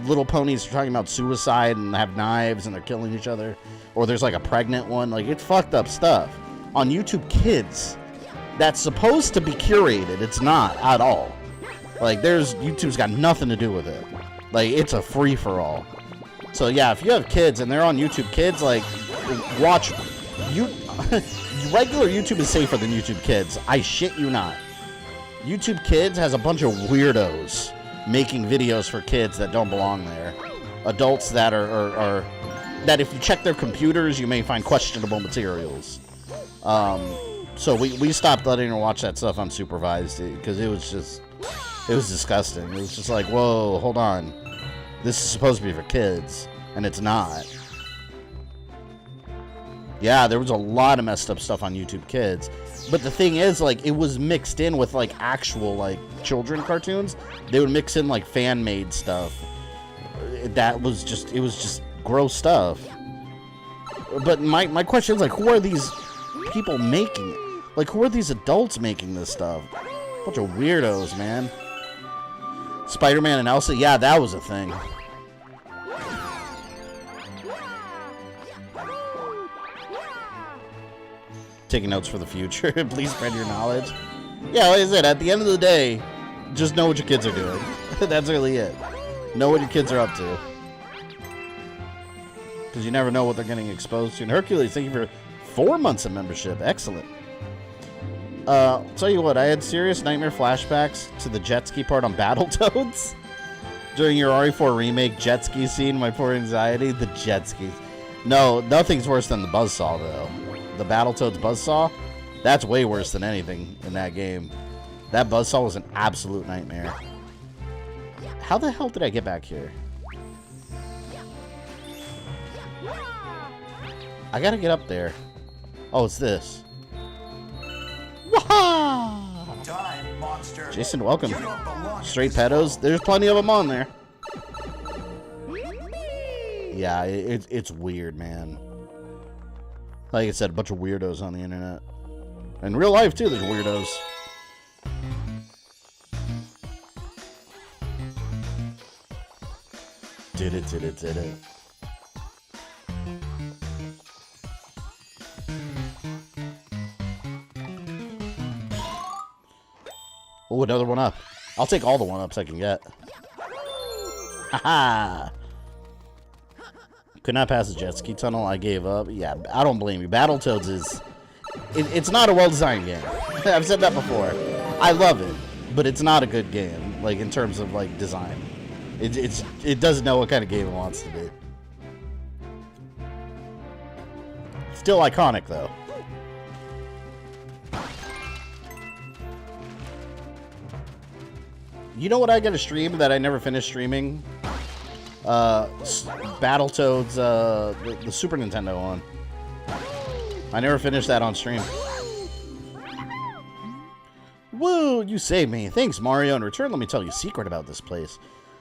little ponies are talking about suicide and have knives and they're killing each other. Or there's, like, a pregnant one. Like, it's fucked up stuff. On YouTube Kids, that's supposed to be curated. It's not at all. Like, YouTube's got nothing to do with it. Like, it's a free-for-all. So, yeah, if you have kids and they're on YouTube Kids, like, watch... Regular YouTube is safer than YouTube Kids. I shit you not. YouTube Kids has a bunch of weirdos making videos for kids that don't belong there. Adults that are that if you check their computers, you may find questionable materials. So we stopped letting her watch that stuff unsupervised because it was disgusting. It was just like, whoa, hold on. This is supposed to be for kids, and it's not. Yeah, there was a lot of messed up stuff on YouTube Kids. But the thing is, like, it was mixed in with, like, actual, like, children cartoons. They would mix in, like, fan-made stuff. That was just, it was just gross stuff. But my question is, like, who are these people making it? Like, who are these adults making this stuff? Bunch of weirdos, man. Spider-Man and Elsa? Yeah, that was a thing. Taking notes for the future. Please spread your knowledge. Yeah, like I said, at the end of the day, just know what your kids are doing. That's really it. Know what your kids are up to. Because you never know what they're getting exposed to. And Hercules, thank you for 4 months of membership. Excellent. Tell you what, I had serious nightmare flashbacks to the jet ski part on Battletoads. During your RE4 remake jet ski scene, my poor anxiety, the jet skis. No, nothing's worse than the buzzsaw, though. The Battletoads buzzsaw, that's way worse than anything in that game. That buzzsaw was an absolute nightmare. How the hell did I get back here? I gotta get up there. Oh, it's this. Wah! Time, monster. Jason, welcome. Straight pedos. There's plenty of them on there. Yeah, it's weird, man. Like I said, a bunch of weirdos on the internet. In real life, too, there's weirdos. Did it. Oh, another one up. I'll take all the one-ups I can get. Haha! Could not pass the jet ski tunnel. I gave up. Yeah, I don't blame you. Battletoads is... It's not a well-designed game. I've said that before. I love it, but it's not a good game, like, in terms of, like, design. It doesn't know what kind of game it wants to be. Still iconic, though. You know what I gotta stream that I never finished streaming? Battletoads, the Super Nintendo one. I never finished that on stream. Woo, you saved me. Thanks, Mario. In return, let me tell you a secret about this place.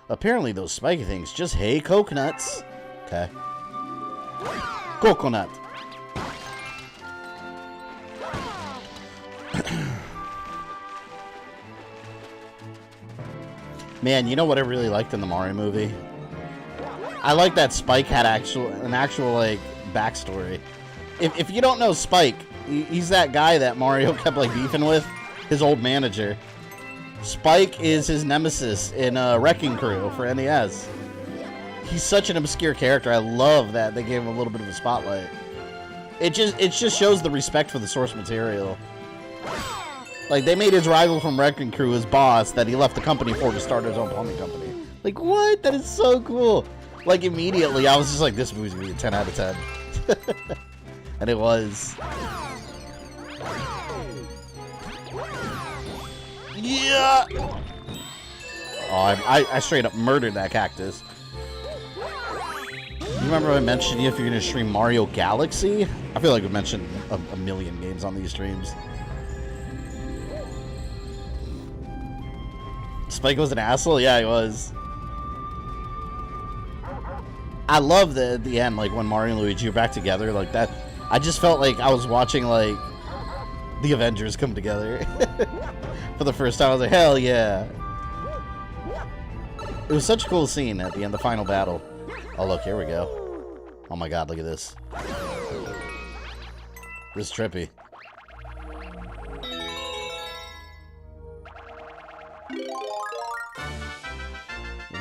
Apparently, those spiky things just hate coconuts. Okay. Coconut. Man, you know what I really liked in the Mario movie? I like that Spike had an actual like backstory. If you don't know Spike, he's that guy that Mario kept like beefing with, his old manager. Spike is his nemesis in Wrecking Crew for NES. He's such an obscure character. I love that they gave him a little bit of a spotlight. It just shows the respect for the source material. Like, they made his rival from Wrecking Crew his boss that he left the company for to start his own plumbing company. Like, what? That is so cool. Like, immediately, I was just like, this movie's gonna be a 10 out of 10. And it was. Yeah! Oh, I straight up murdered that cactus. You remember I mentioned if you're gonna stream Mario Galaxy? I feel like we mentioned a million games on these streams. Spike was an asshole? Yeah, he was. I love the at the end, like when Mario and Luigi are back together, like that. I just felt like I was watching like the Avengers come together for the first time. I was like, hell yeah! It was such a cool scene at the end, the final battle. Oh look, here we go. Oh my god, look at this. This is trippy.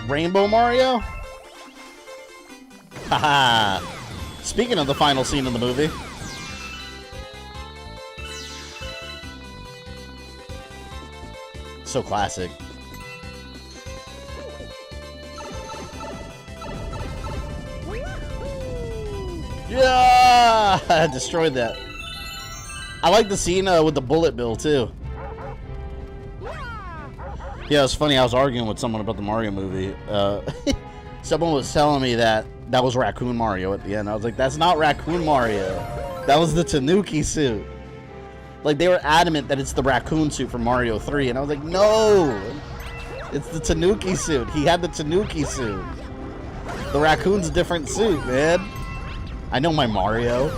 Rainbow Mario? Haha! Speaking of the final scene of the movie. So classic. Yeah! I destroyed that. I like the scene with the bullet bill too. Yeah, it's funny. I was arguing with someone about the Mario movie. Someone was telling me that was Raccoon Mario at the end. I was like, that's not Raccoon Mario. That was the Tanuki suit. Like, they were adamant that it's the raccoon suit from Mario 3. And I was like, no! It's the Tanuki suit. He had the Tanuki suit. The raccoon's a different suit, man. I know my Mario.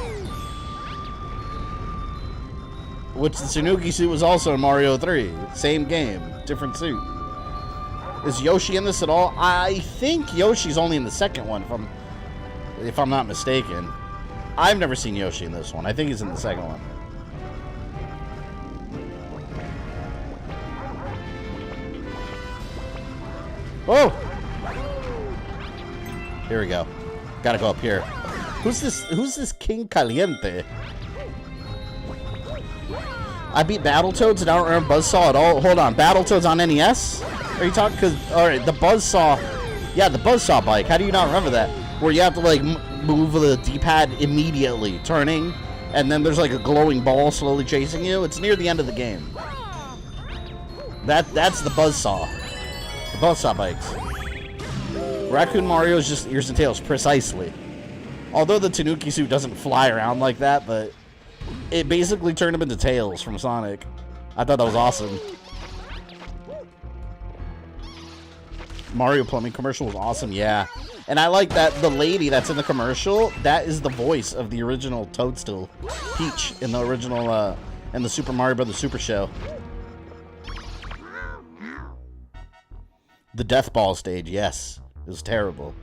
Which the Tanuki suit was also in Mario 3. Same game. Different suit. Is Yoshi in this at all? I think Yoshi's only in the second one, if I'm not mistaken. I've never seen Yoshi in this one. I think he's in the second one. Whoa! Here we go. Gotta go up here. Who's this King Kaliente? I beat Battletoads and I don't remember Buzzsaw at all. Hold on, Battletoads on NES? Are you talking? Because, alright, the Buzzsaw. Yeah, the Buzzsaw bike. How do you not remember that? Where you have to, like, move the D-pad immediately, turning, and then there's, like, a glowing ball slowly chasing you. It's near the end of the game. That's the Buzzsaw. The Buzzsaw bikes. Raccoon Mario is just ears and tails, precisely. Although the Tanuki suit doesn't fly around like that, but it basically turned him into Tails from Sonic. I thought that was awesome. Mario plumbing commercial was awesome, yeah. And I like that the lady that's in the commercial, that is the voice of the original Toadstool, Peach, in the original, in the Super Mario Bros. Super Show. The Death Ball stage, yes. It was terrible.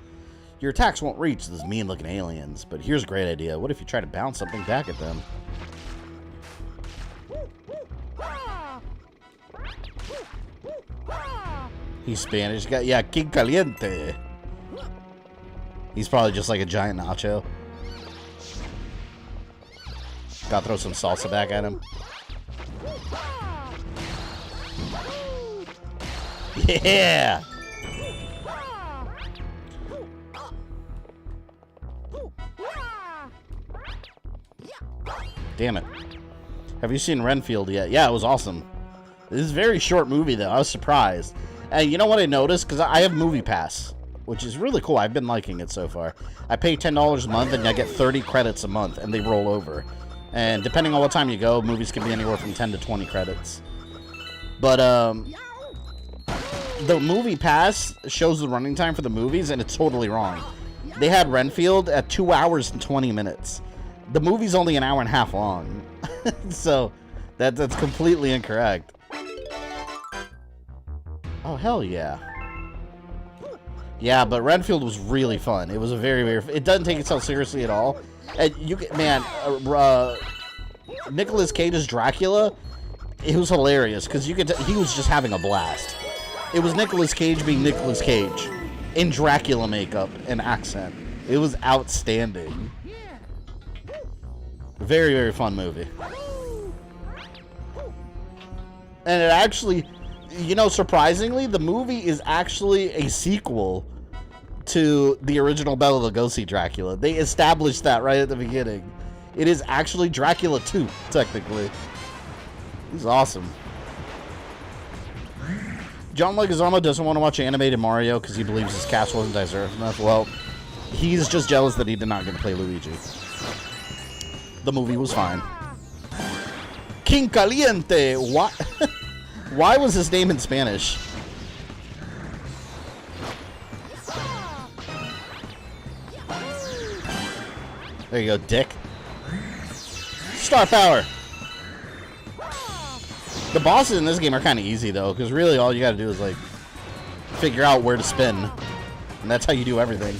Your attacks won't reach those mean-looking aliens, but here's a great idea. What if you try to bounce something back at them? He's Spanish guy. Yeah, King Kaliente. He's probably just like a giant nacho. Gotta throw some salsa back at him. Yeah! Damn it. Have you seen Renfield yet? Yeah, it was awesome. This is a very short movie, though. I was surprised. And you know what I noticed? Because I have Movie Pass, which is really cool. I've been liking it so far. I pay $10 a month, and I get 30 credits a month, and they roll over. And depending on what time you go, movies can be anywhere from 10 to 20 credits. But, the Movie Pass shows the running time for the movies, and it's totally wrong. They had Renfield at 2 hours and 20 minutes. The movie's only an hour and a half long. So, that's completely incorrect. Oh, hell yeah. Yeah, but Renfield was really fun. It was a very, very... It doesn't take itself seriously at all. And you can... Man, Nicolas Cage's Dracula, it was hilarious, because you could... He was just having a blast. It was Nicolas Cage being Nicolas Cage in Dracula makeup and accent. It was outstanding. Very, very fun movie. And it actually... You know, surprisingly, the movie is actually a sequel to the original Bela Lugosi Dracula. They established that right at the beginning. It is actually Dracula 2, technically. He's awesome. John Leguizamo doesn't want to watch animated Mario because he believes his cast wasn't diverse enough. Well, he's just jealous that he did not get to play Luigi. The movie was fine. King Kaliente! What? Why was his name in Spanish? There you go, dick. Star power! The bosses in this game are kind of easy, though, because really all you gotta do is, like, figure out where to spin. And that's how you do everything.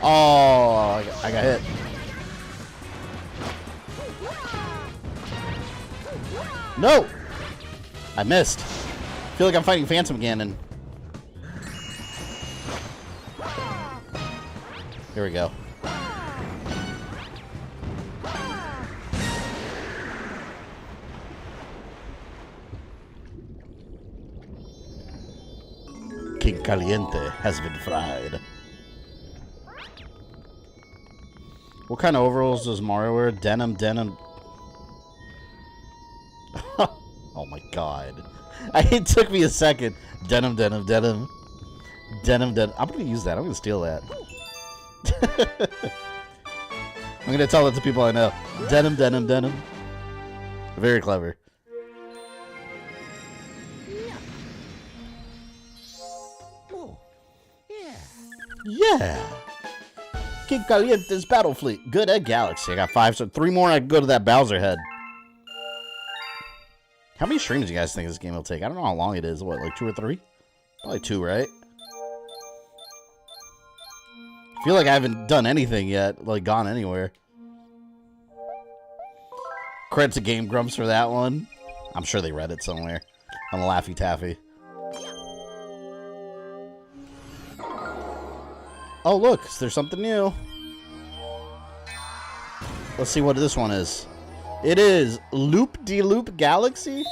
Oh, I got hit. No! I missed. I feel like I'm fighting Phantom Ganon. Here we go. King Kaliente has been fried. What kind of overalls does Mario wear? Denim. Oh my god. It took me a second. Denim. I'm gonna use that. I'm gonna steal that. I'm gonna tell that to people I know. Denim. Very clever. Yeah. King Kaliente's Battle Fleet. Good Egg Galaxy. I got 5, so 3 more and I can go to that Bowser head. How many streams do you guys think this game will take? I don't know how long it is. What, like 2 or 3? Probably 2, right? I feel like I haven't done anything yet, like gone anywhere. Credit to Game Grumps for that one. I'm sure they read it somewhere on the Laffy Taffy. Oh, look, there's something new. Let's see what this one is. It is Loopdeeloop Galaxy.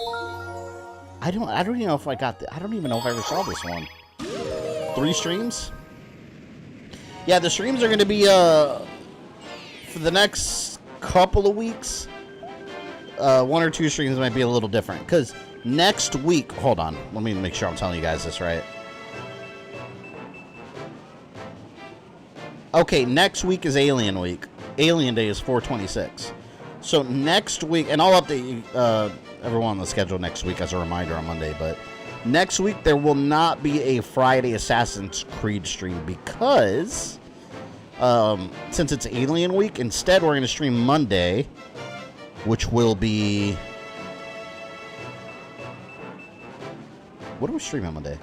I don't even know if I got I don't even know if I ever saw this one. 3 streams? Yeah, the streams are going to be for the next couple of weeks. 1 or 2 streams might be a little different because next week, hold on, let me make sure I'm telling you guys this right. Okay, next week is Alien Week. Alien Day is 4/26. So next week, and I'll update you, everyone on the schedule next week as a reminder on Monday, but next week there will not be a Friday Assassin's Creed stream because since it's Alien Week, instead we're going to stream Monday, which will be... What are we streaming on Monday?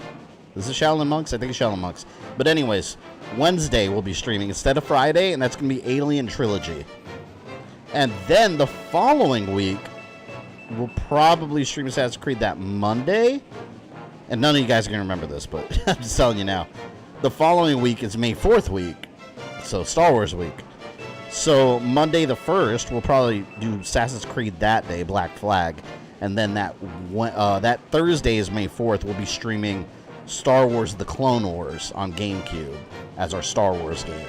Is it Shaolin Monks? I think it's Shaolin Monks. But anyways, Wednesday we'll be streaming instead of Friday, and that's going to be Alien Trilogy. And then the following week, we'll probably stream Assassin's Creed that Monday. And none of you guys are going to remember this, but I'm just telling you now. The following week is May 4th week, so Star Wars week. So Monday the 1st, we'll probably do Assassin's Creed that day, Black Flag. And then that Thursday is May 4th, we'll be streaming Star Wars The Clone Wars on GameCube as our Star Wars game.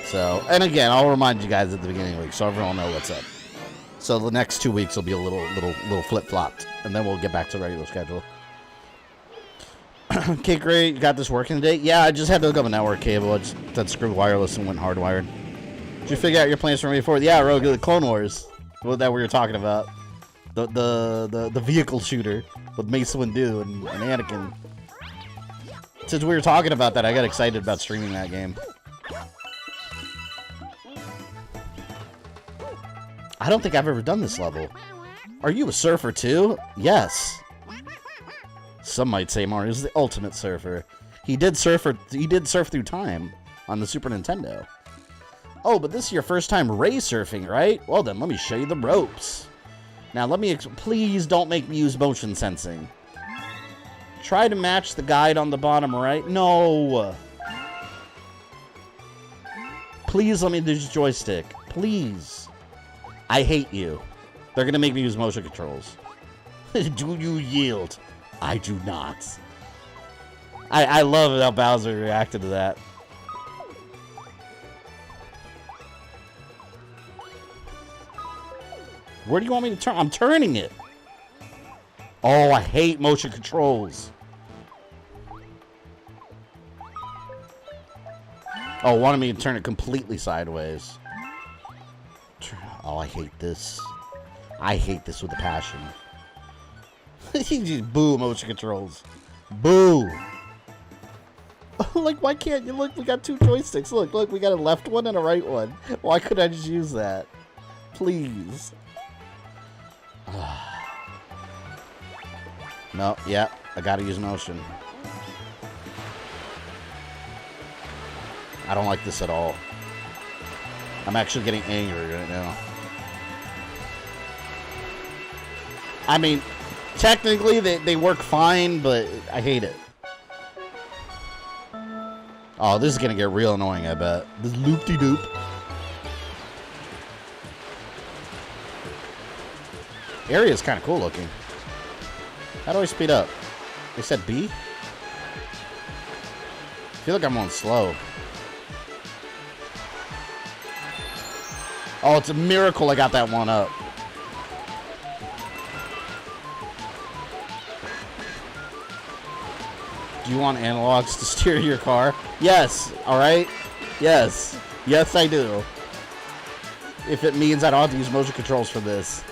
So, and again, I'll remind you guys at the beginning of the week so everyone will know what's up. So the next 2 weeks will be a little flip-flopped, and then we'll get back to the regular schedule. Okay, great. You got this working today? Yeah, I just had to hook up a network cable. I just had screwed wireless and went hardwired. Did you figure out your plans for me before? Yeah, Rogue, the Clone Wars. What that we were talking about. The vehicle shooter with Mace Windu and Anakin. Since we were talking about that, I got excited about streaming that game. I don't think I've ever done this level. Are you a surfer too? Yes. Some might say Mario's the ultimate surfer. He did surf through time on the Super Nintendo. Oh, but this is your first time ray surfing, right? Well then, let me show you the ropes. Now let me, please don't make me use motion sensing. Try to match the guide on the bottom right. No. Please let me use joystick. Please. I hate you. They're gonna make me use motion controls. Do you yield? I do not. I love how Bowser reacted to that. Where do you want me to turn? I'm turning it. Oh, I hate motion controls. Oh, wanted me to turn it completely sideways. Oh, I hate this. I hate this with a passion. Boo, motion controls. Boo. Like, why can't you look? We got 2 joysticks. Look, we got a left one and a right one. Why couldn't I just use that? Please. No, yeah, I gotta use motion. I don't like this at all. I'm actually getting angry right now. I mean, technically they work fine, but I hate it. Oh, this is gonna get real annoying, I bet. This loop-de-doop. Area is kind of cool looking. How do I speed up? They said B? I feel like I'm on slow. Oh, it's a miracle I got that one up. Do you want analogs to steer your car? Yes, alright? Yes. Yes, I do. If it means I don't have to use motion controls for this.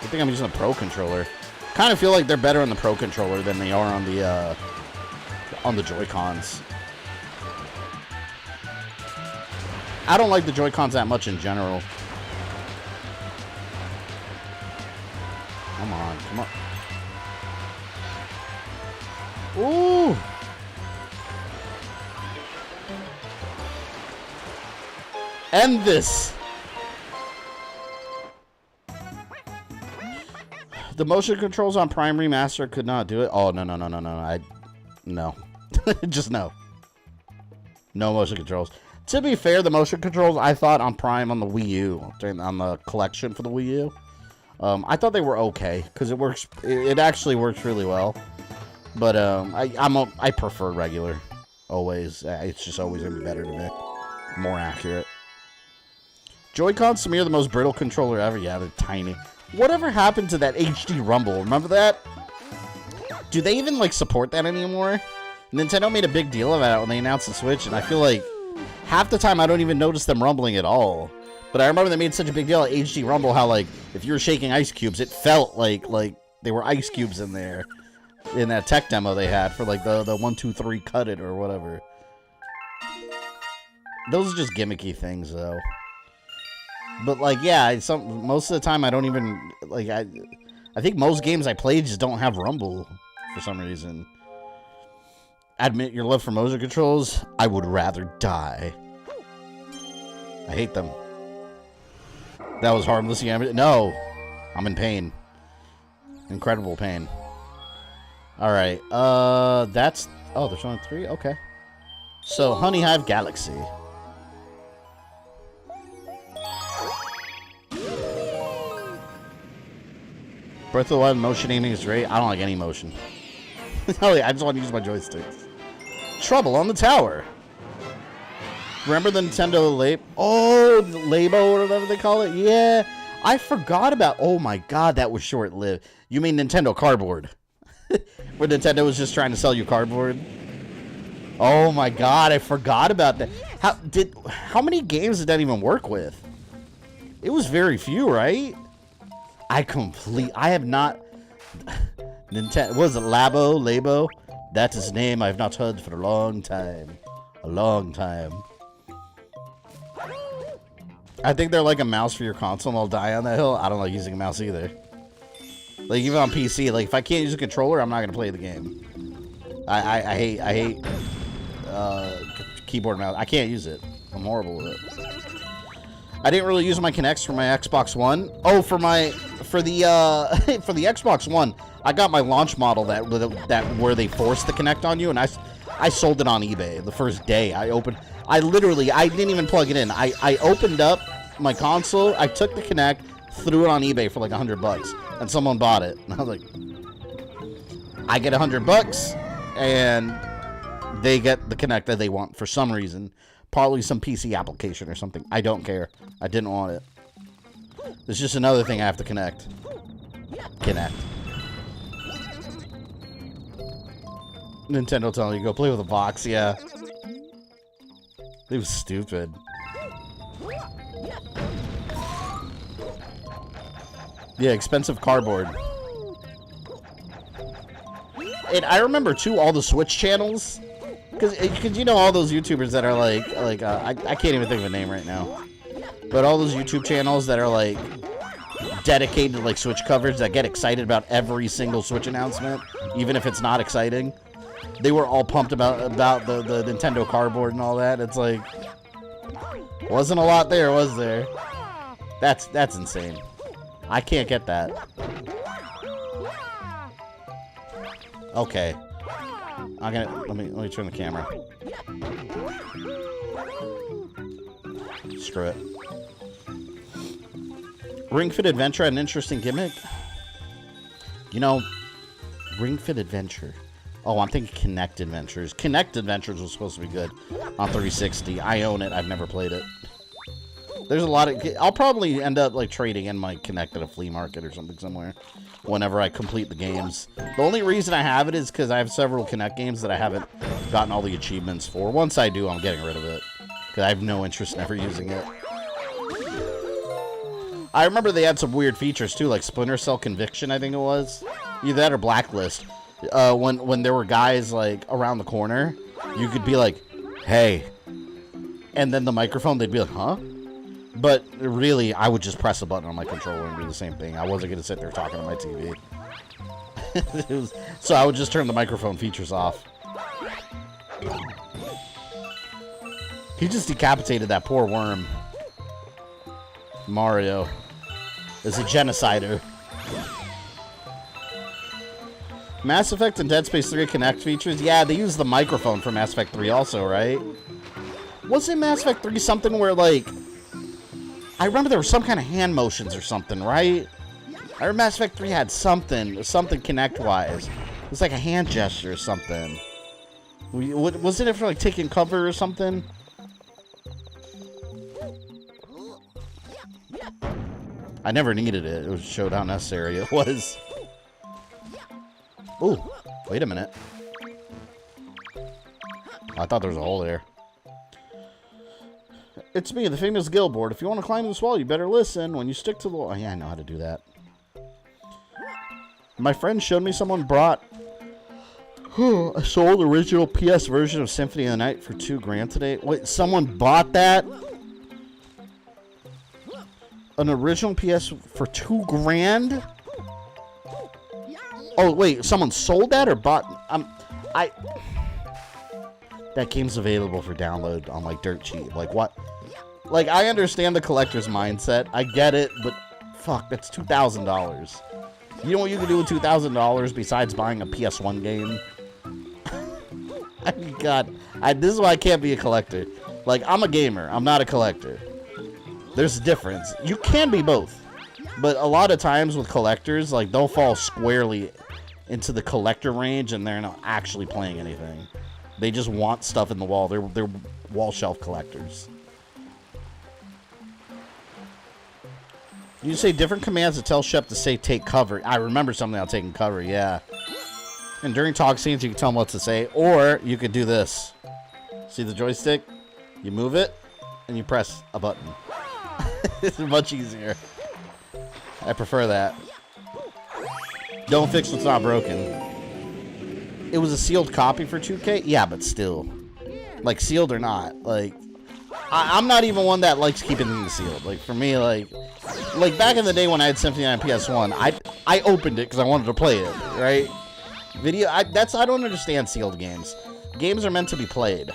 I think I'm using a Pro controller. Kind of feel like they're better on the Pro controller than they are on the Joy-Cons. I don't like the Joy-Cons that much in general. Come on, come on. Ooh! End this! The motion controls on Prime Remaster could not do it. Oh, no. No. Just no. No motion controls. To be fair, the motion controls I thought on Prime on the Wii U, on the collection for the Wii U, I thought they were okay because it works. It actually works really well. But I prefer regular. Always, it's just always gonna be better to me, more accurate. Joy-Cons to me are the most brittle controller ever. Yeah, they're tiny. Whatever happened to that HD rumble? Remember that? Do they even like support that anymore? Nintendo made a big deal about it when they announced the Switch, and I feel like half the time I don't even notice them rumbling at all. But I remember they made such a big deal at HD Rumble, how like if you were shaking ice cubes, it felt like there were ice cubes in there in that tech demo they had for like the 1, 2, 3 cut it or whatever. Those are just gimmicky things though. But like yeah, most of the time I don't even like I think most games I played just don't have rumble for some reason. Admit your love for motion controls. I would rather die. I hate them. That was harmless. No, I'm in pain. Incredible pain. All right. That's. Oh, there's only 3. Okay. So, Honeyhive Galaxy. Breath of the Wild motion aiming is great. I don't like any motion. I just want to use my joysticks. Trouble on the tower. Remember the Nintendo Labo? Oh, the Labo or whatever they call it? Yeah. I forgot about... Oh my god, that was short-lived. You mean Nintendo Cardboard. Where Nintendo was just trying to sell you cardboard? Oh my god, I forgot about that. How many games did that even work with? It was very few, right? I have not... Nintendo... What was it? Labo? That's his name. I have not heard for a long time. A long time. I think they're like a mouse for your console and I'll die on that hill. I don't like using a mouse either. Like, even on PC, like, if I can't use a controller, I'm not going to play the game. I hate keyboard and mouse. I can't use it. I'm horrible with it. I didn't really use my Kinects for my Xbox One. Oh, for the for the Xbox One, I got my launch model where they forced the Kinect on you, and I sold it on eBay the first day. I didn't even plug it in. I opened up my console, I took the Kinect, threw it on eBay for like $100, and someone bought it. And I was like, I get $100, and they get the Kinect that they want for some reason. Probably some PC application or something. I don't care. I didn't want it. It's just another thing I have to connect. Nintendo telling you, go play with a box, yeah. It was stupid. Yeah, expensive cardboard. And I remember, too, all the Switch channels. Because you know all those YouTubers that are I can't even think of a name right now. But all those YouTube channels that are, like, dedicated to, like, Switch coverage that get excited about every single Switch announcement, even if it's not exciting. They were all pumped about the Nintendo cardboard and all that. It's like, wasn't a lot there, was there? That's insane. I can't get that. Okay. Let me turn the camera. Screw it. Ring Fit Adventure had an interesting gimmick. You know, Ring Fit Adventure. Oh, I'm thinking Kinect Adventures. Kinect Adventures was supposed to be good on 360. I own it. I've never played it. There's a lot of... I'll probably end up, like, trading in my Kinect at a flea market or something somewhere whenever I complete the games. The only reason I have it is because I have several Kinect games that I haven't gotten all the achievements for. Once I do, I'm getting rid of it because I have no interest in ever using it. I remember they had some weird features, too, like Splinter Cell Conviction, I think it was. Either that or Blacklist. When there were guys, like, around the corner, you could be like, hey. And then the microphone, they'd be like, huh? But really, I would just press a button on my controller and do the same thing. I wasn't going to sit there talking to my TV. So I would just turn the microphone features off. He just decapitated that poor worm. Mario is a genocider. Mass Effect and Dead Space 3 Kinect features? Yeah, they use the microphone for Mass Effect 3 also, right? Wasn't Mass Effect 3 something where, like, I remember there was some kind of hand motions or something, right? I remember Mass Effect 3 had something Kinect-wise. It was like a hand gesture or something. Wasn't it for, like, taking cover or something? I never needed it. It was showed how necessary it was. Ooh, wait a minute. I thought there was a hole there. It's me, the famous guild board. If you want to climb this wall, you better listen. When you stick to the wall... Oh, yeah, I know how to do that. My friend showed me someone brought a sold original PS version of Symphony of the Night for $2,000 today. Wait, someone bought that? An original PS for $2,000? Oh, wait, someone sold that or bought... That game's available for download on, like, dirt cheap. Like, what? Like, I understand the collector's mindset. I get it, but fuck, that's $2,000. You know what you can do with $2,000 besides buying a PS1 game? I mean, God, this is why I can't be a collector. Like, I'm a gamer. I'm not a collector. There's a difference. You can be both. But a lot of times with collectors, like, they'll fall squarely into the collector range and they're not actually playing anything. They just want stuff in the wall. They're wall shelf collectors. You say different commands to tell Shep to say take cover. I remember something about taking cover, yeah. And during talk scenes, you can tell them what to say. Or you could do this. See the joystick? You move it, and you press a button. It's much easier. I prefer that. Don't fix what's not broken. It was a sealed copy for $2,000? Yeah, but still. Like, sealed or not. Like, I'm not even one that likes keeping things sealed. Like, for me, like back in the day when I had Symphony on PS1, I opened it because I wanted to play it, right? I don't understand sealed games. Games are meant to be played.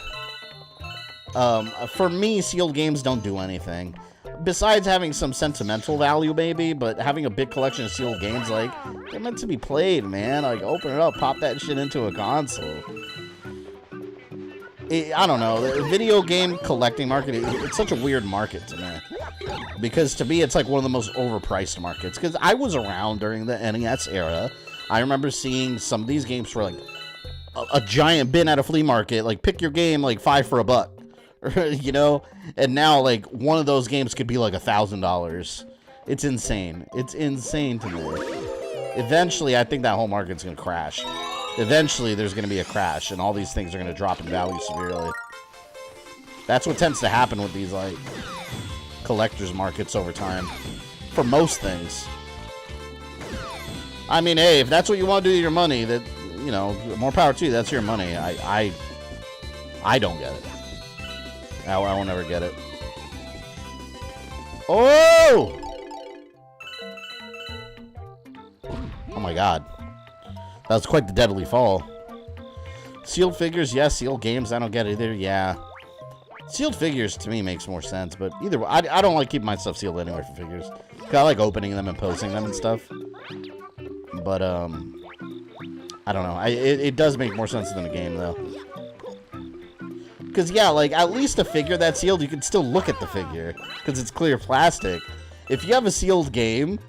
For me, sealed games don't do anything. Besides having some sentimental value, maybe, but having a big collection of sealed games, like, they're meant to be played, man. Like, open it up, pop that shit into a console. I don't know. The video game collecting market, it's such a weird market to me. Because to me, it's like one of the most overpriced markets. Because I was around during the NES era. I remember seeing some of these games for, like, a giant bin at a flea market. Like, pick your game, like, $5 for $1. You know, and now like one of those games could be like $1,000. It's insane. It's insane to me. Eventually, I think that whole market's gonna crash. Eventually, there's gonna be a crash, and all these things are gonna drop in value severely. That's what tends to happen with these like collectors markets over time. For most things. I mean, hey, if that's what you want to do with your money, that you know, more power to you. That's your money. I don't get it. I will never get it. Oh! Oh my god. That was quite the deadly fall. Sealed figures, yes. Sealed games, I don't get it either. Yeah. Sealed figures, to me, makes more sense. But either way, I don't like keeping my stuff sealed anyway for figures. I like opening them and posting them and stuff. But, I don't know. It does make more sense than a game, though. Because, yeah, like, at least a figure that's sealed, you can still look at the figure. Because it's clear plastic. If you have a sealed game,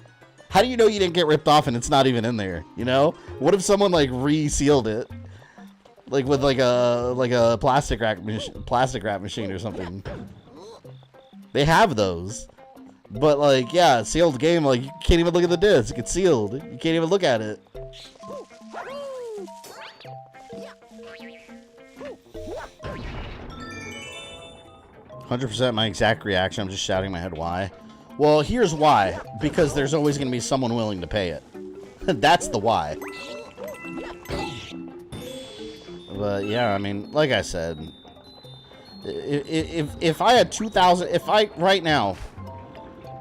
how do you know you didn't get ripped off and it's not even in there? You know? What if someone, like, re-sealed it? Like, with, like a plastic wrap machine or something. They have those. But, like, yeah, sealed game, like, you can't even look at the disc. It's sealed. You can't even look at it. 100% my exact reaction. I'm just shouting in my head why. Well, here's why. Because there's always going to be someone willing to pay it. That's the why. But yeah, I mean, like I said, if I had if I right now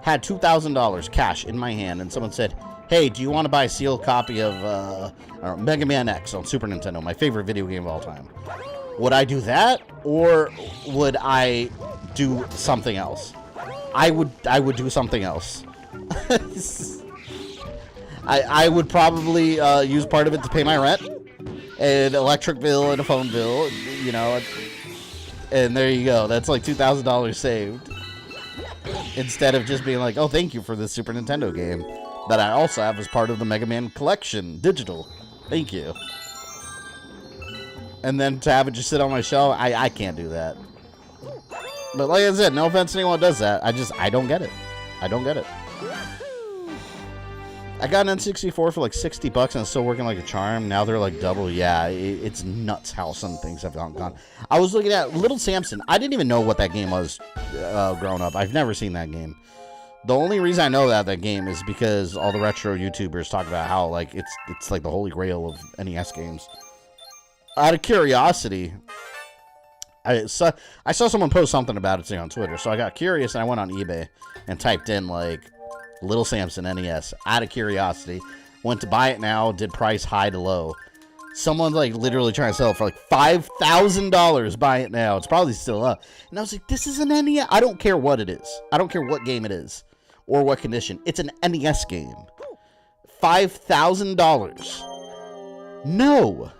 had $2,000 cash in my hand and someone said, hey, do you want to buy a sealed copy of Mega Man X on Super Nintendo, my favorite video game of all time? Would I do that, or would I do something else? I would do something else. I would probably use part of it to pay my rent, an electric bill, and a phone bill. You know, And there you go. That's like $2,000 saved. Instead of just being like, oh, thank you for this Super Nintendo game that I also have as part of the Mega Man collection, digital. Thank you. And then to have it just sit on my shelf, I can't do that. But like I said, no offense to anyone who does that. I don't get it. I don't get it. I got an N64 for like $60 and it's still working like a charm. Now they're like double. Yeah, it's nuts how some things have gone. I was looking at Little Samson. I didn't even know what that game was growing up. I've never seen that game. The only reason I know that game is because all the retro YouTubers talk about how like it's like the holy grail of NES games. Out of curiosity, I saw someone post something about it today on Twitter, so I got curious and I went on eBay and typed in like Little Samson NES out of curiosity. Went to buy it now, did price high to low. Someone's like literally trying to sell it for like $5,000. Buy it now. It's probably still up. And I was like, this is an NES. I don't care what it is. I don't care what game it is or what condition. It's an NES game. $5,000. No.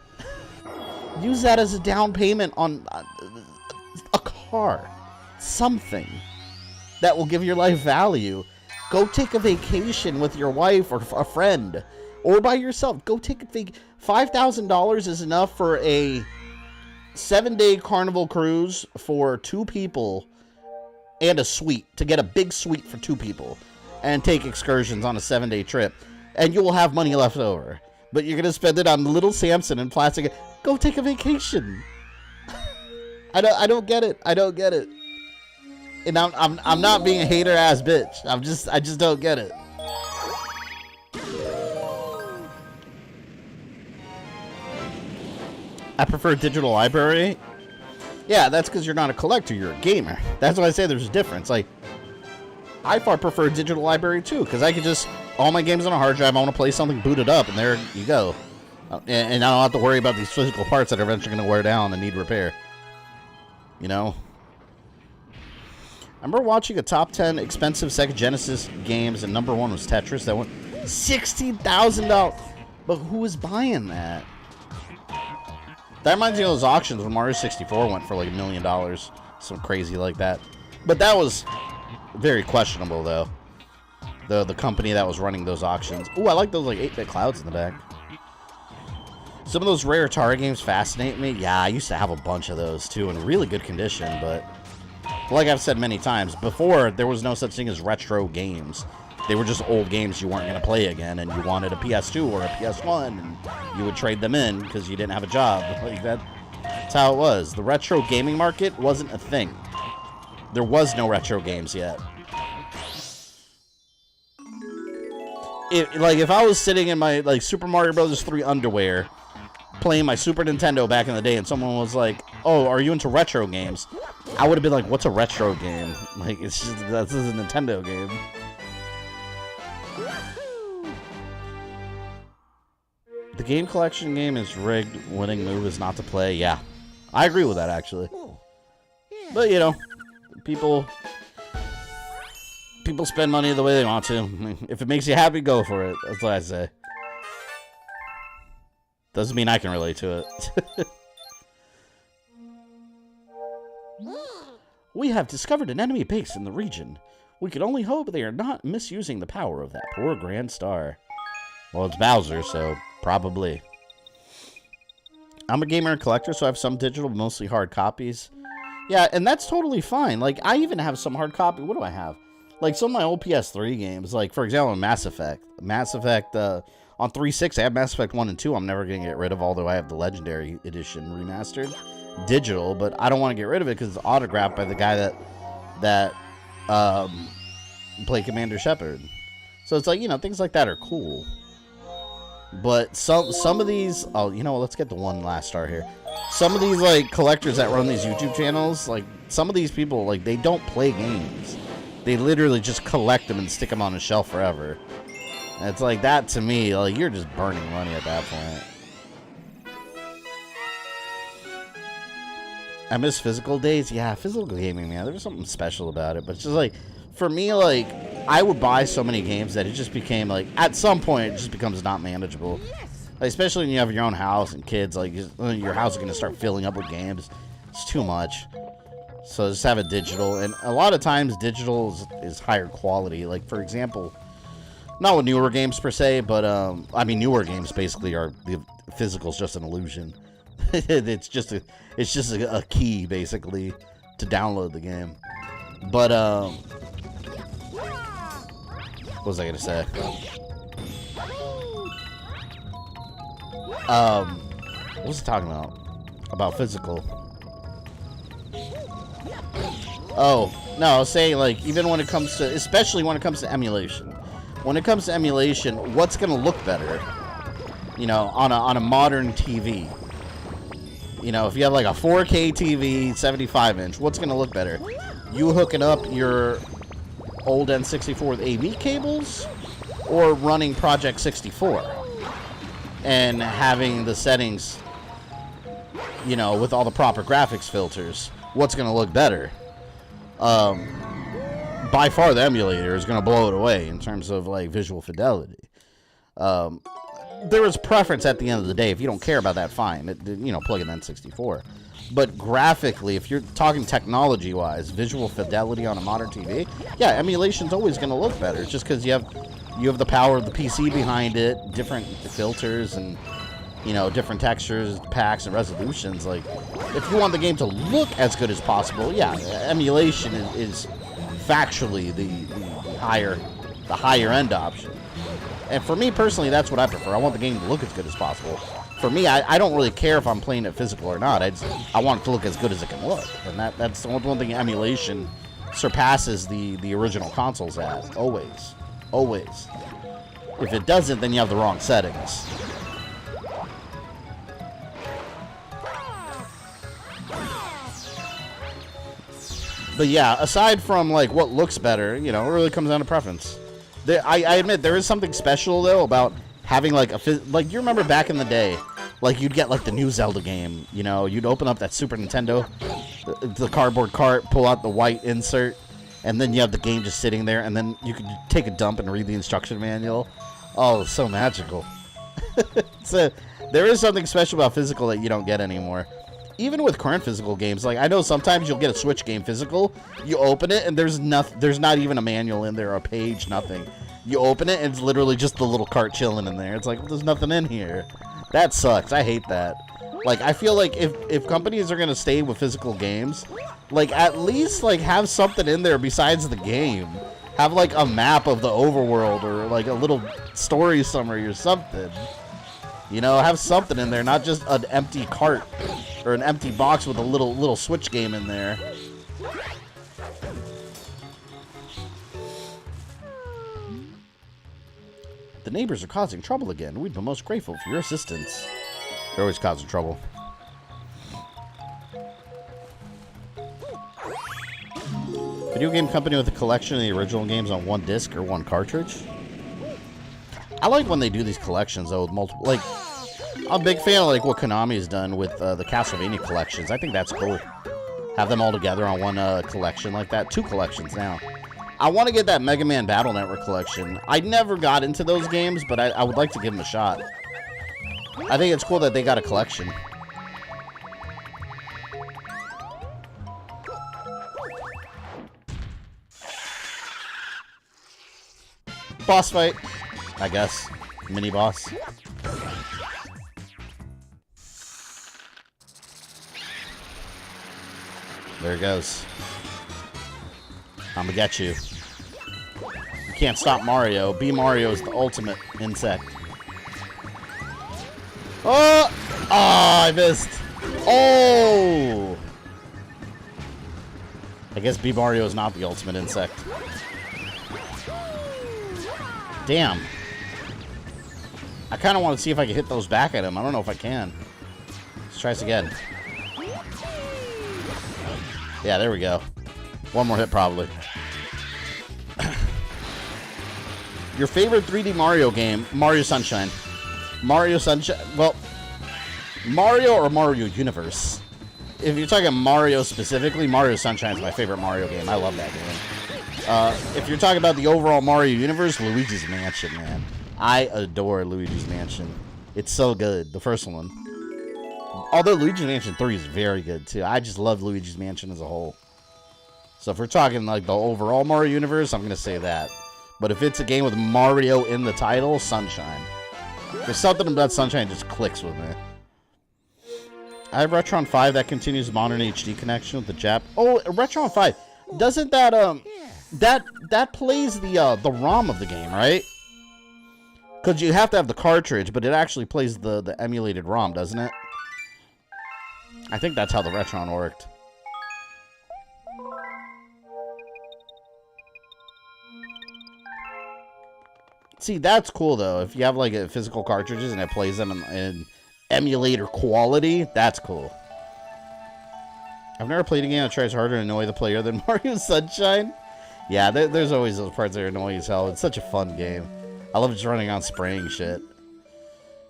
Use that as a down payment on a car. Something that will give your life value. Go take a vacation with your wife or a friend. Or by yourself. Go take a vacation. $5,000 is enough for a 7-day Carnival cruise for 2 people and a suite. To get a big suite for 2 people. And take excursions on a 7-day trip. And you will have money left over. But you're going to spend it on Little Samson and plastic. Go take a vacation. I don't get it. I don't get it. And I'm not being a hater ass bitch. I just don't get it. I prefer digital library. Yeah, that's because you're not a collector. You're a gamer. That's why I say there's a difference. Like, I far prefer digital library too, because I could just all my games on a hard drive. I want to play something, boot it up, and there you go. And I don't have to worry about these physical parts that are eventually going to wear down and need repair. You know? I remember watching a top 10 expensive Sega Genesis games, and number 1 was Tetris. That went $16,000. But who was buying that? That reminds me of those auctions when Mario 64 went for like $1 million. Some crazy like that. But that was very questionable, though. The company that was running those auctions. Ooh, I like those like 8-bit clouds in the back. Some of those rare Atari games fascinate me. Yeah, I used to have a bunch of those too in really good condition, but like I've said many times, before there was no such thing as retro games. They were just old games you weren't going to play again, and you wanted a PS2 or a PS1, and you would trade them in because you didn't have a job. Like that's how it was. The retro gaming market wasn't a thing. There was no retro games yet. If I was sitting in my like Super Mario Bros. 3 underwear playing my Super Nintendo back in the day and someone was like, oh, are you into retro games? I would have been like, what's a retro game? Like, it's just, this is a Nintendo game. The game collection game is rigged. Winning move is not to play. Yeah, I agree with that, actually. But, you know, people spend money the way they want to. If it makes you happy, go for it. That's what I say. Doesn't mean I can relate to it. We have discovered an enemy base in the region. We can only hope they are not misusing the power of that poor Grand Star. Well, it's Bowser, so probably. I'm a gamer and collector, so I have some digital, but mostly hard copies. Yeah, and that's totally fine. Like, I even have some hard copy. What do I have? Like, some of my old PS3 games, like, for example, Mass Effect. On 360, I have Mass Effect 1 and 2 I'm never going to get rid of, although I have the Legendary Edition remastered. Digital, but I don't want to get rid of it because it's autographed by the guy that played Commander Shepard. So it's like, you know, things like that are cool. But some of these... Oh, you know what? Let's get the one last star here. Some of these, like, collectors that run these YouTube channels, like, some of these people, like, they don't play games. They literally just collect them and stick them on a shelf forever. And it's like, that to me, like, you're just burning money at that point. I miss physical days. Yeah, physical gaming, man. There was something special about it. But it's just like, for me, like, I would buy so many games that it just became, like, at some point, it just becomes not manageable. Like, especially when you have your own house and kids, like, your house is going to start filling up with games. It's too much. So just have it digital, and a lot of times digital is higher quality. Like, for example, not with newer games per se, but I mean, newer games basically are the physical's just an illusion. it's just a key basically to download the game. But what was I gonna say? What was I talking about? About physical. Oh, no, I was saying, like, even when it comes to, especially when it comes to emulation. When it comes to emulation, what's going to look better, you know, on a modern TV? You know, if you have, like, a 4K TV, 75-inch, what's going to look better? You hooking up your old N64 with AV cables, or running Project 64? And having the settings, you know, with all the proper graphics filters, what's going to look better? By far the emulator is going to blow it away in terms of like visual fidelity. There is preference at the end of the day. If you don't care about that, fine. You know, plug in N64. But graphically, if you're talking technology-wise, visual fidelity on a modern TV, yeah, emulation's always going to look better. Just because you have the power of the PC behind it, different filters, and you know, different textures, packs, and resolutions. Like, if you want the game to look as good as possible, yeah, emulation is factually the higher end option. And for me personally, that's what I prefer. I want the game to look as good as possible. For me, I don't really care if I'm playing it physical or not. I want it to look as good as it can look, and that's the one thing emulation surpasses the original consoles at. Always. If it doesn't, then you have the wrong settings. But yeah, aside from like what looks better, you know, it really comes down to preference. I admit there is something special though about having like like you remember back in the day, like you'd get like the new Zelda game, you know, you'd open up that Super Nintendo, the cardboard cart, pull out the white insert, and then you have the game just sitting there, and then you could take a dump and read the instruction manual. Oh, it's so magical. So there is something special about physical that you don't get anymore. Even with current physical games, like I know sometimes you'll get a Switch game physical, you open it and there's not even a manual in there, a page, nothing. You open it and it's literally just the little cart chilling in there. It's like, well, there's nothing in here. That sucks. I hate that. Like, I feel like if companies are gonna stay with physical games, like at least like have something in there besides the game. Have like a map of the overworld or like a little story summary or something. You know, have something in there, not just an empty cart or an empty box with a little Switch game in there. The neighbors are causing trouble again. We'd be most grateful for your assistance. They're always causing trouble. Video game company with a collection of the original games on one disc or one cartridge. I like when they do these collections though with multiple, like, I'm a big fan of like what Konami has done with the Castlevania collections. I think that's cool. Have them all together on one collection like that. 2 collections now. I want to get that Mega Man Battle Network collection. I never got into those games, but I would like to give them a shot. I think it's cool that they got a collection. Boss fight, I guess. Mini boss. There it goes. I'm gonna get you. You can't stop Mario. B Mario is the ultimate insect. Oh! Ah, I missed. Oh! I guess B Mario is not the ultimate insect. Damn. I kind of want to see if I can hit those back at him. I don't know if I can. Let's try this again. Yeah, there we go. One more hit, probably. Your favorite 3D Mario game? Mario Sunshine. Mario Sunshine. Well, Mario or Mario Universe? If you're talking Mario specifically, Mario Sunshine is my favorite Mario game. I love that game. If you're talking about the overall Mario Universe, Luigi's Mansion, man. I adore Luigi's Mansion. It's so good. The first one. Although Luigi's Mansion 3 is very good, too. I just love Luigi's Mansion as a whole. So if we're talking like the overall Mario universe, I'm going to say that. But if it's a game with Mario in the title, Sunshine. There's something about Sunshine that just clicks with me. I have Retron 5 that continues modern HD connection with the Jap. Oh, Retron 5. Doesn't that that plays the ROM of the game, right? Because you have to have the cartridge, but it actually plays the emulated ROM, doesn't it? I think that's how the Retron worked. See, that's cool, though. If you have, like, physical cartridges and it plays them in emulator quality, that's cool. I've never played a game that tries harder to annoy the player than Mario Sunshine. Yeah, there's always those parts that are annoying as hell. It's such a fun game. I love just running on spraying shit.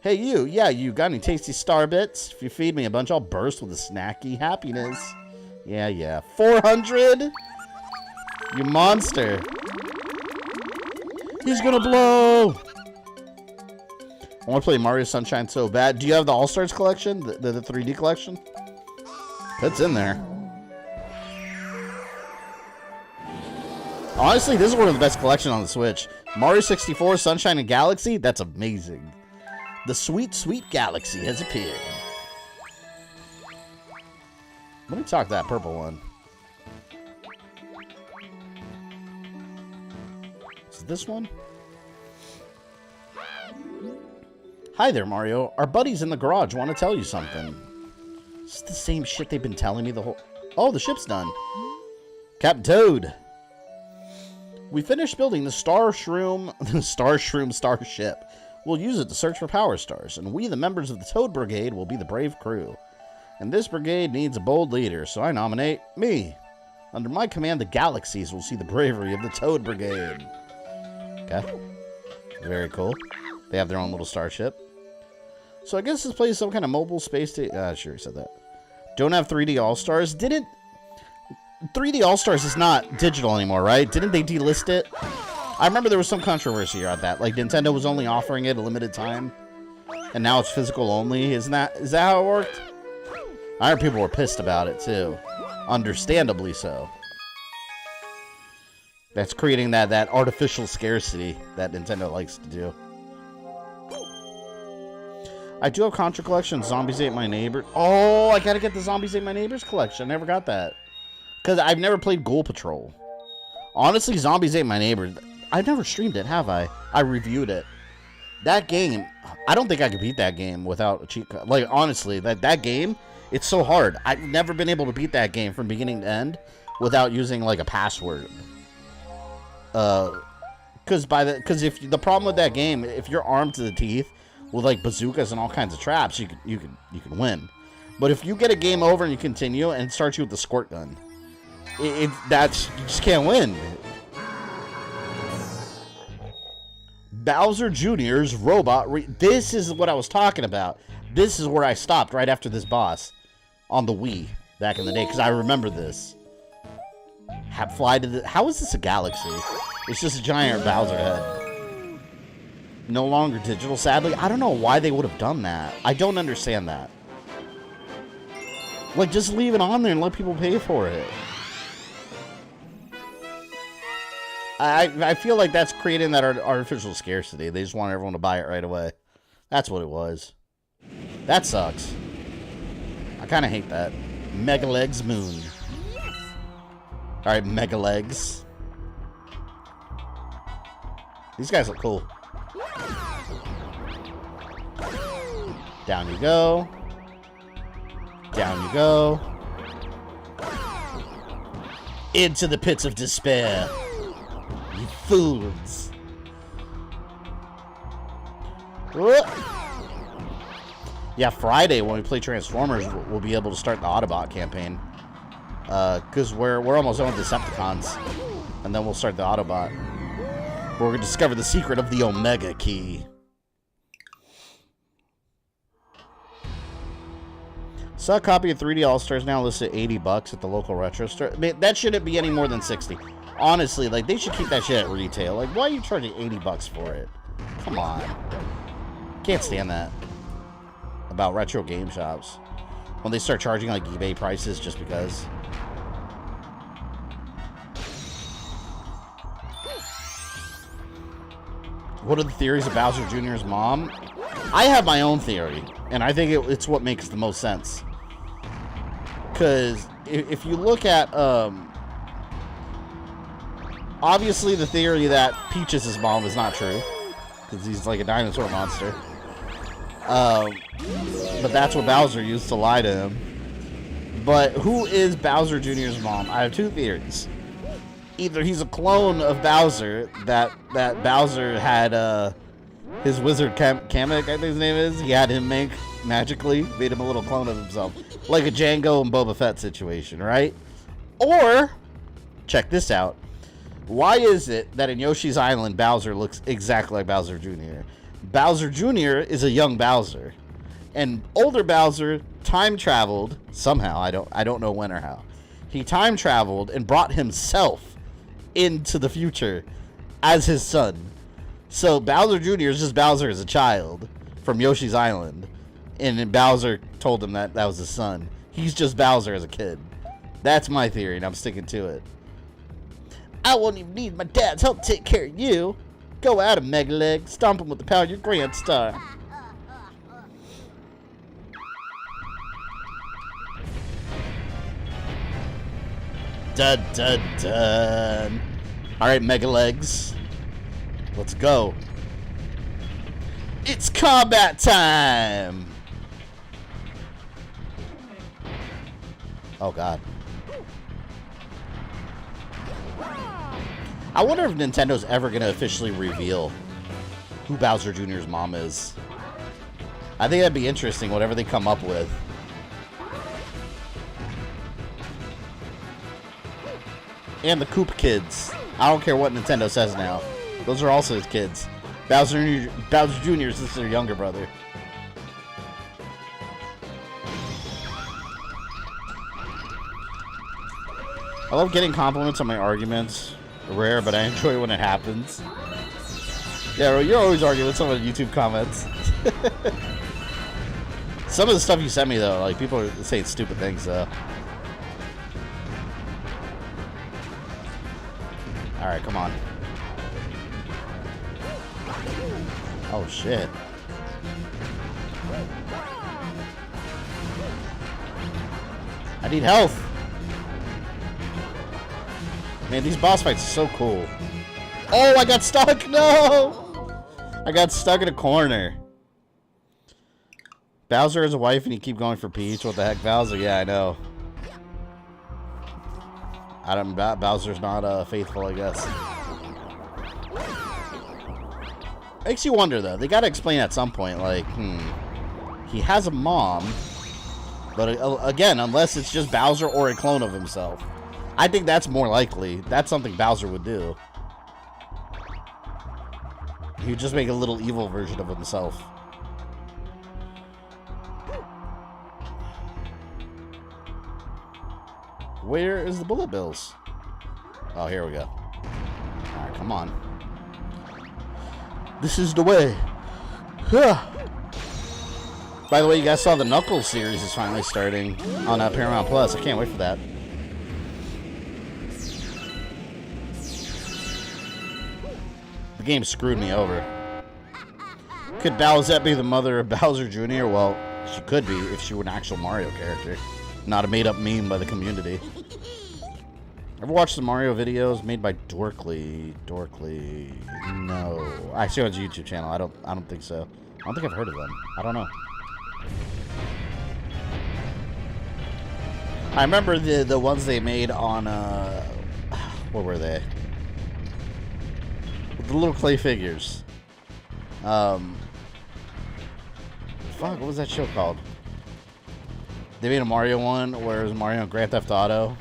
Hey, you. Yeah, you got any tasty star bits? If you feed me a bunch, I'll burst with a snacky happiness. Yeah. 400? You monster. He's gonna blow! I want to play Mario Sunshine so bad. Do you have the All-Stars collection? The 3D collection? It's in there. Honestly, this is one of the best collections on the Switch. Mario 64, Sunshine and Galaxy? That's amazing. The sweet, sweet Galaxy has appeared. Let me talk that purple one. Is it this one? Hi there, Mario. Our buddies in the garage want to tell you something. It's the same shit they've been telling me the whole... Oh, the ship's done. Captain Toad. We finished building the Starshroom starship. We'll use it to search for power stars, and we, the members of the Toad Brigade, will be the brave crew. And this brigade needs a bold leader, so I nominate me. Under my command, the galaxies will see the bravery of the Toad Brigade. Okay. Very cool. They have their own little starship. So I guess this plays some kind of mobile space station. Sure, said that. Don't have 3D All-Stars. 3D All-Stars is not digital anymore, right? Didn't they delist it? I remember there was some controversy around that. Like, Nintendo was only offering it a limited time. And now it's physical only. Is that how it worked? I heard people were pissed about it, too. Understandably so. That's creating that artificial scarcity that Nintendo likes to do. I do have Contra Collection, Zombies Ate My Neighbor. Oh, I gotta get the Zombies Ate My Neighbors collection. I never got that. Because I've never played Ghoul Patrol. Honestly, Zombies Ate My Neighbor. I've never streamed it, have I? I reviewed it. That game, I don't think I could beat that game without a cheat code. Like, honestly, that game, it's so hard. I've never been able to beat that game from beginning to end without using, like, a password. Because if the problem with that game, if you're armed to the teeth with, like, bazookas and all kinds of traps, you can win. But if you get a game over and you continue and it starts you with the squirt gun, you just can't win. Bowser Jr.'s robot. This is what I was talking about. This is where I stopped right after this boss on the Wii back in the day, because I remember this. How is this a galaxy? It's just a giant Bowser head. No longer digital, sadly. I don't know why they would have done that. I don't understand that. Like, just leave it on there and let people pay for it. I feel like that's creating that artificial scarcity. They just want everyone to buy it right away. That's what it was. That sucks. I kind of hate that. Megaleg's Moon. Alright, Megalegs. These guys look cool. Down you go. Down you go. Into the pits of despair. You fools. Whoop. Yeah, Friday when we play Transformers, we'll be able to start the Autobot campaign. Because we're almost done with Decepticons. And then we'll start the Autobot. We're going to discover the secret of the Omega Key. Saw a copy of 3D All-Stars now listed at $80 at the local retro store. I mean, that shouldn't be any more than 60. Honestly, like, they should keep that shit at retail. Like, why are you charging $80 for it? Come on. Can't stand that about retro game shops. When they start charging like eBay prices just because. What are the theories of Bowser Jr.'s mom? I have my own theory, and I think it's what makes the most sense. Because if you look at, obviously the theory that Peach is his mom is not true, because he's like a dinosaur monster. But that's what Bowser used to lie to him. But who is Bowser Jr.'s mom? I have two theories. Either he's a clone of Bowser, that Bowser had his wizard Kamek, I think his name is. He had him make magically, made him a little clone of himself. Like a Django and Boba Fett situation, right? Or, check this out. Why is it that in Yoshi's Island, Bowser looks exactly like Bowser Jr.? Bowser Jr. is a young Bowser. And older Bowser time traveled, somehow, I don't know when or how. He time traveled and brought himself into the future as his son. So Bowser Jr. is just Bowser as a child from Yoshi's Island. And then Bowser told him that was his son. He's just Bowser as a kid. That's my theory, and I'm sticking to it. I won't even need my dad's help to take care of you. Go at him, Megaleg. Stomp him with the power of your Grand Star. Dun dun dun. Alright, Megalegs. Let's go. It's combat time! Oh god. I wonder if Nintendo's ever gonna officially reveal who Bowser Jr.'s mom is. I think that'd be interesting, whatever they come up with. And the Koop kids. I don't care what Nintendo says now. Those are also his kids. Bowser Jr. is their younger brother. I love getting compliments on my arguments. Rare, but I enjoy when it happens. Yeah, you're always arguing with some of the YouTube comments. Some of the stuff you sent me, though, like, people are saying stupid things, though. Alright, come on. Oh, shit. I need health. Man, these boss fights are so cool. Oh, I got stuck! No! I got stuck in a corner. Bowser has a wife and you keep going for Peach. What the heck, Bowser? Yeah, I know. Bowser's not faithful, I guess. Makes you wonder, though. They gotta explain at some point, like, he has a mom, but again, unless it's just Bowser or a clone of himself. I think that's more likely. That's something Bowser would do. He would just make a little evil version of himself. Where is the bullet bills? Oh, here we go. Alright, come on. This is the way. By the way, you guys saw the Knuckles series is finally starting on Paramount Plus. I can't wait for that. The game screwed me over. Could Bowsette be the mother of Bowser Jr.? Well, she could be if she were an actual Mario character. Not a made-up meme by the community. Ever watched the Mario videos made by Dorkly? No. I see on his YouTube channel. I don't think so. I don't think I've heard of them. I don't know. I remember the ones they made on what were they? The little clay figures. Fuck, what was that show called? They made a Mario one where it was Mario and Grand Theft Auto.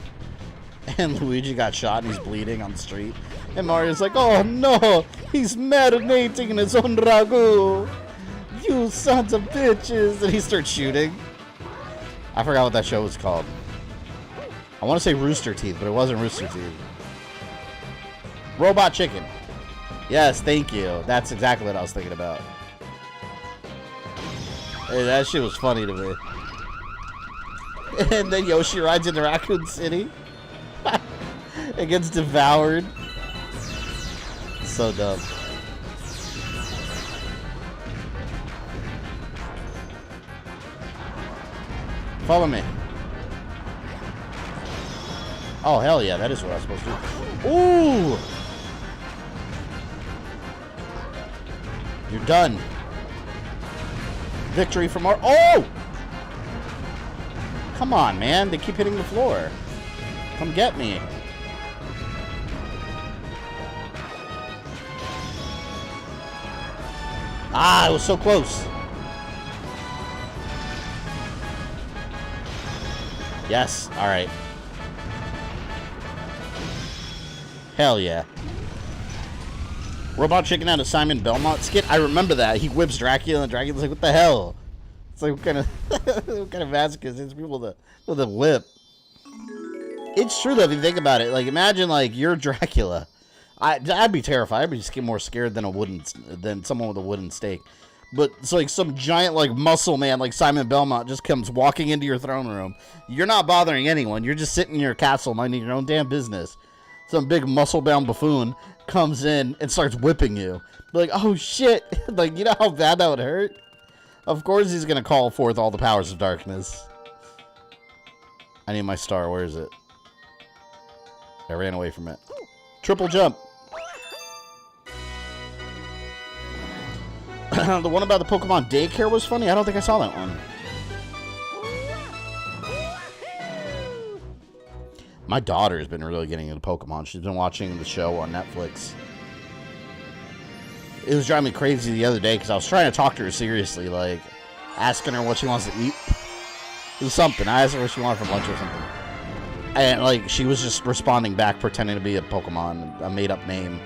And Luigi got shot and he's bleeding on the street. And Mario's like, oh no, he's marinating in his own ragu. You sons of bitches. And he starts shooting. I forgot what that show was called. I want to say Rooster Teeth, but it wasn't Rooster Teeth. Robot Chicken. Yes, thank you. That's exactly what I was thinking about. Hey, that shit was funny to me. And then Yoshi rides into Raccoon City. It gets devoured. So dumb. Follow me. Oh, hell yeah, that is what I was supposed to do. Ooh! You're done. Victory from our... Oh! Come on, man. They keep hitting the floor. Come get me. Ah, it was so close. Yes, alright. Hell yeah. Robot Chicken had a Simon Belmont skit. I remember that. He whips Dracula and Dracula's like, what the hell? It's like, what kind of masochist is people with a whip? It's true though, if you think about it. Like, imagine like you're Dracula. I'd be terrified. I'd be just more scared than someone with a wooden stake. But it's like some giant like muscle man like Simon Belmont just comes walking into your throne room. You're not bothering anyone. You're just sitting in your castle minding your own damn business. Some big muscle-bound buffoon comes in and starts whipping you. Like, oh shit! Like, you know how bad that would hurt? Of course he's gonna call forth all the powers of darkness. I need my star. Where is it? I ran away from it. Triple jump. The one about the Pokemon daycare was funny. I don't think I saw that one. My daughter has been really getting into Pokemon. She's been watching the show on Netflix. It was driving me crazy the other day because I was trying to talk to her seriously, like asking her what she wants to eat. It was something. I asked her what she wanted for lunch or something. And like she was just responding back pretending to be a Pokemon, a made-up name.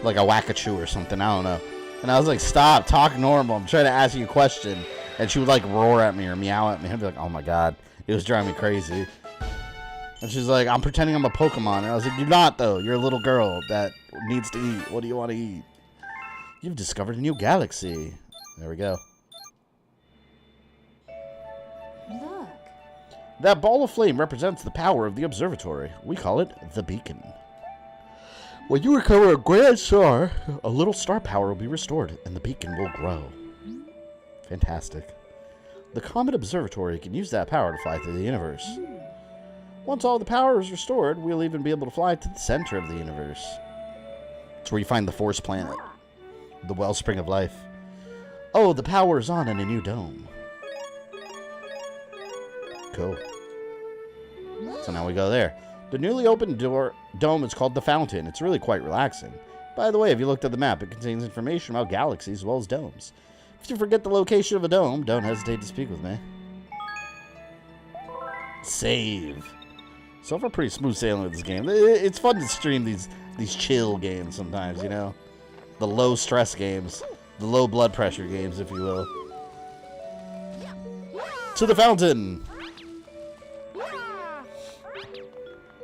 Like a Wakachu or something, I don't know. And I was like, stop, talk normal. I'm trying to ask you a question. And she would like roar at me or meow at me. I'd be like, oh my god. It was driving me crazy. And she's like, I'm pretending I'm a Pokemon. And I was like, you're not though. You're a little girl that needs to eat. What do you want to eat? You've discovered a new galaxy. There we go. Look. That ball of flame represents the power of the observatory. We call it the beacon. When you recover a grand star, a little star power will be restored, and the beacon will grow. Fantastic. The Comet Observatory can use that power to fly through the universe. Once all the power is restored, we'll even be able to fly to the center of the universe. It's where you find the Force Planet, the wellspring of life. Oh, the power is on in a new dome. Cool. So now we go there. The newly opened dome is called the Fountain. It's really quite relaxing. By the way, if you looked at the map, it contains information about galaxies as well as domes. If you forget the location of a dome, don't hesitate to speak with me. Save. So far, pretty smooth sailing with this game. It's fun to stream these chill games sometimes, you know? The low stress games. The low blood pressure games, if you will. To the fountain!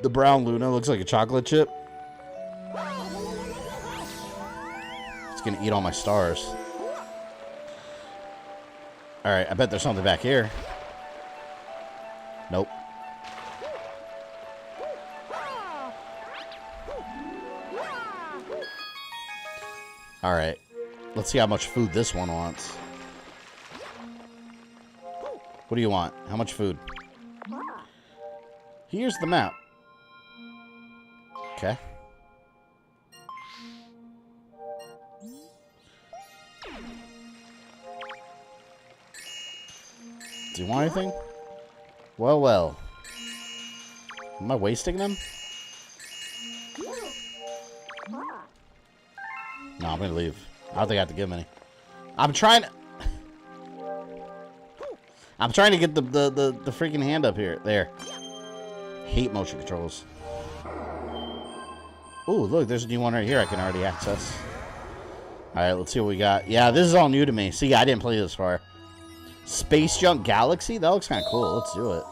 The brown Luna looks like a chocolate chip. It's gonna eat all my stars. Alright, I bet there's something back here. Nope. Alright. Let's see how much food this one wants. What do you want? How much food? Here's the map. Okay. Do you want anything? Well, well. Am I wasting them? No, I'm gonna leave. I don't think I have to give him any. I'm trying to get the freaking hand up here. There. Hate motion controls. Ooh, look, there's a new one right here I can already access. Alright, let's see what we got. Yeah, this is all new to me. See, I didn't play this far. Space Junk Galaxy? That looks kind of cool. Let's do it.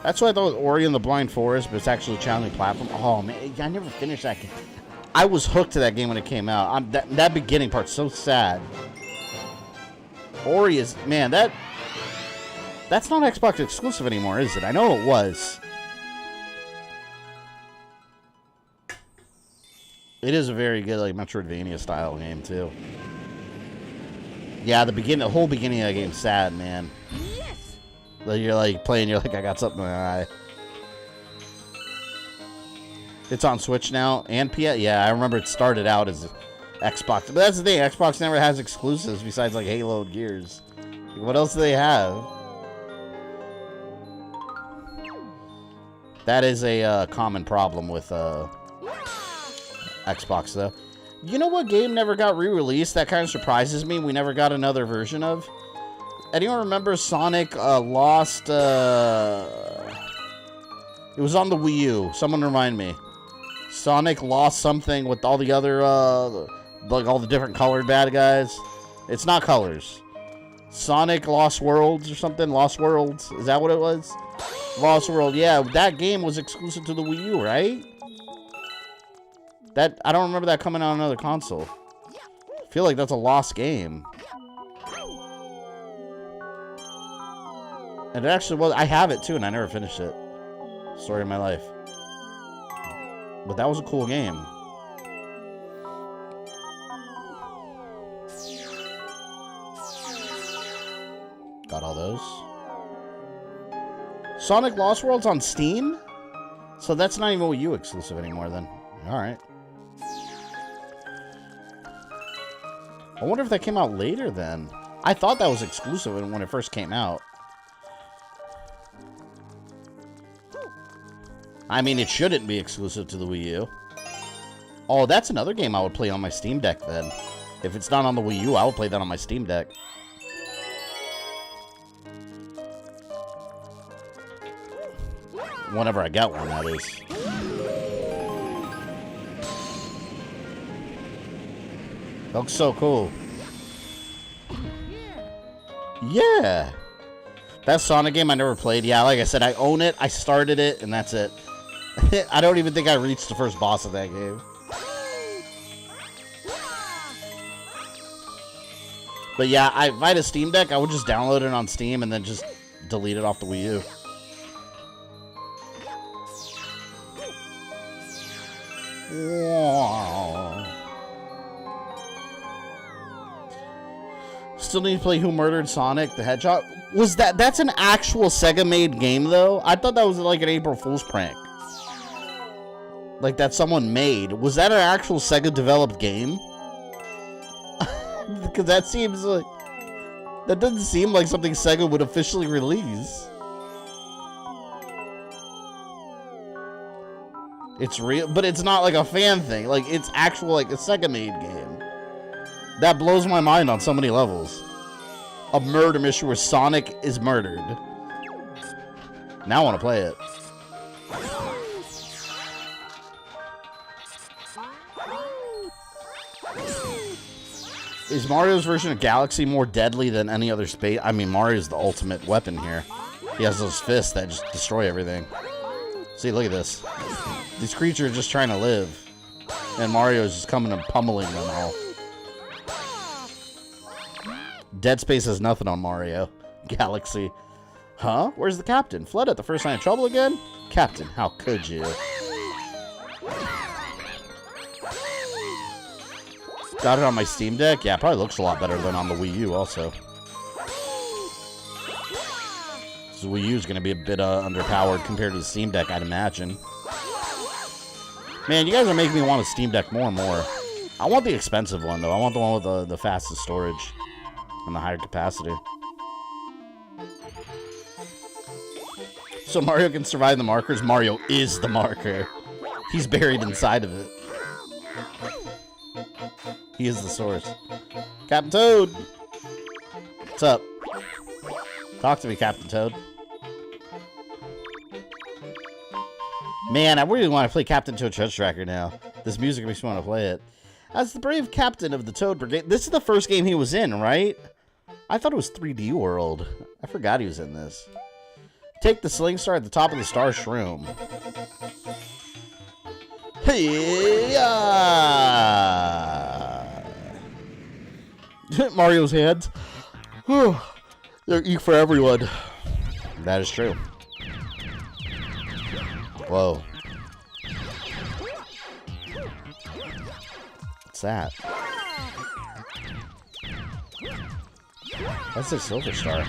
That's what I thought was Ori and the Blind Forest, but it's actually a challenging platform. Oh, man, I never finished that game. I was hooked to that game when it came out. That beginning part's so sad. Ori is... Man, that's not Xbox exclusive anymore, is it? I know it was. It is a very good, like, Metroidvania style game, too. Yeah, the whole beginning of the game's sad, man. Yes. Like, you're, like, playing, you're like, I got something in my eye. It's on Switch now, and PS. Yeah, I remember it started out as Xbox. But that's the thing, Xbox never has exclusives besides, like, Halo and Gears. What else do they have? That is a common problem with Xbox, though. You know what game never got re-released? That kind of surprises me. We never got another version of. Anyone remember Sonic Lost? It was on the Wii U. Someone remind me. Sonic Lost something with all the other, like all the different colored bad guys. It's not colors. Sonic Lost Worlds or something. Lost Worlds. Is that what it was? Lost World. Yeah, that game was exclusive to the Wii U, right? I don't remember that coming on another console. I feel like that's a lost game. And it actually was. I have it too, and I never finished it. Story of my life. But that was a cool game. Got all those. Sonic Lost World's on Steam? So that's not even Wii U exclusive anymore then. Alright. I wonder if that came out later then. I thought that was exclusive when it first came out. I mean, it shouldn't be exclusive to the Wii U. Oh, that's another game I would play on my Steam Deck then. If it's not on the Wii U, I would play that on my Steam Deck. Whenever I get one, that is. Looks so cool. Yeah. That Sonic game I never played. Yeah, like I said, I own it. I started it, and that's it. I don't even think I reached the first boss of that game. But yeah, if I had a Steam Deck, I would just download it on Steam and then just delete it off the Wii U. Wow. Still need to play Who Murdered Sonic the Hedgehog. Was that's an actual Sega made game though? I thought that was like an April Fool's prank. Like that someone made. Was that an actual Sega developed game? Because that seems like that doesn't seem like something Sega would officially release. It's real, but it's not like a fan thing. Like, it's actual, like, a Sega-made game. That blows my mind on so many levels. A murder mystery where Sonic is murdered. Now I want to play it. Is Mario's version of Galaxy more deadly than any other space? I mean, Mario's the ultimate weapon here. He has those fists that just destroy everything. See, look at this. These creatures are just trying to live. And Mario's just coming and pummeling them all. Dead Space has nothing on Mario. Galaxy. Huh? Where's the captain? Fled at the first sign of trouble again? Captain, how could you? Got it on my Steam Deck? Yeah, it probably looks a lot better than on the Wii U also. So Wii U is going to be a bit underpowered compared to the Steam Deck, I'd imagine. Man, you guys are making me want a Steam Deck more and more. I want the expensive one, though. I want the one with the fastest storage and the higher capacity. So Mario can survive the markers. Mario is the marker. He's buried inside of it. He is the source. Captain Toad! What's up? Talk to me, Captain Toad. Man, I really want to play Captain Toad Treasure Tracker now. This music makes me want to play it. As the brave captain of the Toad Brigade... This is the first game he was in, right? I thought it was 3D World. I forgot he was in this. Take the Sling Star at the top of the Star Shroom. Hey! Mario's head. They're eat for everyone. That is true. Whoa. What's that? That's a silver star.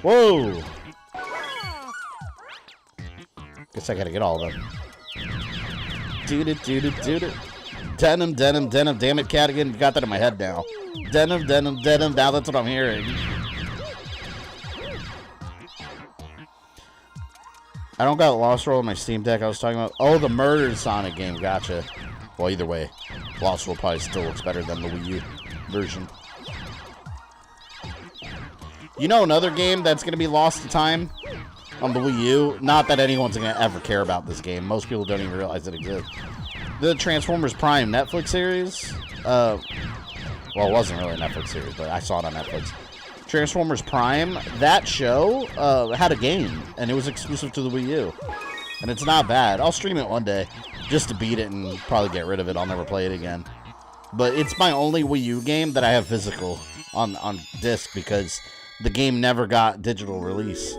Whoa! Guess I gotta get all of them. Doot it, doot it, doot it. Denim, denim, denim. Damn it, Cadigan. Got that in my head now. Denim, denim, denim. Now that's what I'm hearing. I don't got Lost World on my Steam Deck. I was talking about... Oh, the Murdered Sonic game. Gotcha. Well, either way. Lost World probably still looks better than the Wii U version. You know another game that's going to be lost to time on the Wii U? Not that anyone's going to ever care about this game. Most people don't even realize it exists. The Transformers Prime Netflix series. Well, it wasn't really a Netflix series, but I saw it on Netflix. Transformers Prime, that show had a game, and it was exclusive to the Wii U. And it's not bad. I'll stream it one day just to beat it and probably get rid of it. I'll never play it again. But it's my only Wii U game that I have physical on disc because the game never got digital release.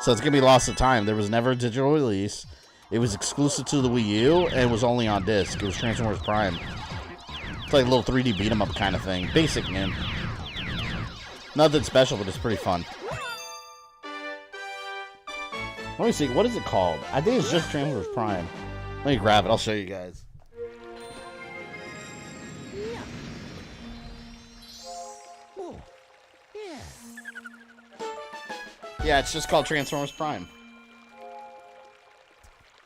So it's going to be lost to time. There was never a digital release. It was exclusive to the Wii U, and it was only on disc. It was Transformers Prime. It's like a little 3D beat-em-up kind of thing. Basic, man. Nothing special, but it's pretty fun. Let me see. What is it called? I think it's just Transformers Prime. Let me grab it. I'll show you guys. Yeah, it's just called Transformers Prime.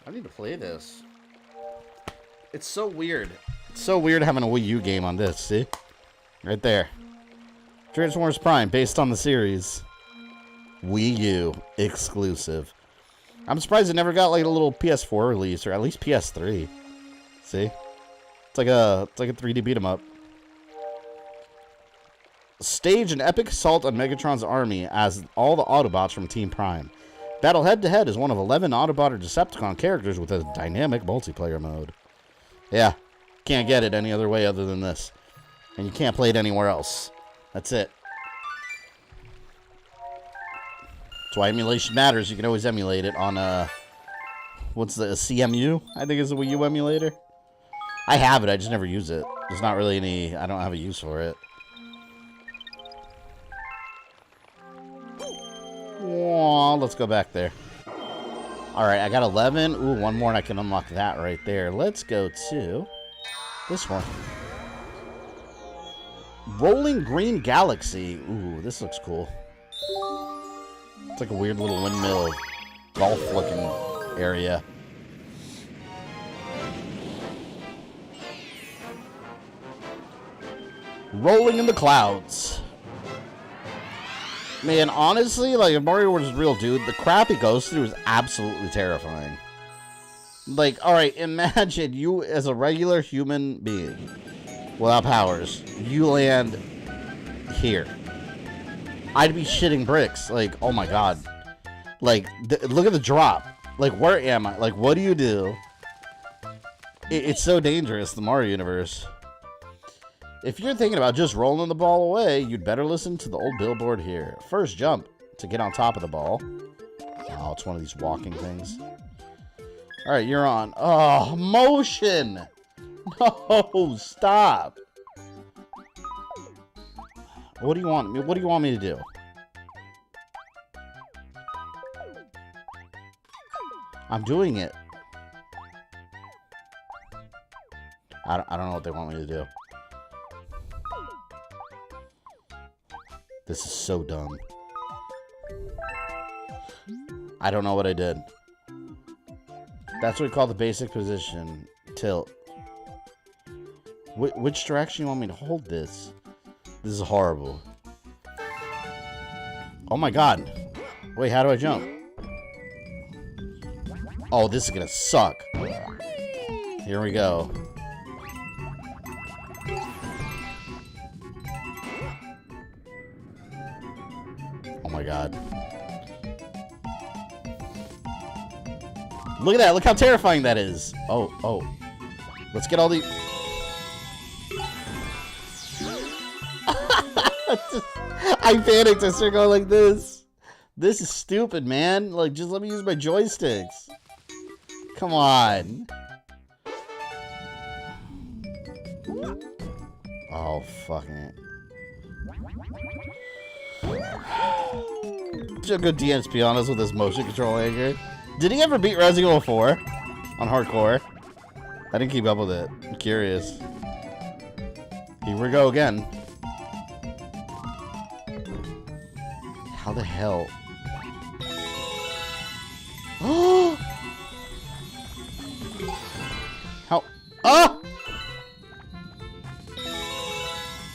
I need to play this. It's so weird. It's so weird having a Wii U game on this, see? Right there. Transformers Prime, based on the series. Wii U exclusive. I'm surprised it never got like a little PS4 release, or at least PS3. See? It's like a 3D beat 'em up. Stage an epic assault on Megatron's army as all the Autobots from Team Prime. Battle head-to-head as one of 11 Autobot or Decepticon characters with a dynamic multiplayer mode. Yeah, can't get it any other way other than this. And you can't play it anywhere else. That's it. That's why emulation matters. You can always emulate it on, what's the CMU? I think is the Wii U emulator. I have it, I just never use it. There's not really any, I don't have a use for it. Whoa, let's go back there. Alright, I got 11. Ooh, one more and I can unlock that right there. Let's go to this one. Rolling Green Galaxy. Ooh, this looks cool. It's like a weird little windmill golf-looking area. Rolling in the Clouds. Man, honestly, like, if Mario was a real dude, the crap he goes through is absolutely terrifying. Like, alright, imagine you as a regular human being without powers. You land here. I'd be shitting bricks. Like, oh my god. Like, look at the drop. Like, where am I? Like, what do you do? It's so dangerous, the Mario universe. If you're thinking about just rolling the ball away, you'd better listen to the old billboard here. First jump to get on top of the ball. Oh, it's one of these walking things. Alright, you're on. Oh, motion! No, stop. What do you want me? What do you want me to do? I'm doing it. I don't know what they want me to do. This is so dumb. I don't know what I did. That's what we call the basic position. Tilt. Which direction you want me to hold this? This is horrible. Oh my god. Wait, how do I jump? Oh, this is gonna suck. Here we go. Oh my god. Look at that. Look how terrifying that is. Oh. Let's get all the... I panicked. I started going like this. This is stupid, man. Like, just let me use my joysticks. Come on. Oh, fucking it. Should go DSP on us with this motion control anger. Did he ever beat Resident Evil 4 on hardcore? I didn't keep up with it. I'm curious. Here we go again. How the hell? Oh! How? Oh!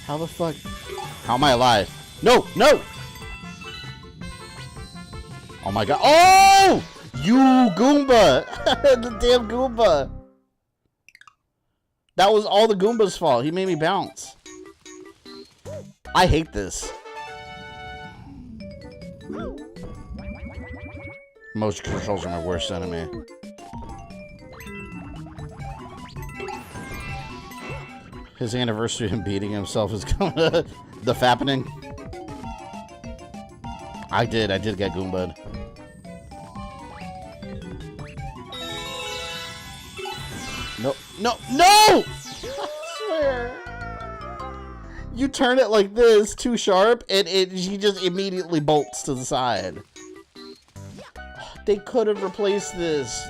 How the fuck? How am I alive? No! No! Oh my god. Oh! You Goomba! The damn Goomba! That was all the Goomba's fault. He made me bounce. I hate this. Motion controls are my worst enemy. His anniversary of him beating himself is coming to the fappening. I did get Goomba'd. No, no, no! I swear. You turn it like this, too sharp, and she just immediately bolts to the side. They could have replaced this.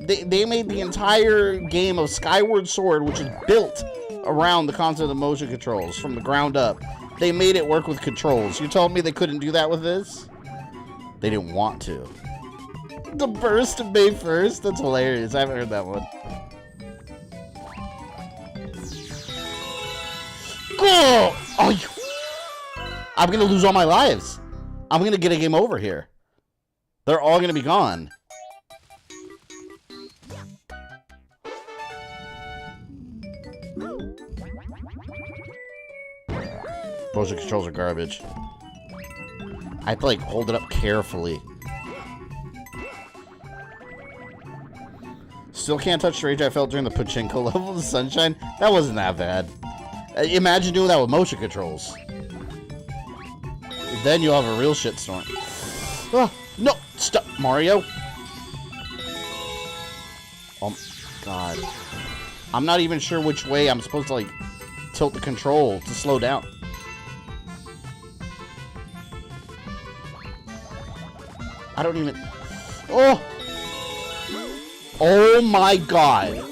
They made the entire game of Skyward Sword, which is built around the concept of motion controls from the ground up. They made it work with controls. You told me they couldn't do that with this? They didn't want to. The burst of May 1st? That's hilarious. I haven't heard that one. Go! Oh, I'm gonna lose all my lives. I'm gonna get a game over here. They're all gonna be gone. Motion controls are garbage. I have to like hold it up carefully. Still can't touch the rage I felt during the pachinko level of Sunshine. That wasn't that bad. Imagine doing that with motion controls. Then you'll have a real shitstorm. Oh, no! Stop, Mario! Oh, God. I'm not even sure which way I'm supposed to, like, tilt the control to slow down. I don't even... Oh! Oh, my God.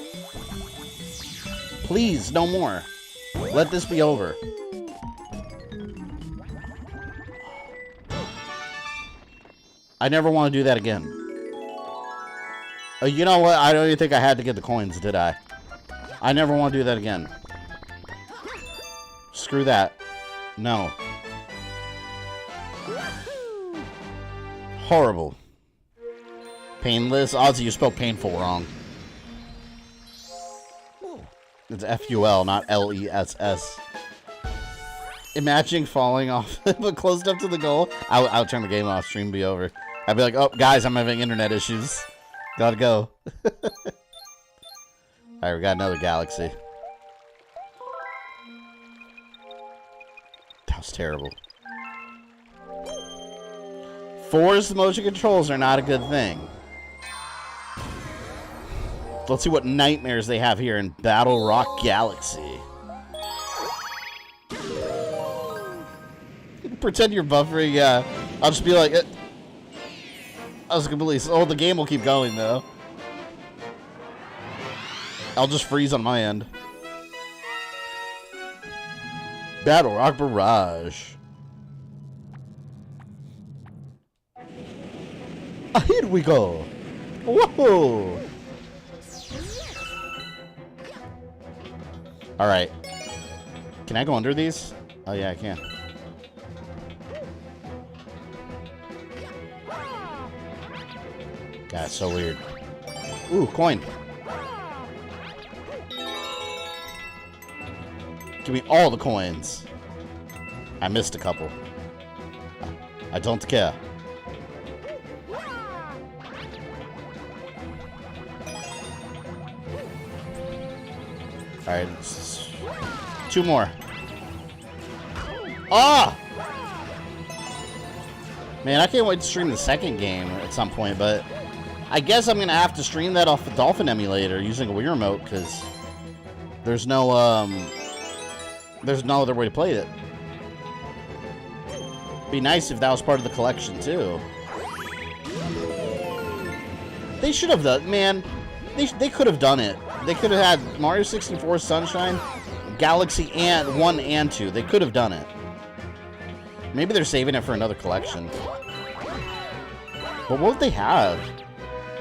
Please, no more. Let this be over. I never want to do that again. You know what? I don't even think I had to get the coins, did I? I never want to do that again. Screw that. No. Horrible. Painless? Ozzy, you spelled painful wrong. It's F-U-L, not L-E-S-S. Imagine falling off, but close enough to the goal. I'll turn the game off, stream be over. I'd be like, oh, guys, I'm having internet issues. Gotta go. Alright, we got another galaxy. That was terrible. Forced motion controls are not a good thing. Let's see what nightmares they have here in Battlerock Galaxy. Pretend you're buffering, yeah. I'll just be like, I was completely... Oh, the game will keep going, though. I'll just freeze on my end. Battlerock Barrage. Here we go. Whoa! Alright. Can I go under these? Oh, yeah, I can. That's so weird. Ooh, coin. Give me all the coins. I missed a couple. I don't care. Alright. 2 more. Ah! Man, I can't wait to stream the second game at some point, but I guess I'm going to have to stream that off the Dolphin emulator using a Wii Remote, because there's no other way to play it. Be nice if that was part of the collection, too. They should have done, man, they could have done it. They could have had Mario 64 Sunshine, Galaxy 1 and 2. They could have done it. Maybe they're saving it for another collection. But what would they have?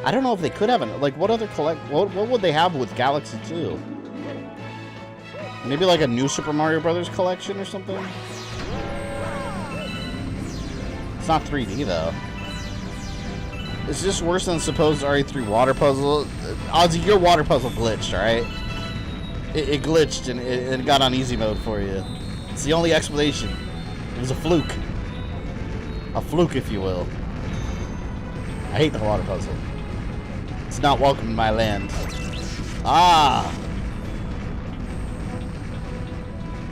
I don't know if they could have an, like, what other what would they have with Galaxy 2? Maybe like a new Super Mario Brothers collection or something? It's not 3D though. It's just worse than supposed RE3 water puzzle. Ozzy, your water puzzle glitched, alright? It glitched and it got on easy mode for you. It's the only explanation. It was a fluke. A fluke, if you will. I hate the water puzzle. It's not welcome in my land. Ah!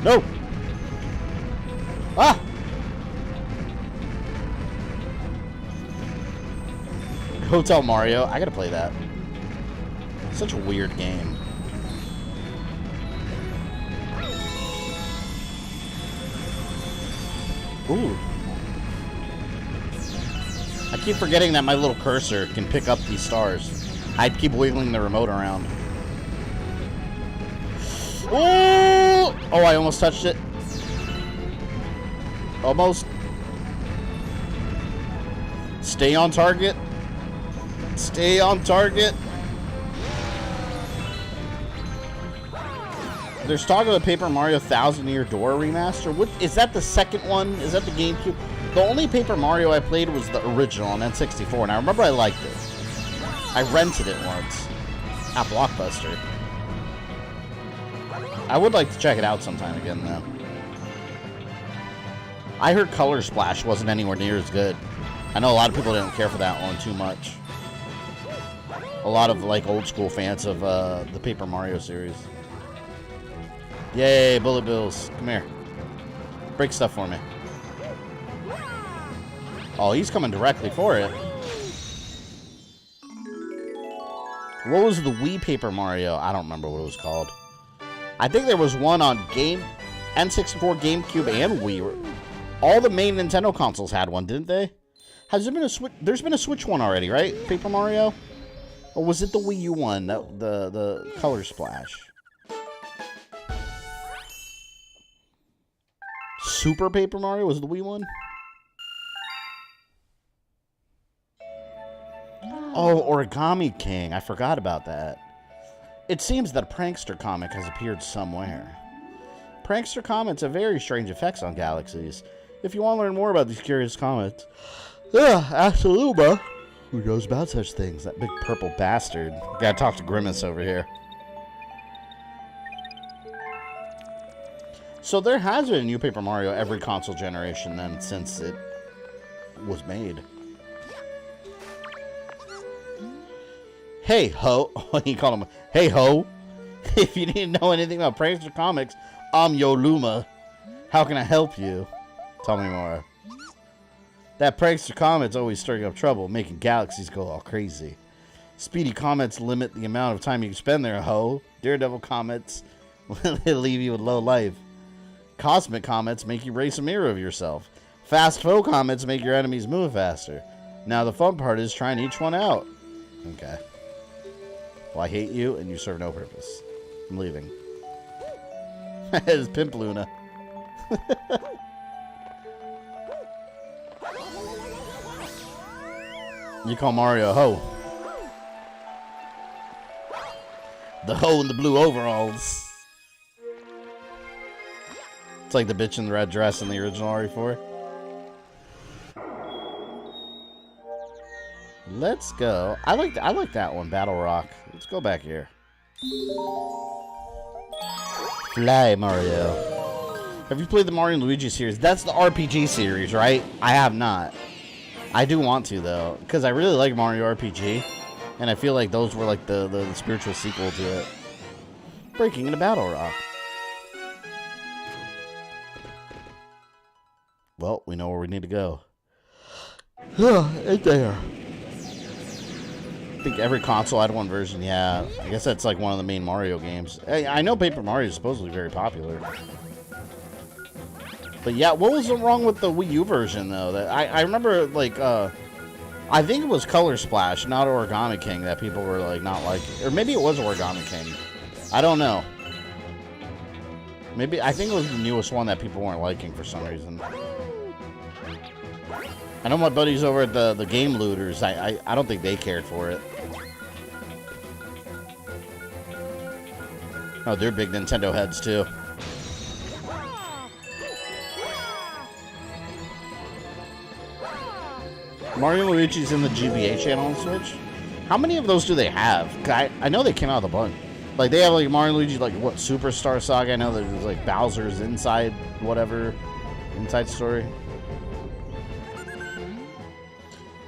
No! Ah! Hotel Mario. I gotta play that. Such a weird game. Ooh. I keep forgetting that my little cursor can pick up these stars. I'd keep wiggling the remote around. Oh! Oh, I almost touched it. Almost. Stay on target. Stay on target. There's talk of a Paper Mario 1000-Year Door remaster. What, is that the second one? Is that the GameCube? The only Paper Mario I played was the original on N64, and I remember I liked it. I rented it once at Blockbuster. I would like to check it out sometime again, though. I heard Color Splash wasn't anywhere near as good. I know a lot of people didn't care for that one too much. A lot of, like, old school fans of the Paper Mario series. Yay, bullet bills. Come here. Break stuff for me. Oh, he's coming directly for it. What was the Wii Paper Mario? I don't remember what it was called. I think there was one on N64, GameCube, and Wii. All the main Nintendo consoles had one, didn't they? Has there been a Switch? There's been a Switch one already, right? Paper Mario? Or was it the Wii U one? The Color Splash? Super Paper Mario was the Wii one? Oh, Origami King. I forgot about that. It seems that a prankster comic has appeared somewhere. Prankster comments have very strange effects on galaxies. If you want to learn more about these curious comments, ask Luma, who knows about such things. That big purple bastard. Gotta talk to Grimace over here. So there has been a new Paper Mario every console generation then, since it was made. Hey ho, he called him, hey ho. If you didn't know anything about Prankster Comics, I'm Yo Luma. How can I help you? Tell me more. That Prankster Comet's always stirring up trouble, making galaxies go all crazy. Speedy Comets limit the amount of time you can spend there, ho. Daredevil Comets leave you with low life. Cosmic Comets make you race a mirror of yourself. Fast Foe Comets make your enemies move faster. Now the fun part is trying each one out. Okay. Well, I hate you, and you serve no purpose. I'm leaving. It's Pimp Luna. You call Mario a hoe. The hoe in the blue overalls. It's like the bitch in the red dress in the original RE4. Let's go. I like that one, Battlerock. Let's go back here. Fly, Mario. Have you played the Mario and Luigi series? That's the RPG series, right? I have not. I do want to, though, because I really like Mario RPG, and I feel like those were like the spiritual sequel to it. Breaking into Battlerock. Well, we know where we need to go. It's there. I think every console had one version, yeah. I guess that's like one of the main Mario games. Hey, I know Paper Mario is supposedly very popular. But yeah, what was wrong with the Wii U version, though? That I remember, like, I think it was Color Splash, not Origami King, that people were, like, not liking. Or maybe it was Origami King. I don't know. Maybe, I think it was the newest one that people weren't liking for some reason. I know my buddies over at the Game Looters, I don't think they cared for it. Oh, they're big Nintendo heads, too. Mario & Luigi's in the GBA channel on Switch. How many of those do they have? I know they came out of the bunch. Like, they have, like, Mario & Luigi, like, what, Superstar Saga? I know there's, like, Bowser's Inside, whatever, Inside Story.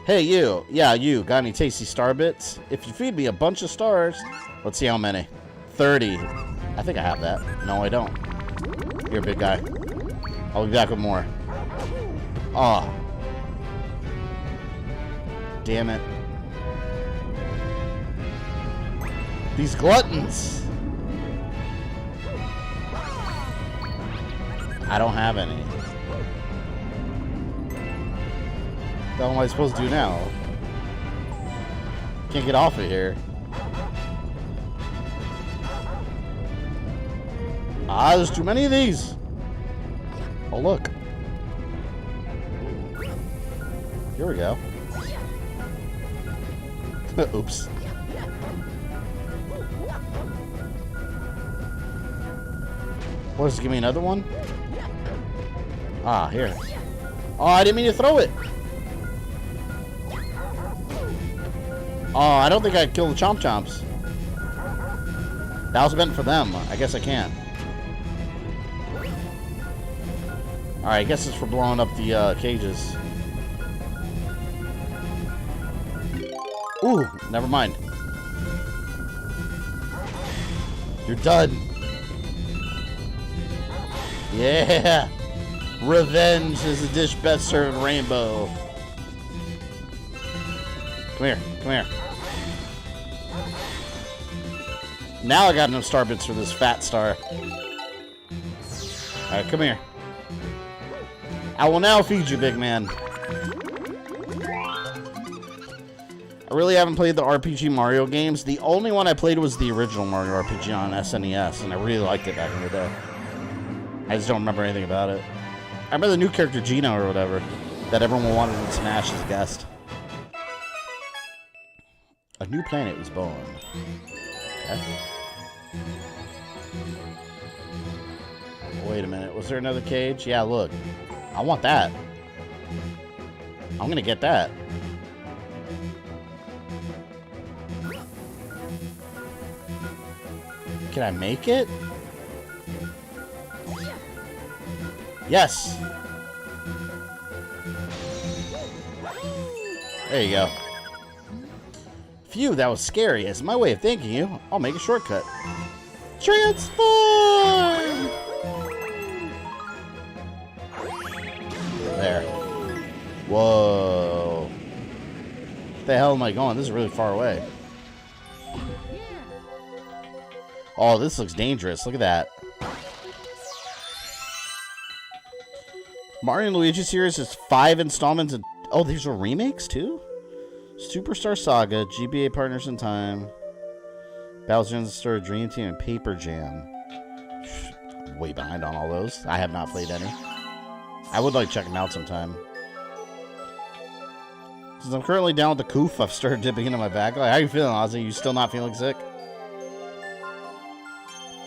Hey, you. Yeah, you. Got any tasty star bits? If you feed me a bunch of stars. Let's see how many. 30. I think I have that. No, I don't. You're a big guy. I'll be back with more. Aw. Damn it. These gluttons. I don't have any. What the hell am I supposed to do now? Can't get off of here. Ah, there's too many of these. Oh, look. Here we go. Oops. What, does it give me another one? Ah, here. Oh, I didn't mean to throw it. Oh, I don't think I killed the Chomp Chomps. That was meant for them. I guess I can't. Alright, I guess it's for blowing up the cages. Ooh, never mind. You're done. Yeah. Revenge is a dish best served rainbow. Come here. Come here. Now I got enough star bits for this fat star. Alright, come here. I will now feed you, big man. I really haven't played the RPG Mario games. The only one I played was the original Mario RPG on SNES, and I really liked it back in the day. I just don't remember anything about it. I remember the new character Dino or whatever that everyone wanted in Smash as a guest. A new planet was born. Okay. Wait a minute. Was there another cage? Yeah, look. I want that. I'm gonna get that. Can I make it? Yes. There you go. Phew, that was scary. As my way of thanking you, I'll make a shortcut. Transform! There. Whoa. Where the hell am I going? This is really far away. Oh, this looks dangerous. Look at that. Mario & Luigi series is 5 installments. And oh, these are remakes too? Superstar Saga, GBA Partners in Time, Bowser's Story, Dream Team, and Paper Jam. Way behind on all those. I have not played any. I would like to check them out sometime. Since I'm currently down with the coof, I've started dipping into my back. Like, how are you feeling, Ozzy? You still not feeling sick?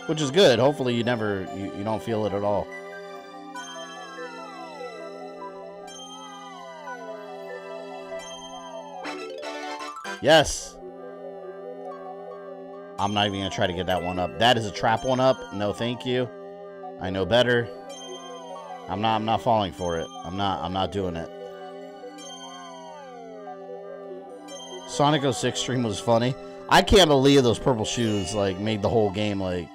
Which is good. Hopefully you never, you don't feel it at all. Yes. I'm not even gonna try to get that one up. That is a trap one up. No, thank you. I know better. I'm not falling for it. I'm not doing it. Sonic 06 stream was funny. I can't believe those purple shoes like made the whole game like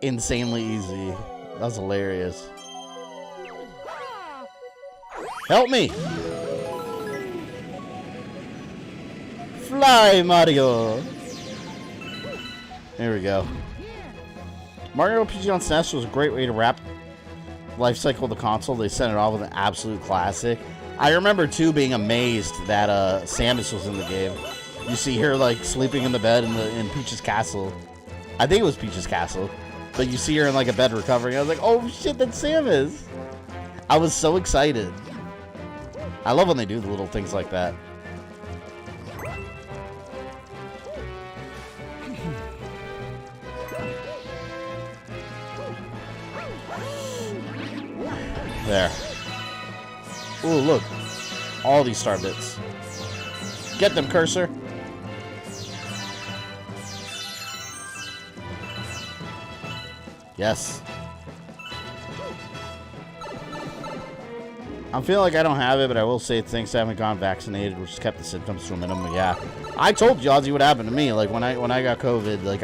insanely easy. That was hilarious. Help me! Fly, Mario! There we go. Mario RPG on SNES was a great way to wrap the life cycle of the console. They sent it off with an absolute classic. I remember, too, being amazed that Samus was in the game. You see her, like, sleeping in the bed in Peach's castle. I think it was Peach's castle. But you see her in, like, a bed recovering. I was like, oh, shit, that's Samus! I was so excited. I love when they do the little things like that. There. Ooh, look. All these star bits. Get them, cursor. Yes. I'm feeling like I don't have it, but I will say it's thanks to having gone vaccinated, which has kept the symptoms to a minimum. Yeah. I told you, Ozzy, what happened to me. Like, when I got COVID, like,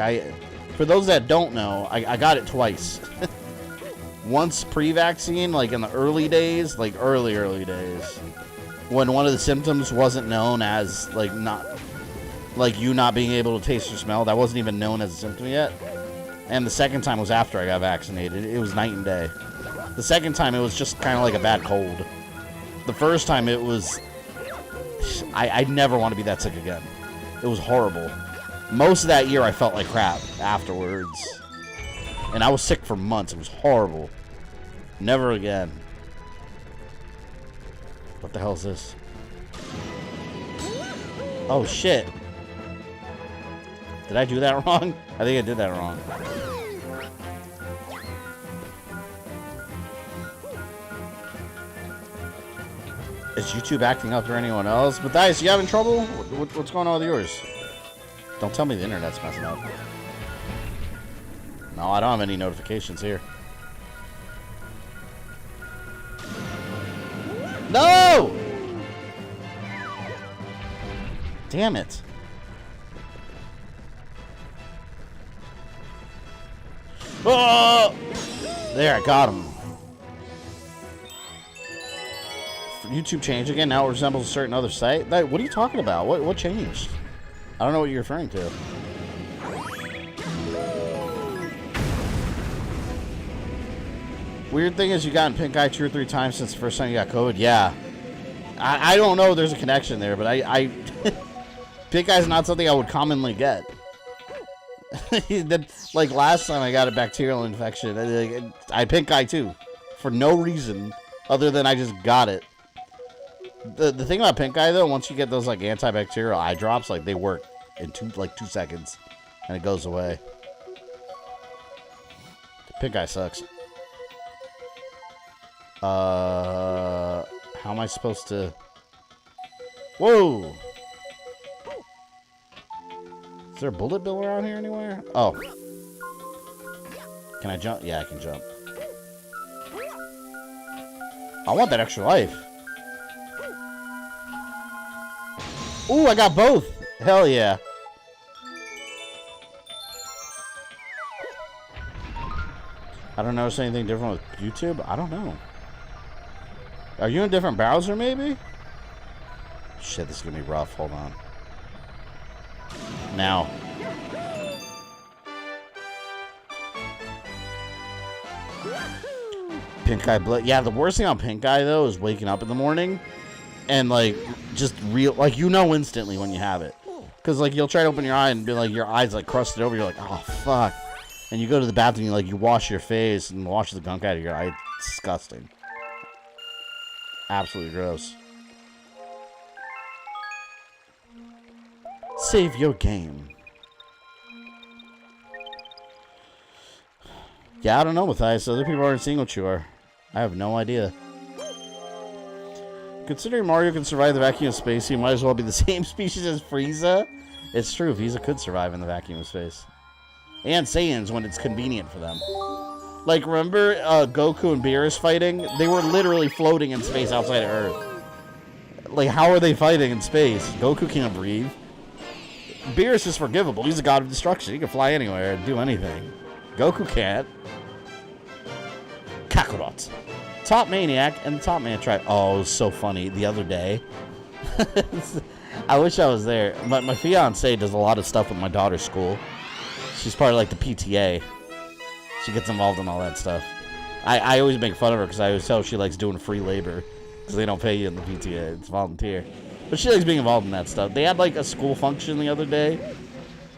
for those that don't know, I got it twice. Once pre-vaccine, like in the early days, like early days, when one of the symptoms wasn't known as, like, you not being able to taste or smell. That wasn't even known as a symptom yet. And the second time was after I got vaccinated. It was night and day. The second time, it was just kind of like a bad cold. The first time, it was... I never want to be that sick again. It was horrible. Most of that year, I felt like crap afterwards. And I was sick for months. It was horrible. Never again. What the hell is this? Oh, shit. Did I do that wrong? I think I did that wrong. Is YouTube acting up for anyone else? Matthias, you having trouble? What's going on with yours? Don't tell me the internet's messing up. No, I don't have any notifications here. No! Damn it. Oh! There, I got him. YouTube changed again. Now it resembles a certain other site. What are you talking about? What changed? I don't know what you're referring to. Weird thing is you gotten pink eye 2 or 3 times since the first time you got COVID. Yeah. I don't know if there's a connection there, but I pink eye is not something I would commonly get. Like last time I got a bacterial infection, I had pink eye too. For no reason other than I just got it. The thing about pink eye though, once you get those like antibacterial eye drops, like they work in 2 seconds and it goes away. Pink eye sucks. How am I supposed to... Whoa! Is there a bullet bill around here anywhere? Oh. Can I jump? Yeah, I can jump. I want that extra life. Ooh, I got both. Hell yeah. I don't notice anything different with YouTube. I don't know. Are you in a different browser, maybe? Shit, this is gonna be rough. Hold on. Now. Pink eye blood. Yeah, the worst thing on pink eye though is waking up in the morning and like just like you know instantly when you have it. Cause like you'll try to open your eye and be like your eyes like crusted over. You're like, oh fuck. And you go to the bathroom, you wash your face and wash the gunk out of your eye. It's disgusting. Absolutely gross. Save your game. Yeah, I don't know, Matthias. Other people aren't seeing what you are. I have no idea. Considering Mario can survive the vacuum of space, he might as well be the same species as Frieza. It's true, Frieza could survive in the vacuum of space. And Saiyans when it's convenient for them. Like, remember Goku and Beerus fighting? They were literally floating in space outside of Earth. Like, how are they fighting in space? Goku can't breathe. Beerus is forgivable. He's a god of destruction. He can fly anywhere and do anything. Goku can't. Kakarot. Topmaniac and the Topman tried. Oh, it was so funny the other day. I wish I was there. My fiance does a lot of stuff with my daughter's school. She's part of like the PTA. She gets involved in all that stuff. I always make fun of her because I always tell her she likes doing free labor because they don't pay you in the PTA. It's volunteer. But she likes being involved in that stuff. They had like a school function the other day,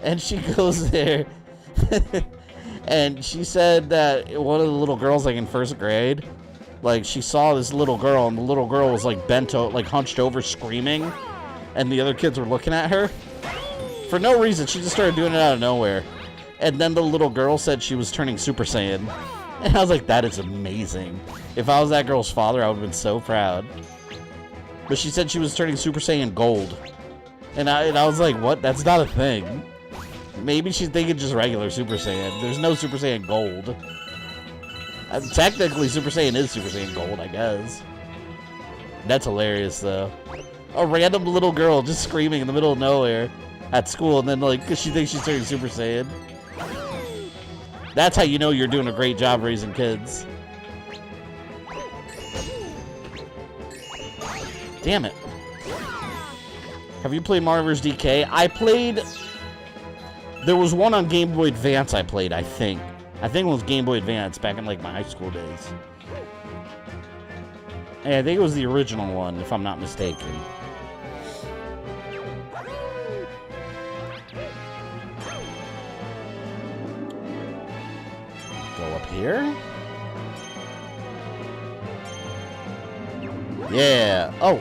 and she goes there, and she said that one of the little girls, like in first grade, like she saw this little girl, and the little girl was like bent over, like hunched over, screaming, and the other kids were looking at her for no reason. She just started doing it out of nowhere, and then the little girl said she was turning Super Saiyan, and I was like, that is amazing. If I was that girl's father, I would have been so proud. But she said she was turning Super Saiyan Gold. And I was like, what? That's not a thing. Maybe she's thinking just regular Super Saiyan. There's no Super Saiyan Gold. Technically, Super Saiyan is Super Saiyan Gold, I guess. That's hilarious, though. A random little girl just screaming in the middle of nowhere at school, and then, like, because she thinks she's turning Super Saiyan. That's how you know you're doing a great job raising kids. Damn it. Have you played Mario vs. DK? I played... There was one on Game Boy Advance I played, I think. I think it was Game Boy Advance back in, like, my high school days. And I think it was the original one, if I'm not mistaken. Go up here? Yeah. Oh.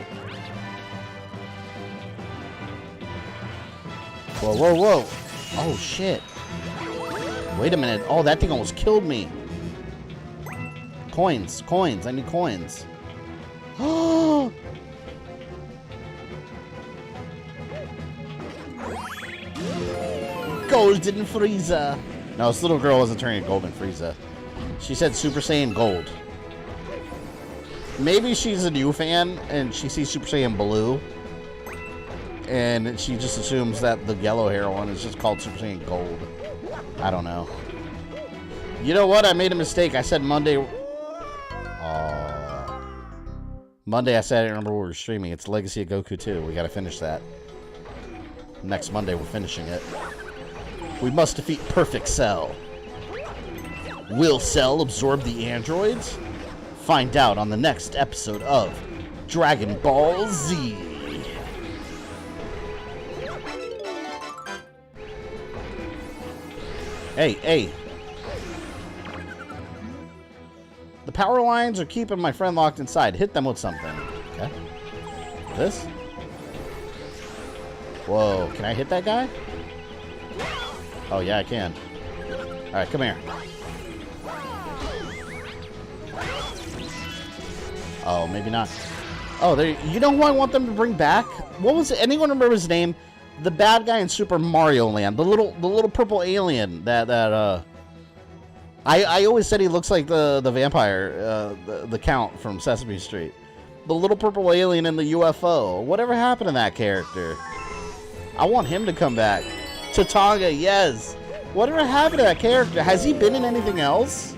Whoa, whoa, whoa. Oh, shit. Wait a minute. Oh, that thing almost killed me. Coins. Coins. I need coins. Oh. Golden Frieza. No, this little girl wasn't turning Golden Frieza. She said Super Saiyan Gold. Maybe she's a new fan and she sees Super Saiyan Blue, and she just assumes that the yellow hair one is just called Super Saiyan Gold. I don't know. You know what? I made a mistake. I said Monday. Monday I said I didn't remember we were streaming. It's Legacy of Goku 2. We gotta finish that. Next Monday we're finishing it. We must defeat Perfect Cell. Will Cell absorb the androids? Find out on the next episode of Dragon Ball Z. Hey, hey. The power lines are keeping my friend locked inside. Hit them with something. Okay. This? Whoa, can I hit that guy? Oh, yeah, I can. Alright, come here. Oh, maybe not. Oh, there. You know who I want them to bring back? What was it? Anyone remember his name? The bad guy in Super Mario Land. The little purple alien that I always said he looks like the vampire, the Count from Sesame Street. The little purple alien in the UFO. Whatever happened to that character? I want him to come back. Tatanga, yes. Whatever happened to that character? Has he been in anything else?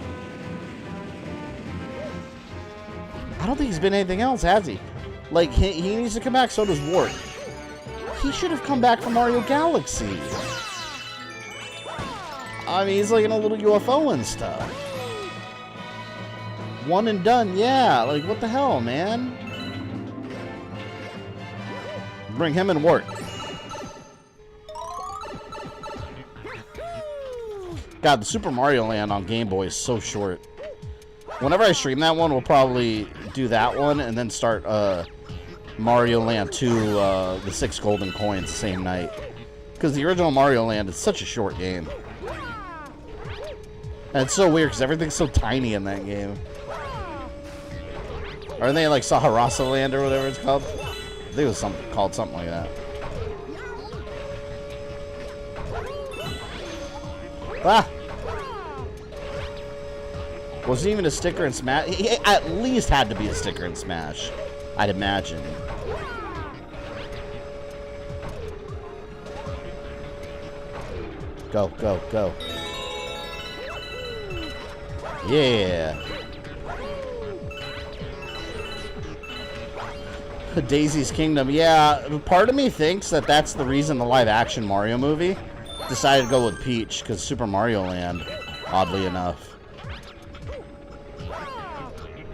I don't think he's been anything else, has he? Like, he needs to come back, so does Wart. He should have come back from Mario Galaxy. I mean, he's like in a little UFO and stuff. One and done, yeah. Like, what the hell, man? Bring him and Wart. God, the Super Mario Land on Game Boy is so short. Whenever I stream that one, we'll probably do that one and then start Mario Land 2, the 6 golden coins the same night. Because the original Mario Land is such a short game. And it's so weird because everything's so tiny in that game. Aren't they like Saharasa Land or whatever it's called? I think it was called something like that. Ah! Was it even a sticker in Smash? He at least had to be a sticker in Smash, I'd imagine. Go, go, go. Yeah. Daisy's Kingdom. Yeah, part of me thinks that that's the reason the live-action Mario movie decided to go with Peach, because Super Mario Land, oddly enough.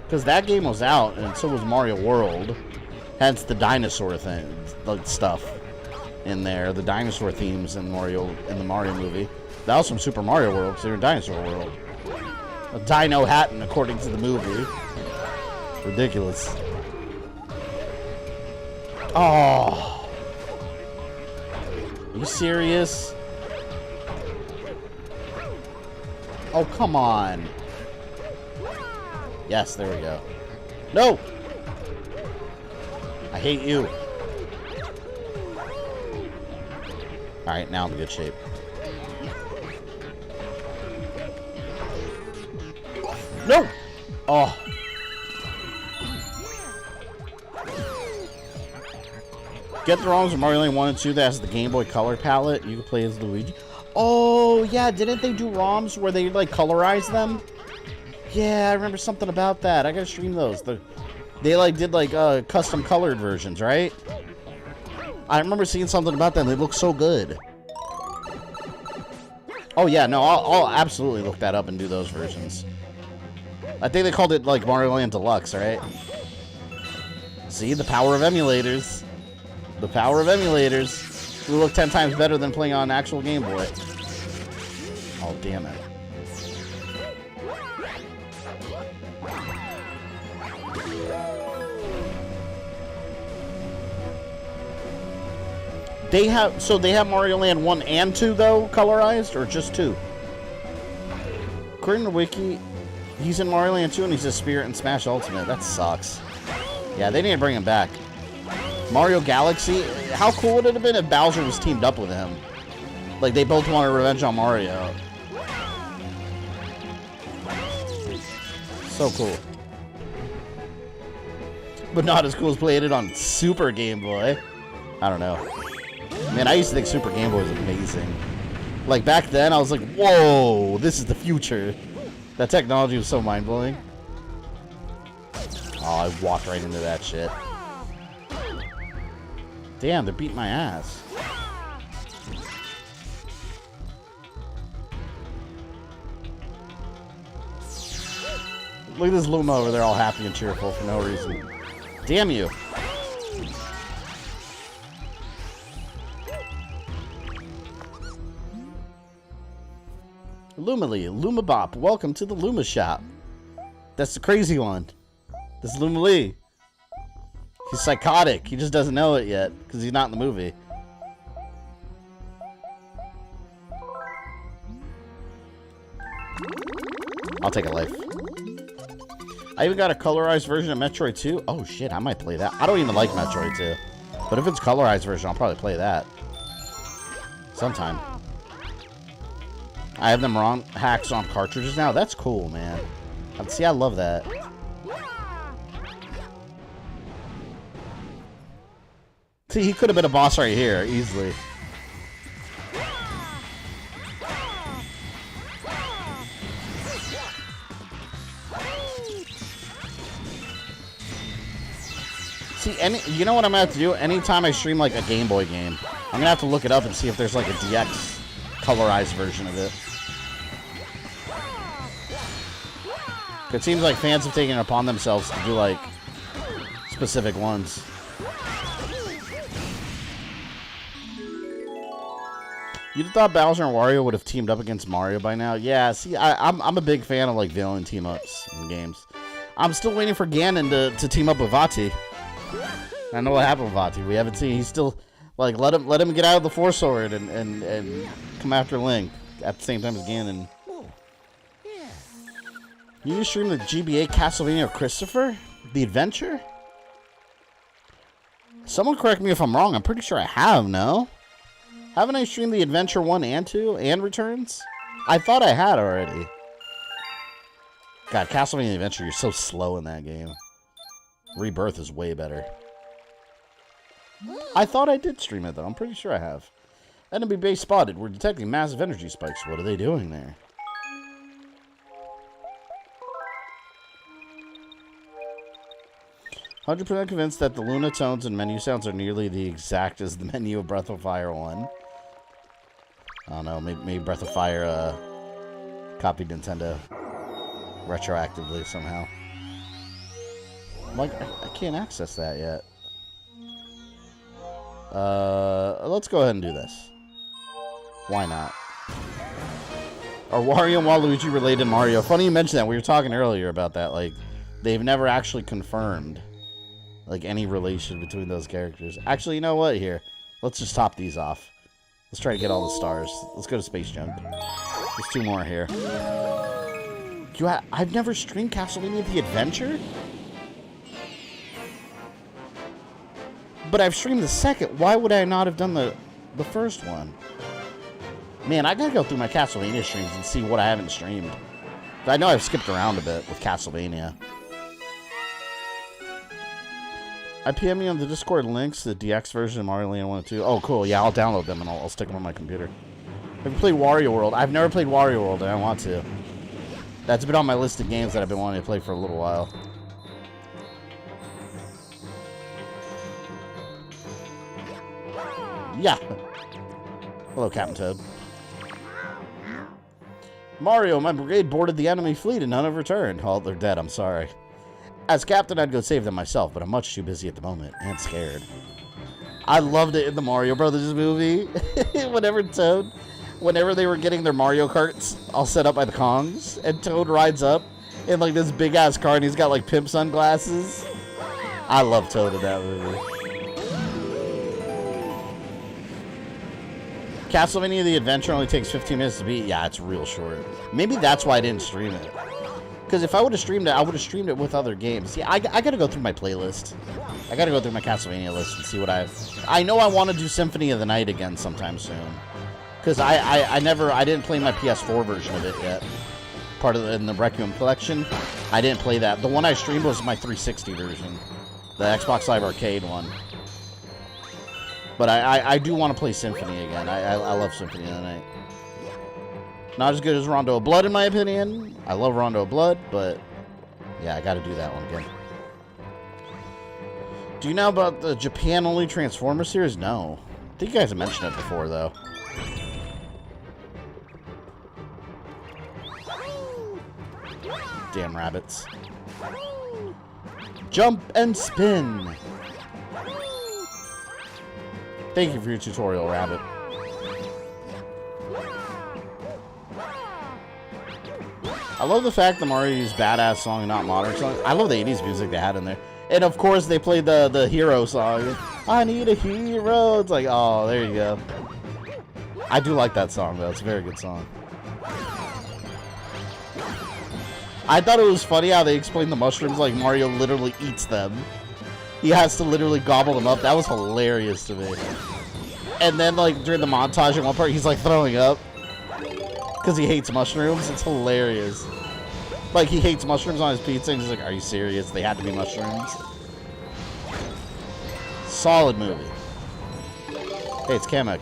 Because that game was out, and so was Mario World. Hence the dinosaur thing, like stuff in there, the dinosaur themes in the Mario movie. That was from Super Mario World, because they're in Dinosaur World. A Dino Hatton, according to the movie. Ridiculous. Oh. Are you serious? Oh, come on. Yes, there we go. No! I hate you. Alright, now I'm in good shape. No! Oh. Get the ROMs of Mario Land 1 and 2 that has the Game Boy Color palette. You can play as Luigi. Oh, yeah. Didn't they do ROMs where they, like, colorize them? Yeah, I remember something about that. I gotta stream those. They like, did, like, custom colored versions, right? I remember seeing something about them. They look so good. Oh, yeah. No, I'll absolutely look that up and do those versions. I think they called it, like, Mario Land Deluxe, right? See? The power of emulators. The power of emulators. We look 10 times better than playing on an actual Game Boy. Oh, damn it. They have Mario Land 1 and 2, though, colorized, or just 2? According to Wiki, he's in Mario Land 2 and he's a Spirit in Smash Ultimate. That sucks. Yeah, they need to bring him back. Mario Galaxy, how cool would it have been if Bowser was teamed up with him? Like, they both wanted revenge on Mario. So cool. But not as cool as playing it on Super Game Boy. I don't know. Man, I used to think Super Game Boy was amazing. Like, back then, I was like, whoa, this is the future. That technology was so mind-blowing. Oh, I walked right into that shit. Damn, they're beating my ass. Look at this Luma over there all happy and cheerful for no reason. Damn you. Lumaly, Lumabop, welcome to the Luma shop. That's the crazy one. This is Lumaly. He's psychotic. He just doesn't know it yet because he's not in the movie. I'll take a life. I even got a colorized version of Metroid 2. Oh shit, I might play that. I don't even like Metroid 2. But if it's colorized version, I'll probably play that. Sometime. I have them ROM hacks on cartridges now. That's cool, man. See, I love that. See, he could have been a boss right here, easily. See, you know what I'm gonna have to do? Anytime I stream like a Game Boy game, I'm gonna have to look it up and see if there's like a DX colorized version of it. It seems like fans have taken it upon themselves to do like specific ones. You'd have thought Bowser and Wario would have teamed up against Mario by now. Yeah, see, I'm a big fan of like villain team-ups in games. I'm still waiting for Ganon to team up with Vati. I know what happened with Vati. We haven't seen. He's still like let him get out of the Force Sword and come after Link at the same time as Ganon. You stream the GBA Castlevania Christopher? The Adventure? Someone correct me if I'm wrong. I'm pretty sure I have, no? Haven't I streamed the Adventure 1 and 2 and Returns? I thought I had already. God, Castlevania Adventure, you're so slow in that game. Rebirth is way better. I thought I did stream it, though. I'm pretty sure I have. Enemy base spotted. We're detecting massive energy spikes. What are they doing there? 100% convinced that the Luna tones and menu sounds are nearly the exact as the menu of Breath of Fire 1. I don't know, maybe Breath of Fire copied Nintendo retroactively somehow. Like, I can't access that yet. Let's go ahead and do this. Why not? Are Wario and Waluigi related to Mario? Funny you mentioned that. We were talking earlier about that. Like, they've never actually confirmed, like, any relation between those characters. Actually, you know what? Here, let's just top these off. Let's try to get all the stars. Let's go to Space Junk. There's 2 more here. I've never streamed Castlevania The Adventure? But I've streamed the second. Why would I not have done the first one? Man, I gotta go through my Castlevania streams and see what I haven't streamed. I know I've skipped around a bit with Castlevania. I PM you on the Discord links to the DX version of Mario Land 1 and 2. Oh, cool. Yeah, I'll download them and I'll stick them on my computer. Have you played Wario World? I've never played Wario World and I want to. That's been on my list of games that I've been wanting to play for a little while. Yeah. Hello, Captain Toad. Mario, my brigade boarded the enemy fleet and none have returned. Oh, they're dead. I'm sorry. As captain, I'd go save them myself, but I'm much too busy at the moment and scared. I loved it in the Mario Brothers movie. Whenever they were getting their Mario Karts all set up by the Kongs, and Toad rides up in like this big ass car and he's got like pimp sunglasses. I love Toad in that movie. Castlevania The Adventure only takes 15 minutes to beat. Yeah, it's real short. Maybe that's why I didn't stream it. Because if I would have streamed it, I would have streamed it with other games. Yeah, I got to go through my playlist. I got to go through my Castlevania list and see what I know I want to do Symphony of the Night again sometime soon. Because I didn't play my PS4 version of it yet. Part of in the Requiem collection. I didn't play that. The one I streamed was my 360 version. The Xbox Live Arcade one. But I do want to play Symphony again. I love Symphony of the Night. Not as good as Rondo of Blood, in my opinion. I love Rondo of Blood, but yeah, I got to do that one again. Do you know about the Japan-only Transformer series? No. I think you guys have mentioned it before, though. Damn rabbits. Jump and spin. Thank you for your tutorial, Rabbit. I love the fact that Mario used badass song and not modern song. I love the 80s music they had in there. And of course they played the hero song. I need a hero. It's like, oh, there you go. I do like that song though. It's a very good song. I thought it was funny how they explained the mushrooms like Mario literally eats them. He has to literally gobble them up. That was hilarious to me. And then, like, during the montage at one part, he's, like, throwing up. Because he hates mushrooms. It's hilarious. Like, he hates mushrooms on his pizza, and he's like, are you serious? They had to be mushrooms. Solid movie. Hey, it's Kamek.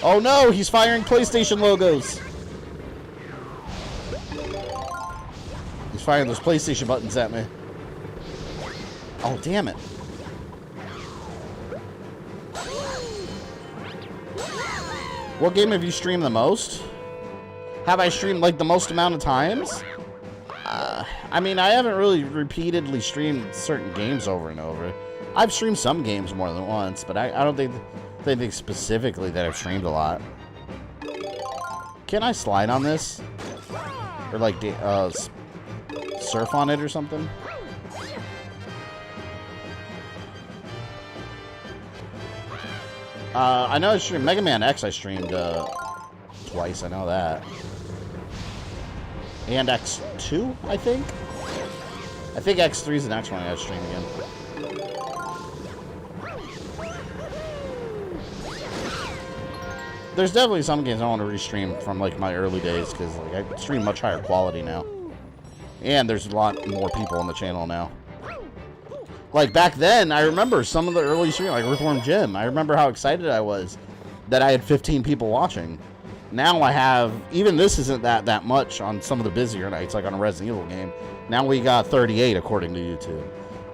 Oh, no! He's firing PlayStation logos! He's firing those PlayStation buttons at me. Oh, damn it. What game have you streamed the most? Have I streamed, like, the most amount of times? I mean, I haven't really repeatedly streamed certain games over and over. I've streamed some games more than once, but I don't think specifically that I've streamed a lot. Can I slide on this? Or, like, surf on it or something? I know I streamed Mega Man X. I streamed twice. I know that. And X2, I think. I think X3 is the next one I got to stream again. There's definitely some games I want to restream from like my early days because like I stream much higher quality now, and there's a lot more people on the channel now. Like, back then, I remember some of the early streams, like Earthworm Jim. I remember how excited I was that I had 15 people watching. Now I have, even this isn't that much on some of the busier nights, like on a Resident Evil game. Now we got 38, according to YouTube.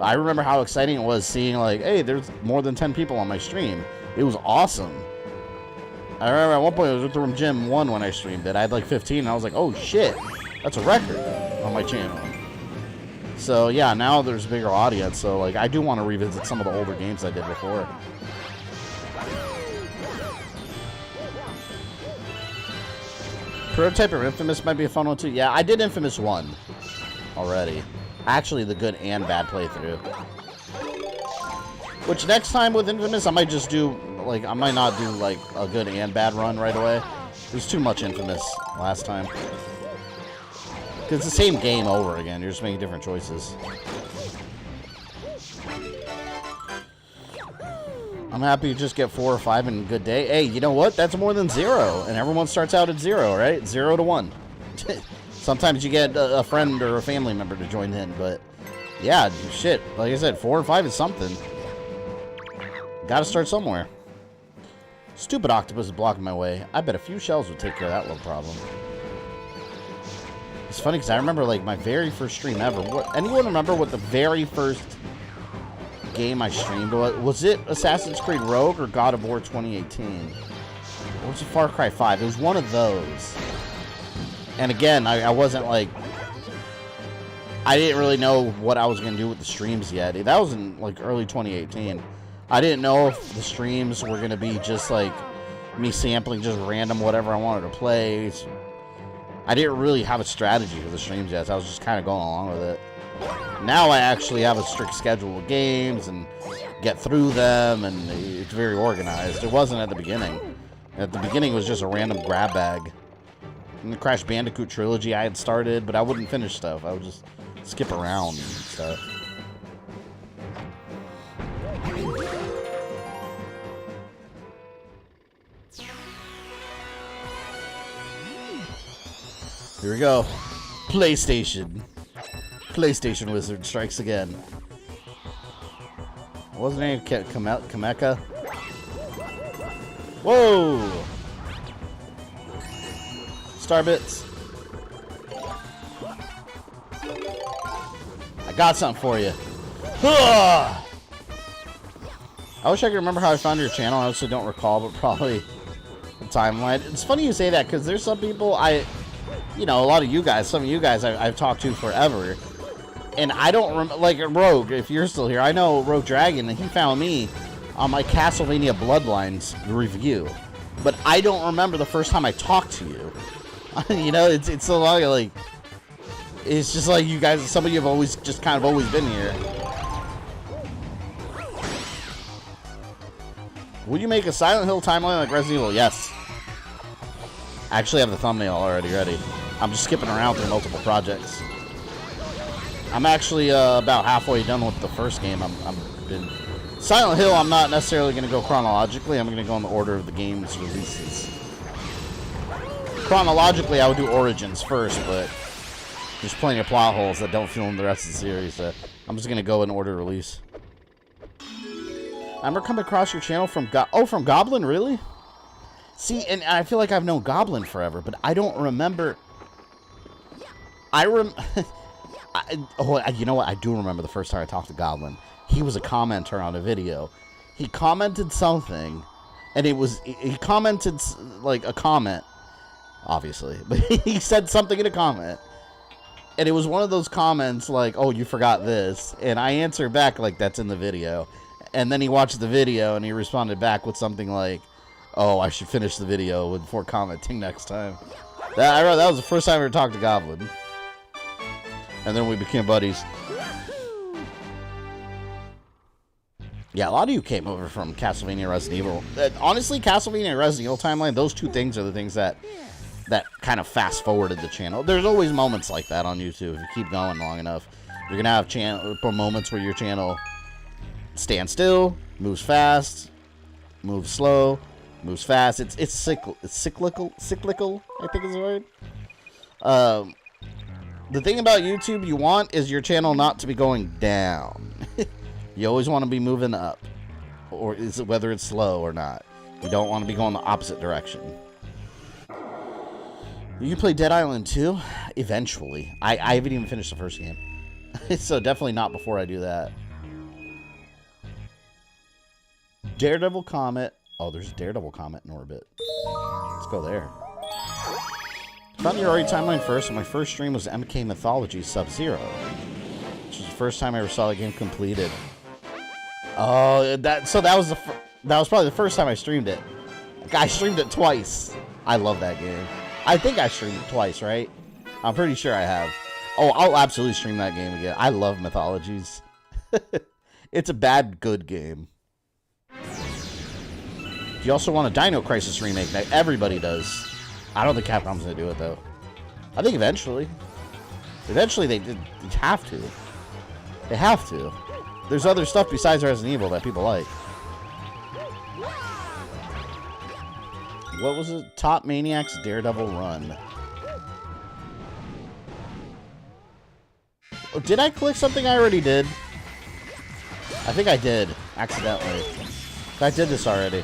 I remember how exciting it was seeing, like, hey, there's more than 10 people on my stream. It was awesome. I remember at one point, it was with the room Gym 1 when I streamed it. I had like 15, and I was like, oh shit, that's a record on my channel. So yeah, now there's a bigger audience, so like I do want to revisit some of the older games I did before. Prototype of Infamous might be a fun one too. Yeah, I did Infamous 1 already. Actually, the good and bad playthrough. Which next time with Infamous, I might just do, like, I might not do, like, a good and bad run right away. There's too much Infamous last time. Because it's the same game over again. You're just making different choices. I'm happy to just get 4 or 5 in a good day. Hey, you know what? That's more than 0. And everyone starts out at 0, right? 0 to 1. Sometimes you get a friend or a family member to join in. But, yeah, shit. Like I said, 4 or 5 is something. Gotta start somewhere. Stupid octopus is blocking my way. I bet a few shells would take care of that little problem. It's funny because I remember, like, my very first stream ever. Anyone remember what the very first game I streamed was? Was it Assassin's Creed Rogue or God of War 2018? Or was it Far Cry 5? It was one of those. And again, I wasn't, like... I didn't really know what I was going to do with the streams yet. That was in, like, early 2018. I didn't know if the streams were going to be just, like, me sampling just random whatever I wanted to play. I didn't really have a strategy for the streams yet, so I was just kind of going along with it. Now I actually have a strict schedule of games and get through them, and it's very organized. It wasn't at the beginning. At the beginning, it was just a random grab bag. And the Crash Bandicoot trilogy I had started, but I wouldn't finish stuff. I would just skip around and stuff. Here we go. PlayStation. PlayStation Wizard strikes again. Wasn't any Kamella? Whoa! Starbits. I got something for you. I wish I could remember how I found your channel. I also don't recall, but probably the timeline. It's funny you say that because there's some people you know, a lot of you guys, some of you guys I've talked to forever. And I don't remember, like Rogue, if you're still here, I know Rogue Dragon, and he found me on my Castlevania Bloodlines review. But I don't remember the first time I talked to you. You know, it's a lot of, like, it's just like you guys, some of you have always, just kind of always been here. Will you make a Silent Hill timeline like Resident Evil? Yes. I actually have the thumbnail already ready. I'm just skipping around through multiple projects. I'm actually about halfway done with the first game. Silent Hill, I'm not necessarily going to go chronologically. I'm going to go in the order of the game's releases. Chronologically, I would do Origins first, but there's plenty of plot holes that don't fill in the rest of the series. So I'm just going to go in order of release. I remember coming across your channel from from Goblin, really? See, and I feel like I've known Goblin forever, but I don't remember. You know what? I do remember the first time I talked to Goblin. He was a commenter on a video. He commented something, and he commented like a comment, obviously, but he said something in a comment, and it was one of those comments like, "Oh, you forgot this," and I answered back like, "That's in the video," and then he watched the video and he responded back with something like, "Oh, I should finish the video before commenting next time." That was the first time I ever talked to Goblin. And then we became buddies. Yeah, a lot of you came over from Castlevania and Resident Evil. Honestly, Castlevania and Resident Evil timeline, those two things are the things that kind of fast-forwarded the channel. There's always moments like that on YouTube. If you keep going long enough, you're going to have moments where your channel stands still, moves fast, moves slow, moves fast. It's cyclical, I think is the word. The thing about YouTube you want is your channel not to be going down. You always want to be moving up, or whether it's slow or not. You don't want to be going the opposite direction. You can play Dead Island 2 eventually. I haven't even finished the first game, so definitely not before I do that. Daredevil Comet. Oh, there's a Daredevil Comet in orbit. Let's go there. Found the Ori timeline first, and my first stream was MK Mythology Sub-Zero, which was the first time I ever saw the game completed. Oh, that was probably the first time I streamed it. I streamed it twice. I love that game. I think I streamed it twice, right? I'm pretty sure I have. Oh, I'll absolutely stream that game again. I love Mythologies. It's a bad, good game. You also want a Dino Crisis remake. That everybody does. I don't think Capcom's going to do it, though. I think eventually. Eventually, they have to. They have to. There's other stuff besides Resident Evil that people like. What was it? Topmaniac's Daredevil Run. Oh, did I click something I already did? I think I did, accidentally. I did this already.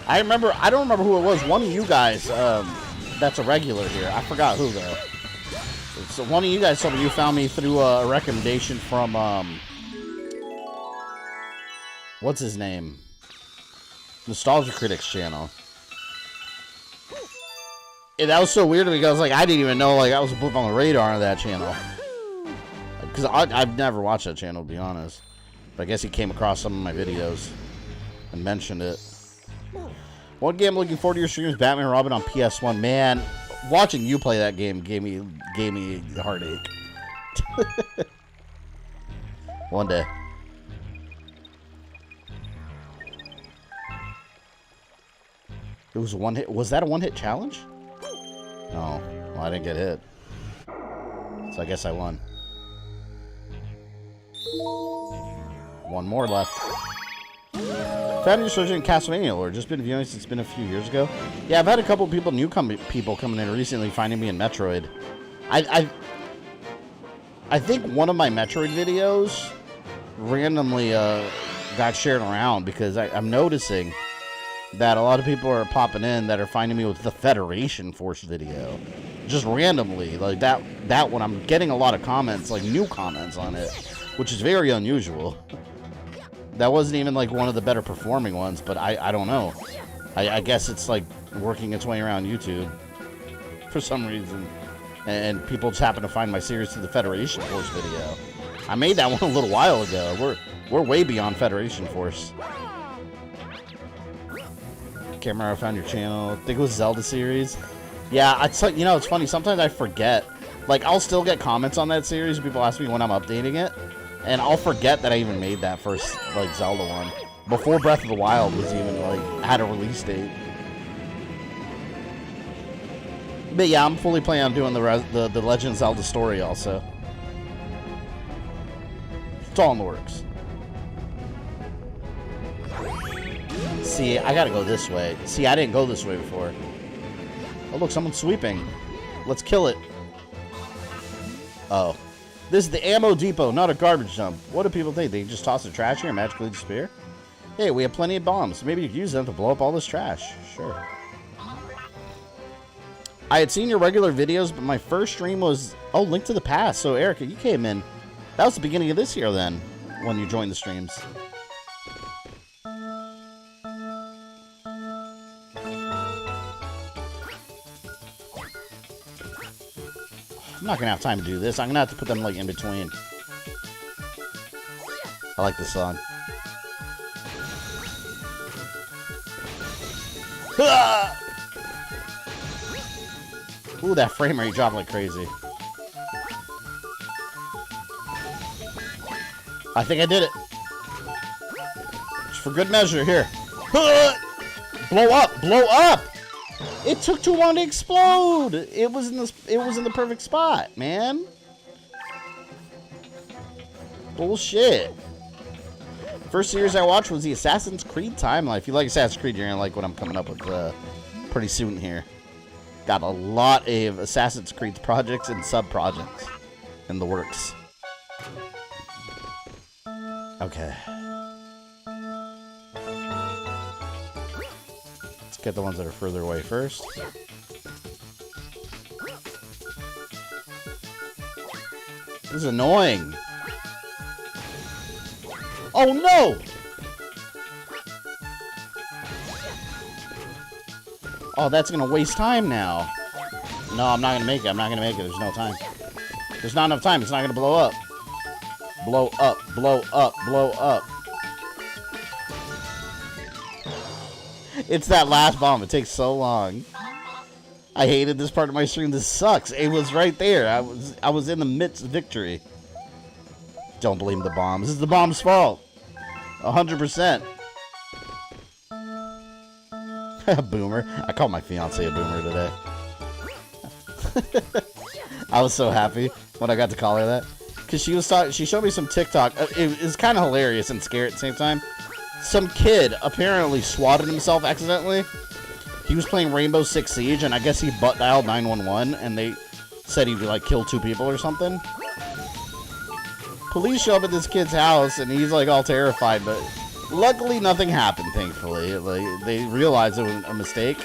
I don't remember who it was. One of you guys, that's a regular here. I forgot who, though. So one of you guys told me you found me through a recommendation from, what's his name? Nostalgia Critics channel. And that was so weird to me because I didn't even know I was a blip on the radar on that channel. Because I've never watched that channel, to be honest. But I guess he came across some of my videos and mentioned it. One game I'm looking forward to your streams, Batman and Robin on PS1. Man, watching you play that game gave me a heartache. One day. It was a one hit. Was that a one hit challenge? No. Well, I didn't get hit. So I guess I won. One more left. Found your searching Castlevania lore. Just been viewing since it's been a few years ago. Yeah, I've had a couple people, people coming in recently finding me in Metroid. I think one of my Metroid videos randomly got shared around because I'm noticing that a lot of people are popping in that are finding me with the Federation Force video. Just randomly. Like that one, I'm getting a lot of comments, new comments on it, which is very unusual. That wasn't even one of the better performing ones, but I don't know. I guess it's working its way around YouTube for some reason. And people just happen to find my series through the Federation Force video. I made that one a little while ago. We're way beyond Federation Force. Can't remember, I found your channel. I think it was Zelda series. Yeah, it's funny. Sometimes I forget. I'll still get comments on that series. People ask me when I'm updating it. And I'll forget that I even made that first, Zelda one. Before Breath of the Wild was even, had a release date. But yeah, I'm fully planning on doing the Legend of Zelda story also. It's all in the works. See, I gotta go this way. See, I didn't go this way before. Oh, look, someone's sweeping. Let's kill it. Oh. This is the ammo depot, not a garbage dump. What do people think? They just toss the trash here and magically disappear? Hey, we have plenty of bombs. Maybe you could use them to blow up all this trash. Sure. I had seen your regular videos, but my first stream was... Oh, Link to the Past. So, Erica, you came in. That was the beginning of this year, then, when you joined the streams. I'm not gonna have time to do this. I'm gonna have to put them in between. I like this song. Ah! Ooh, that frame rate dropped like crazy. I think I did it. Just for good measure here. Ah! Blow up! Blow up! It took too long to explode. It was in the perfect spot, man. Bullshit. First series I watched was the Assassin's Creed timeline. If you like Assassin's Creed, you're gonna like what I'm coming up with pretty soon here. Got a lot of Assassin's Creed projects and sub-projects in the works. Okay. Get the ones that are further away first. This is annoying. Oh no! Oh, that's gonna waste time now. No, I'm not gonna make it. I'm not gonna make it. There's no time. There's not enough time. It's not gonna blow up. Blow up, blow up, blow up. It's that last bomb. It takes so long. I hated this part of my stream. This sucks. It was right there. I was in the midst of victory. Don't blame the bomb. This is the bomb's fault. 100%. Boomer. I called my fiance a boomer today. I was so happy when I got to call her that. Because she showed me some TikTok. It was kind of hilarious and scary at the same time. Some kid apparently swatted himself accidentally. He was playing Rainbow Six Siege, and I guess he butt dialed 911, and they said he'd like kill 2 people or something. Police show up at this kid's house, and he's like all terrified, but luckily nothing happened, thankfully. Like, they realized it was a mistake.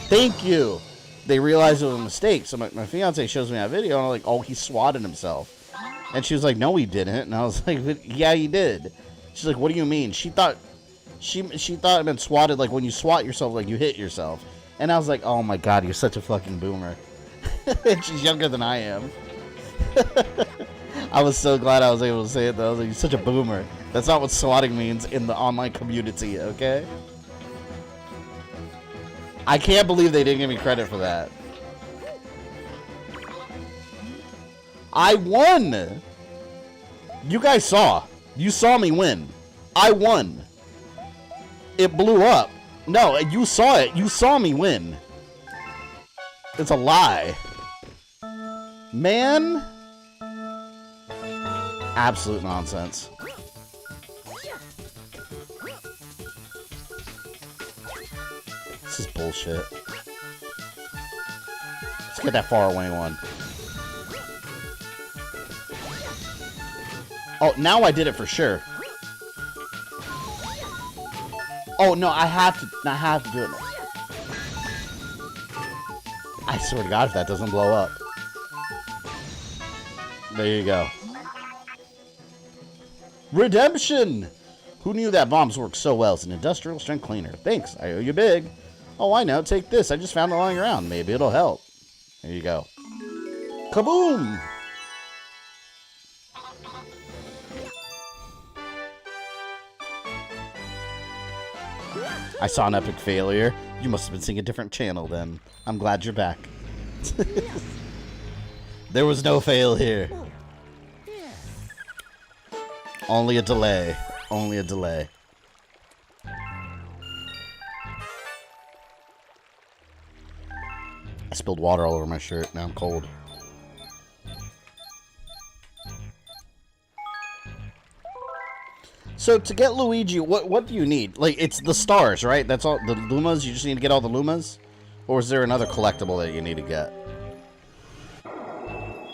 Thank you! They realized it was a mistake, so my fiance shows me that video, and I'm like, oh, he swatted himself. And she was like, no, he didn't. And I was like, yeah, he did. She's like, what do you mean? She thought it meant swatted, like when you swat yourself, like you hit yourself. And I was like, oh my god, you're such a fucking boomer. And she's younger than I am. I was so glad I was able to say it, though. I was like, you're such a boomer. That's not what swatting means in the online community, okay? I can't believe they didn't give me credit for that. I won! You guys saw. You saw me win. I won. It blew up. No, you saw it. You saw me win. It's a lie. Man. Absolute nonsense. This is bullshit. Let's get that far away one. Oh, now I did it for sure. Oh no, I have to do it. I swear to God, if that doesn't blow up. There you go. Redemption! Who knew that bombs work so well? It's an industrial strength cleaner. Thanks, I owe you big. Oh, I know. Take this. I just found it lying around. Maybe it'll help. There you go. Kaboom! I saw an epic failure. You must have been seeing a different channel then. I'm glad you're back. There was no fail here. Only a delay. Only a delay. I spilled water all over my shirt. Now I'm cold. So to get Luigi, what do you need? Like, it's the stars, right? That's all. The Lumas? You just need to get all the Lumas? Or is there another collectible that you need to get?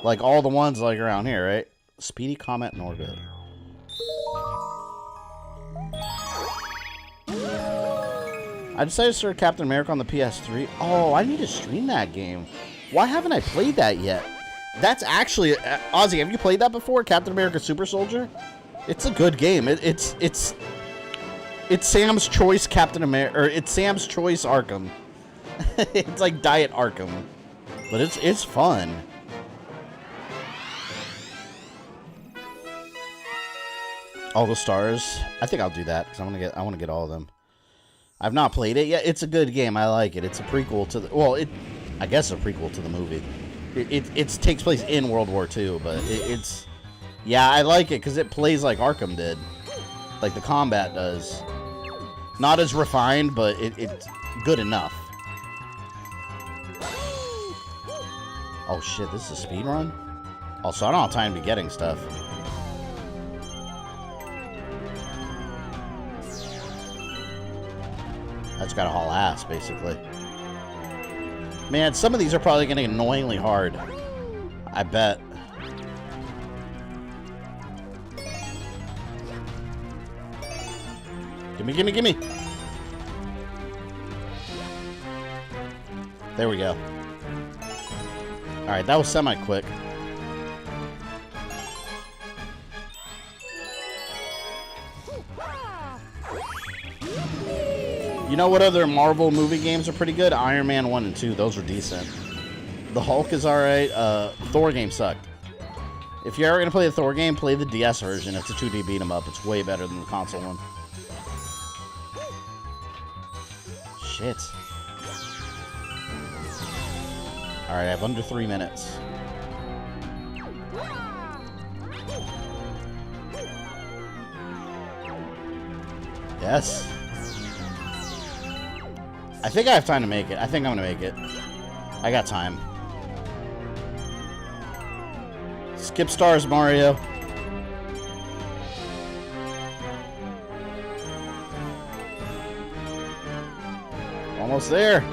Like all the ones like around here, right? Speedy Comet in orbit. I decided to start Captain America on the PS3. Oh, I need to stream that game. Why haven't I played that yet? That's actually... Ozzy, have you played that before? Captain America Super Soldier? It's a good game. It's Sam's Choice Captain America... Or it's Sam's Choice Arkham. It's like Diet Arkham. But it's fun. All the stars. I think I'll do that because I want to get all of them. I've not played it yet. It's a good game. I like it. It's a prequel to the... Well, I guess a prequel to the movie. It takes place in World War II, but it's... Yeah, I like it because it plays like Arkham did. Like the combat does. Not as refined, but it's good enough. Oh shit, this is a speed run? Also, I don't have time to be getting stuff. I just gotta haul ass, basically. Man, some of these are probably getting annoyingly hard. I bet. Gimme, gimme, gimme! There we go. Alright, that was semi-quick. You know what other Marvel movie games are pretty good? Iron Man 1 and 2. Those are decent. The Hulk is alright. Thor game sucked. If you're ever going to play the Thor game, play the DS version. It's a 2D beat 'em up. It's way better than the console one. Shit. Alright, I have under 3 minutes. Yes. I think I have time to make it. I think I'm going to make it. I got time. Skip stars, Mario. Almost there.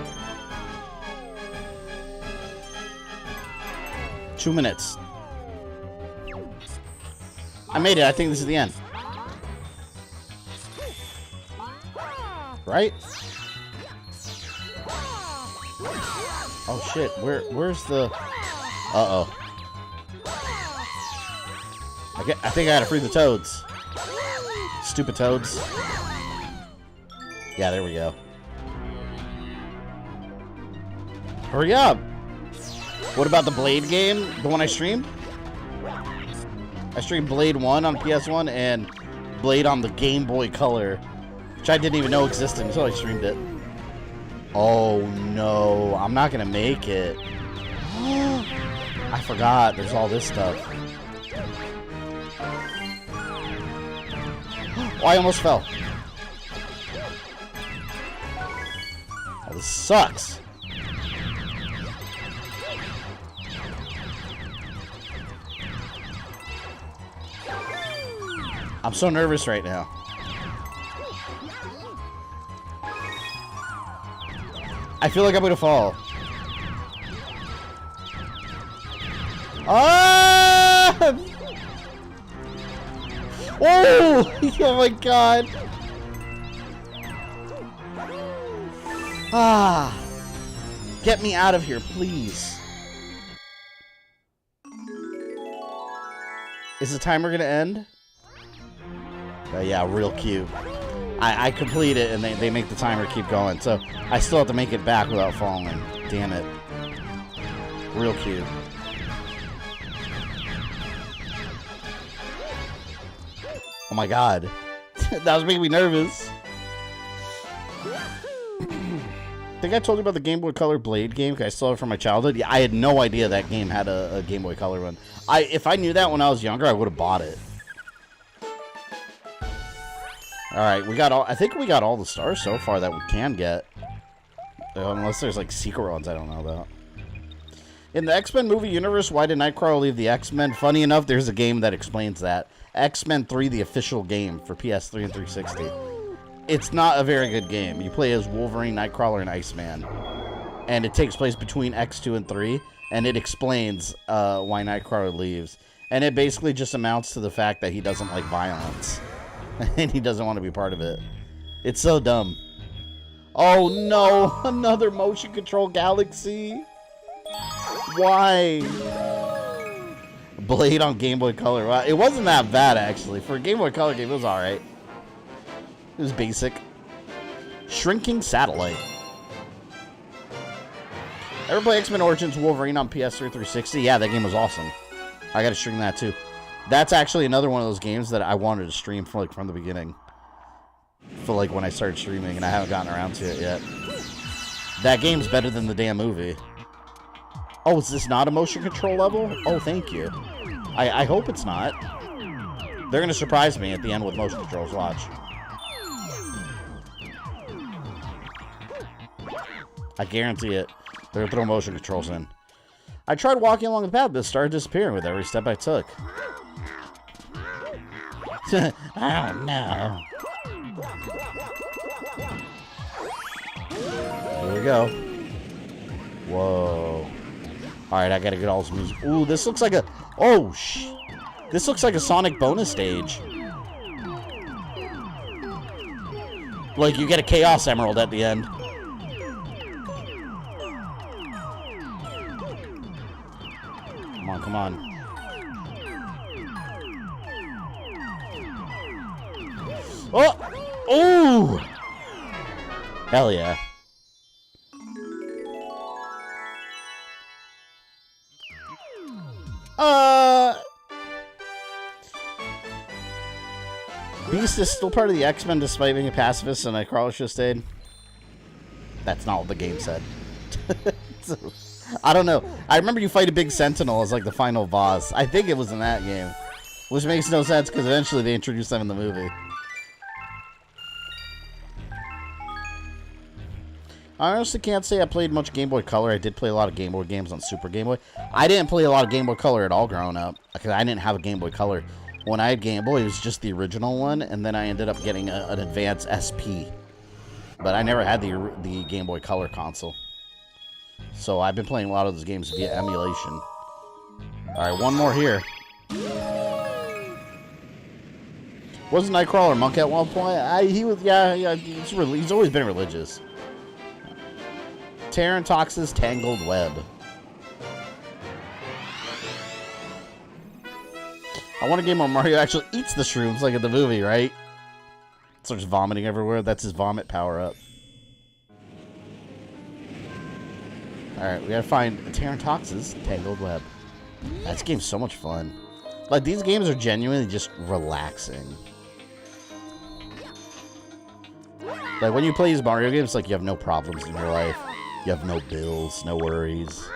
2 minutes. I made it. I think this is the end. Right? Oh shit. Where's the... Uh-oh. I think I gotta free the toads. Stupid toads. Yeah, there we go. Hurry up! What about the Blade game? The one I streamed? I streamed Blade 1 on PS1 and Blade on the Game Boy Color, which I didn't even know existed until I streamed it. Oh no, I'm not gonna make it. I forgot, there's all this stuff. Oh, I almost fell. Oh, this sucks. I'm so nervous right now. I feel like I'm gonna fall. Ah! Oh! Oh my god! Ah! Get me out of here, please. Is the timer gonna end? Yeah, real cute. I complete it and they make the timer keep going, so I still have to make it back without falling. Damn it. Real cute. Oh my god. That was making me nervous. I think I told you about the Game Boy Color Blade game, because I still have it from my childhood. Yeah, I had no idea that game had a Game Boy Color one. If I knew that when I was younger, I would have bought it. Alright, we got all... I think we got all the stars so far that we can get. Unless there's, like, secret ones I don't know about. In the X-Men movie universe, why did Nightcrawler leave the X-Men? Funny enough, there's a game that explains that. X-Men 3, the official game for PS3 and 360. It's not a very good game. You play as Wolverine, Nightcrawler, and Iceman. And it takes place between X2 and 3. And it explains why Nightcrawler leaves. And it basically just amounts to the fact that he doesn't like violence. And he doesn't want to be part of it. It's so dumb. Oh no, another motion control galaxy. Why? Blade on Game Boy Color. Well, it wasn't that bad actually. For a Game Boy Color game, it was alright. It was basic. Shrinking Satellite. Ever play X-Men Origins Wolverine on PS3 360? Yeah, that game was awesome. I gotta stream that too. That's actually another one of those games that I wanted to stream from the beginning. For like when I started streaming, and I haven't gotten around to it yet. That game's better than the damn movie. Oh, is this not a motion control level? Oh, thank you. I hope it's not. They're gonna surprise me at the end with motion controls. Watch. I guarantee it. They're gonna throw motion controls in. I tried walking along the path, but it started disappearing with every step I took. Oh no. There we go. Whoa. Alright, I gotta get all this music. Ooh, this looks like a... Oh, this looks like a Sonic bonus stage. Like, you get a Chaos Emerald at the end. Come on, come on. Oh! Ooh! Hell yeah. Beast is still part of the X-Men despite being a pacifist and Nightcrawler should have stayed. That's not what the game said. So, I don't know. I remember you fight a big Sentinel as like the final boss. I think it was in that game. Which makes no sense because eventually they introduced them in the movie. I honestly can't say I played much Game Boy Color. I did play a lot of Game Boy games on Super Game Boy. I didn't play a lot of Game Boy Color at all growing up because I didn't have a Game Boy Color. When I had Game Boy, it was just the original one, and then I ended up getting an Advance SP. But I never had the Game Boy Color console. So I've been playing a lot of those games via emulation. Alright, one more here. Wasn't Nightcrawler a monk at one point? He was, yeah, he's always been religious. Tarantox's Tangled Web. I want a game where Mario actually eats the shrooms like in the movie, right? Starts vomiting everywhere. That's his vomit power-up. Alright, we gotta find Tarantox's Tangled Web. This game's so much fun. Like, these games are genuinely just relaxing. Like, when you play these Mario games, like, you have no problems in your life. You have no bills, no worries.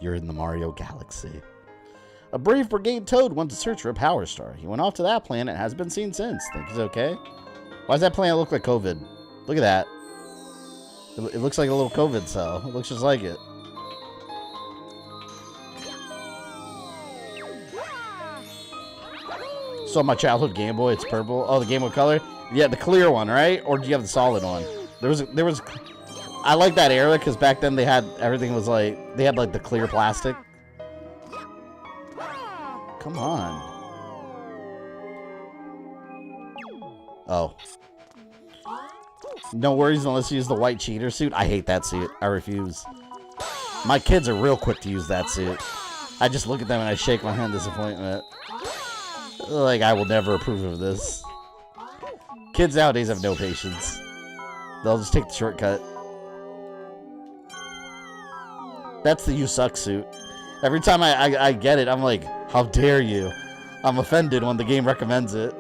You're in the Mario Galaxy. A brave brigade toad went to search for a power star. He went off to that planet and has been seen since. Think he's okay? Why does that planet look like COVID? Look at that. It looks like a little COVID cell. It looks just like it. So my childhood Game Boy, it's purple. Oh, the Game Boy Color? Yeah, the clear one, right? Or do you have the solid one? There was I like that era because back then they had everything was like they had like the clear plastic. Come on. Oh. No worries unless you use the white cheater suit. I hate that suit. I refuse. My kids are real quick to use that suit. I just look at them and I shake my hand in disappointment. Like, I will never approve of this. Kids nowadays have no patience. They'll just take the shortcut. That's the you suck suit. Every time I get it, I'm like, how dare you? I'm offended when the game recommends it.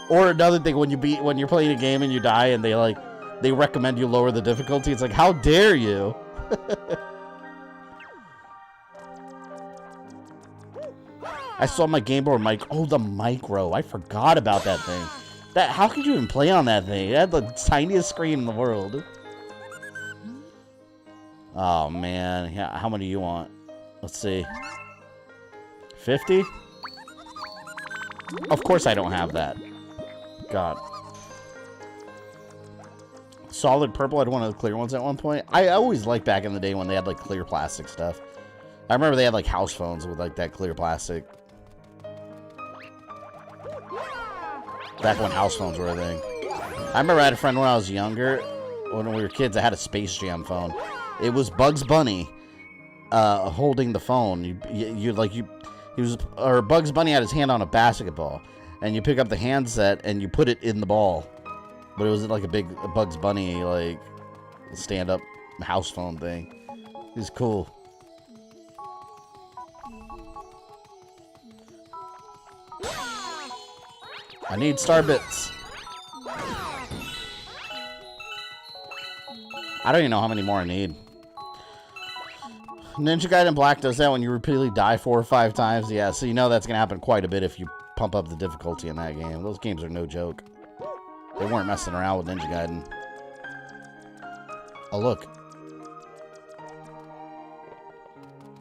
Or another thing, when you're playing a game and you die and they recommend you lower the difficulty, it's like, how dare you? I saw my Game Boy mic. Oh, the micro. I forgot about that thing. How could you even play on that thing? It had the tiniest screen in the world. Oh, man. Yeah, how many do you want? Let's see. 50? Of course I don't have that. God. Solid purple. I had one of the clear ones at one point. I always liked back in the day when they had, like, clear plastic stuff. I remember they had, like, house phones with, like, that clear plastic. Back when house phones were a thing. I remember I had a friend when I was younger. When we were kids, I had a Space Jam phone. It was Bugs Bunny holding the phone. Bugs Bunny had his hand on a basketball. And you pick up the handset and you put it in the ball. But it was like a big Bugs Bunny, like, stand-up house phone thing. It was cool. I need star bits. I don't even know how many more I need. Ninja Gaiden Black does that when you repeatedly die 4 or 5 times. Yeah, so you know that's going to happen quite a bit if you pump up the difficulty in that game. Those games are no joke. They weren't messing around with Ninja Gaiden. Oh, look.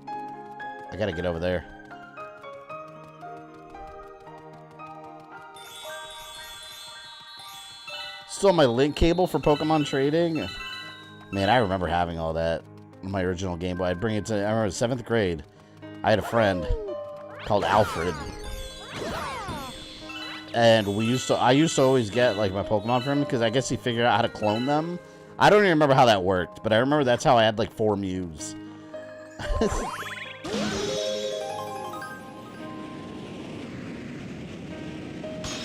I gotta get over there. Still my link cable for Pokemon trading. Man, I remember having all that in my original Game Boy. I'd bring it to, I remember 7th grade. I had a friend called Alfred. And I used to always get, like, my Pokemon from him because I guess he figured out how to clone them. I don't even remember how that worked, but I remember that's how I had, like, 4 Mews.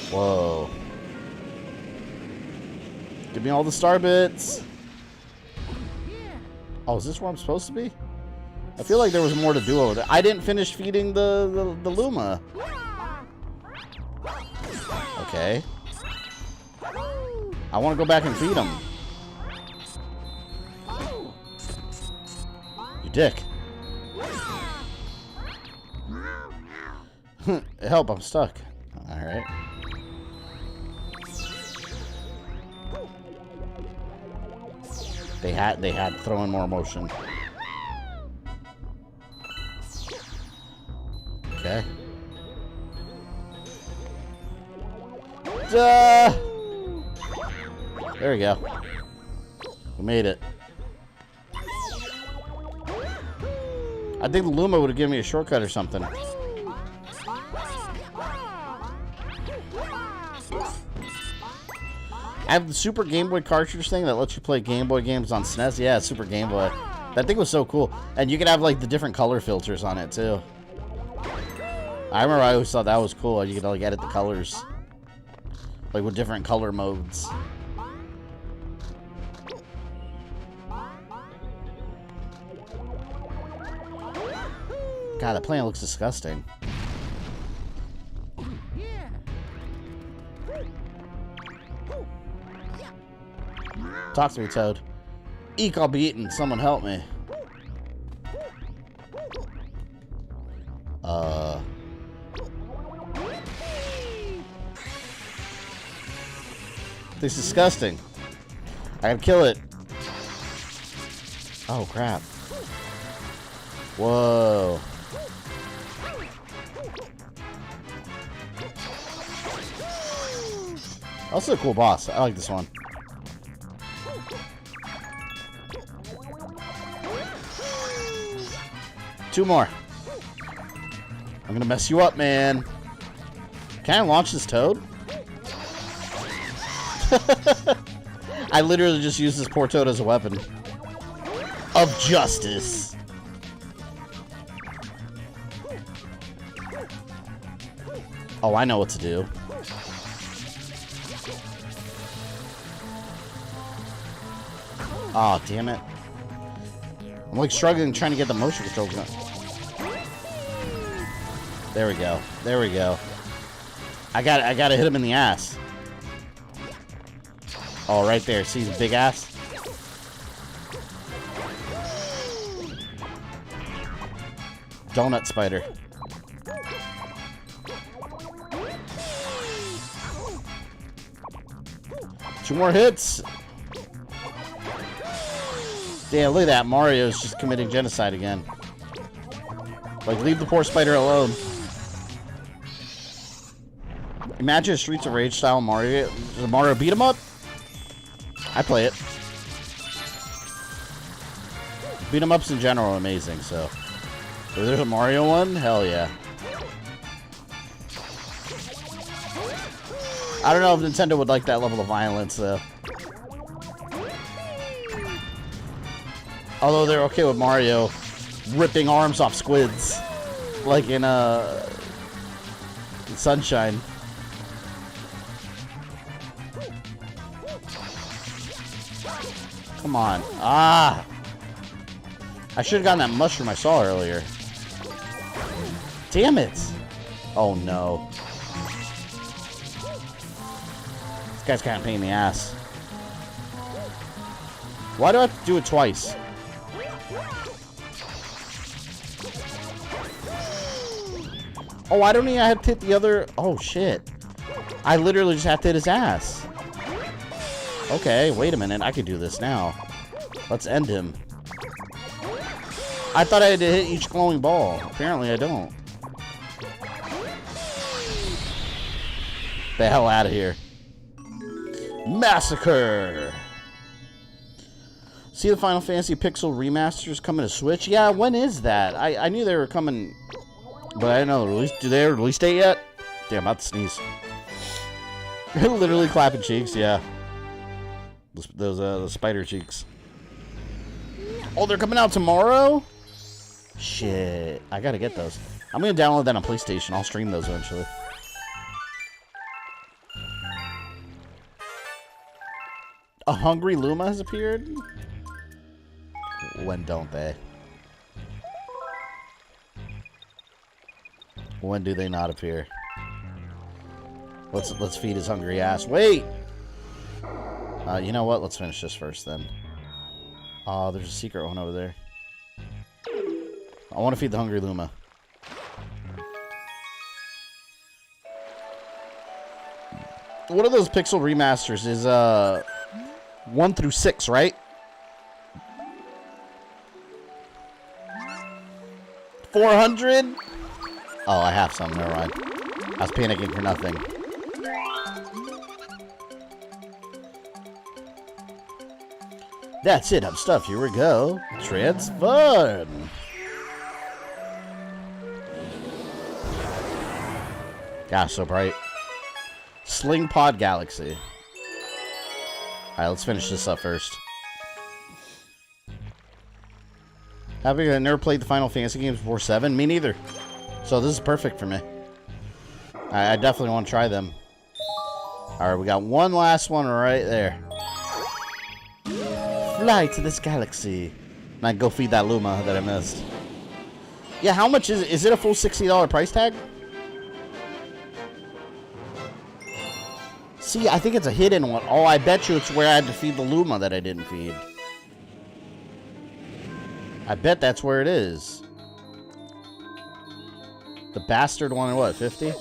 Whoa. Give me all the star bits. Oh, is this where I'm supposed to be? I feel like there was more to do over there. I didn't finish feeding the Luma. Okay. I want to go back and feed him. You dick. Help, I'm stuck. Alright. They had throwing more motion. Okay. There we go. We made it. I think the Luma would have given me a shortcut or something. I have the Super Game Boy cartridge thing that lets you play Game Boy games on SNES. Yeah, Super Game Boy. That thing was so cool. And you could have, like, the different color filters on it, too. I remember I always thought that was cool. You could, like, edit the colors. Like, with different color modes. God, that planet looks disgusting. Talk to me, Toad. Eek, I'll be eaten. Someone help me. This is disgusting. I gotta kill it. Oh, crap. Whoa. Also a cool boss. I like this one. Two more. I'm gonna mess you up, man. Can I launch this Toad? I literally just used this poor Toad as a weapon of justice. Oh, I know what to do. Oh, damn it. I'm like struggling trying to get the motion control going. There we go. There we go. I gotta hit him in the ass. Oh, right there. See his big ass? Donut spider. Two more hits. Damn, look at that. Mario's just committing genocide again. Like, leave the poor spider alone. Imagine a Streets of Rage style Mario. Does Mario beat him up? I play it. Beat 'em ups in general are amazing, so. If there's a Mario one, hell yeah. I don't know if Nintendo would like that level of violence, though. Although they're okay with Mario ripping arms off squids. Like in Sunshine. Come on. Ah! I should have gotten that mushroom I saw earlier. Damn it! Oh no. This guy's kind of a pain in the ass. Why do I have to do it twice? Oh, I don't even have to hit the other... Oh, shit. I literally just have to hit his ass. Okay, wait a minute. I can do this now. Let's end him. I thought I had to hit each glowing ball. Apparently, I don't. The hell out of here. Massacre! See the Final Fantasy Pixel remasters coming to Switch? Yeah, when is that? I knew they were coming... But I didn't know the release. Do they have a release date yet? Damn, I'm about to sneeze. Literally clapping cheeks, yeah. Those spider cheeks. Oh, they're coming out tomorrow? Shit. I gotta get those. I'm gonna download that on PlayStation. I'll stream those eventually. Oh, Hungry Luma has appeared? When don't they? When do they not appear? Let's feed his hungry ass. Wait! You know what? Let's finish this first then. Oh, there's a secret one over there. I want to feed the hungry Luma. One of those pixel remasters is 1 through 6, right? 400? Oh, I have some. Never mind. I was panicking for nothing. That's it. I'm stuffed. Here we go. Transform. Gosh, so bright. Sling Pod Galaxy. Alright, let's finish this up first. Having never played the Final Fantasy games before 7? Me neither. So this is perfect for me. I definitely want to try them. Alright, we got one last one right there. Fly to this galaxy. And I can go feed that Luma that I missed. Yeah, how much is it? Is it a full $60 price tag? See, I think it's a hidden one. Oh, I bet you it's where I had to feed the Luma that I didn't feed. I bet that's where it is. The bastard one, what, 50?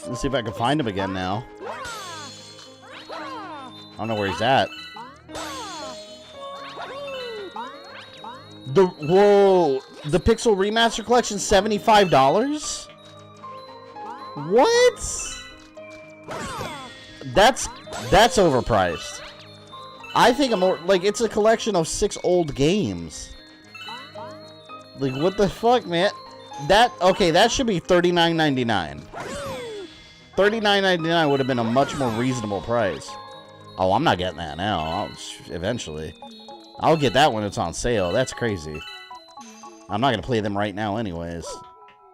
Let's see if I can find him again now. I don't know where he's at. Whoa! The Pixel Remaster Collection, $75? What? That's overpriced. I think I'm more like it's a collection of 6 old games. Like what the fuck, man? That should be $39.99. $39.99 would have been a much more reasonable price. Oh, I'm not getting that now. Eventually. I'll get that when it's on sale. That's crazy. I'm not going to play them right now anyways.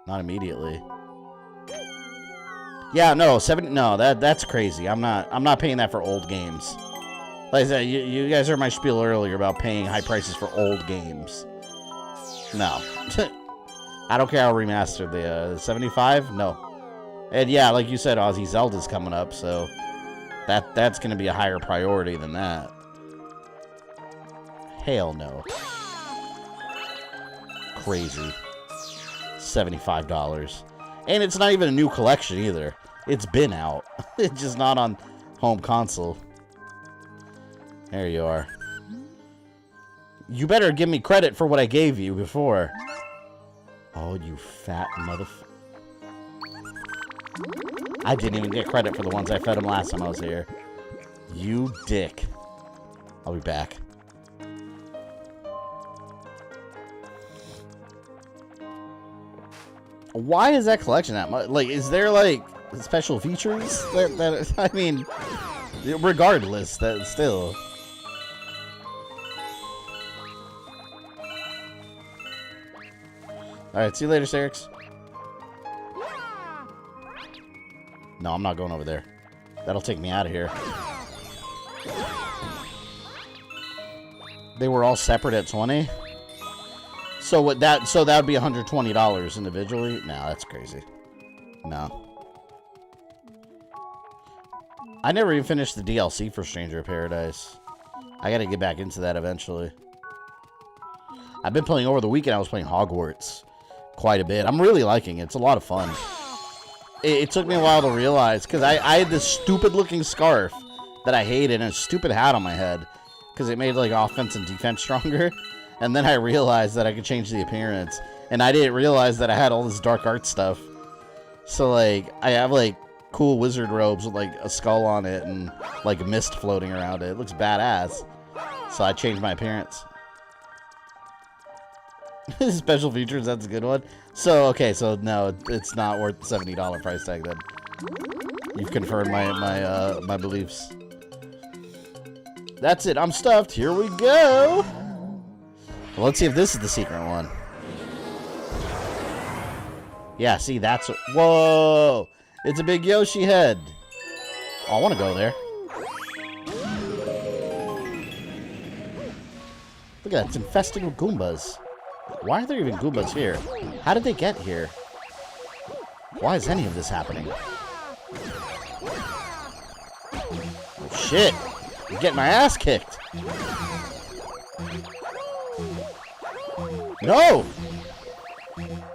Not immediately. Yeah, no, that's crazy. I'm not paying that for old games. Like I said, you guys heard my spiel earlier about paying high prices for old games. No. I don't care how remastered they are. 75? No. And yeah, like you said, Ozzy, Zelda's coming up, so that's going to be a higher priority than that. Hell no. Crazy. $75. And it's not even a new collection either. It's been out. It's just not on home console. There you are. You better give me credit for what I gave you before. Oh, you fat motherfucker. I didn't even get credit for the ones I fed him last time I was here. You dick. I'll be back. Why is that collection that much? Like, is there, like, special features? That I mean, regardless, that still... Alright, see you later, Sarix. No, I'm not going over there. That'll take me out of here. They were all separate at 20? So that would be $120 individually? No, that's crazy. No. I never even finished the DLC for Stranger of Paradise. I gotta get back into that eventually. I've been playing over the weekend. I was playing Hogwarts quite a bit. I'm really liking it. It's a lot of fun. It took me a while to realize, because I had this stupid looking scarf that I hated and a stupid hat on my head because it made like offense and defense stronger. And then I realized that I could change the appearance, and I didn't realize that I had all this dark art stuff. So like I have like cool wizard robes with like a skull on it and like a mist floating around it. It looks badass. So I changed my appearance. Special features, that's a good one. So, okay, so no, it's not worth the $70 price tag then. You've confirmed my beliefs. That's it, I'm stuffed. Here we go. Well, let's see if this is the secret one. Yeah, see, that's... Whoa! It's a big Yoshi head. Oh, I want to go there. Look at that. It's infested with Goombas. Why are there even Goombas here? How did they get here? Why is any of this happening? Oh, shit. I'm getting my ass kicked. No!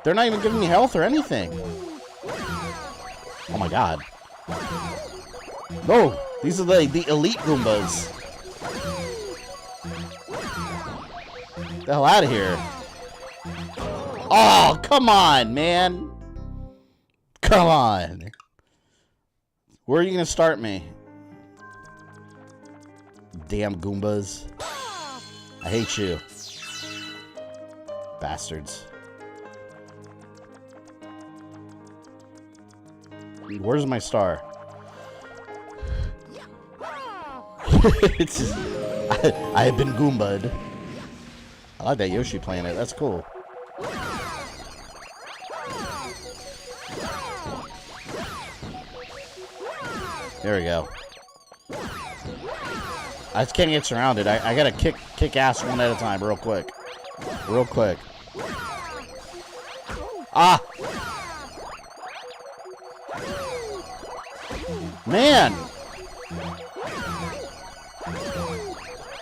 They're not even giving me health or anything. Oh my god. No! These are the elite Goombas. Get the hell out of here. Oh, come on, man. Come on. Where are you going to start me? Damn Goombas. I hate you. Bastards. Where's my star? It's just, I have been Goomba'd. I like that Yoshi planet. That's cool. There we go. I just can't get surrounded. I gotta kick ass one at a time real quick. Real quick. Ah! Man!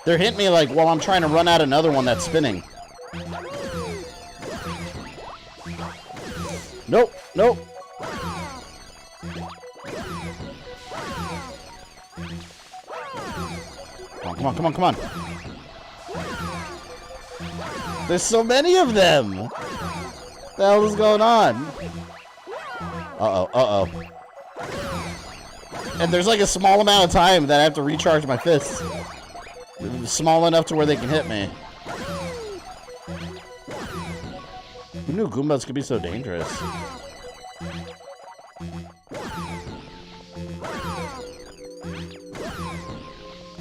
They're hitting me like while I'm trying to run out another one that's spinning. Nope, nope. Come on, come on, come on. There's so many of them. What the hell is going on? Uh-oh, uh-oh. And there's like a small amount of time that I have to recharge my fists. Small enough to where they can hit me. Who knew Goombas could be so dangerous?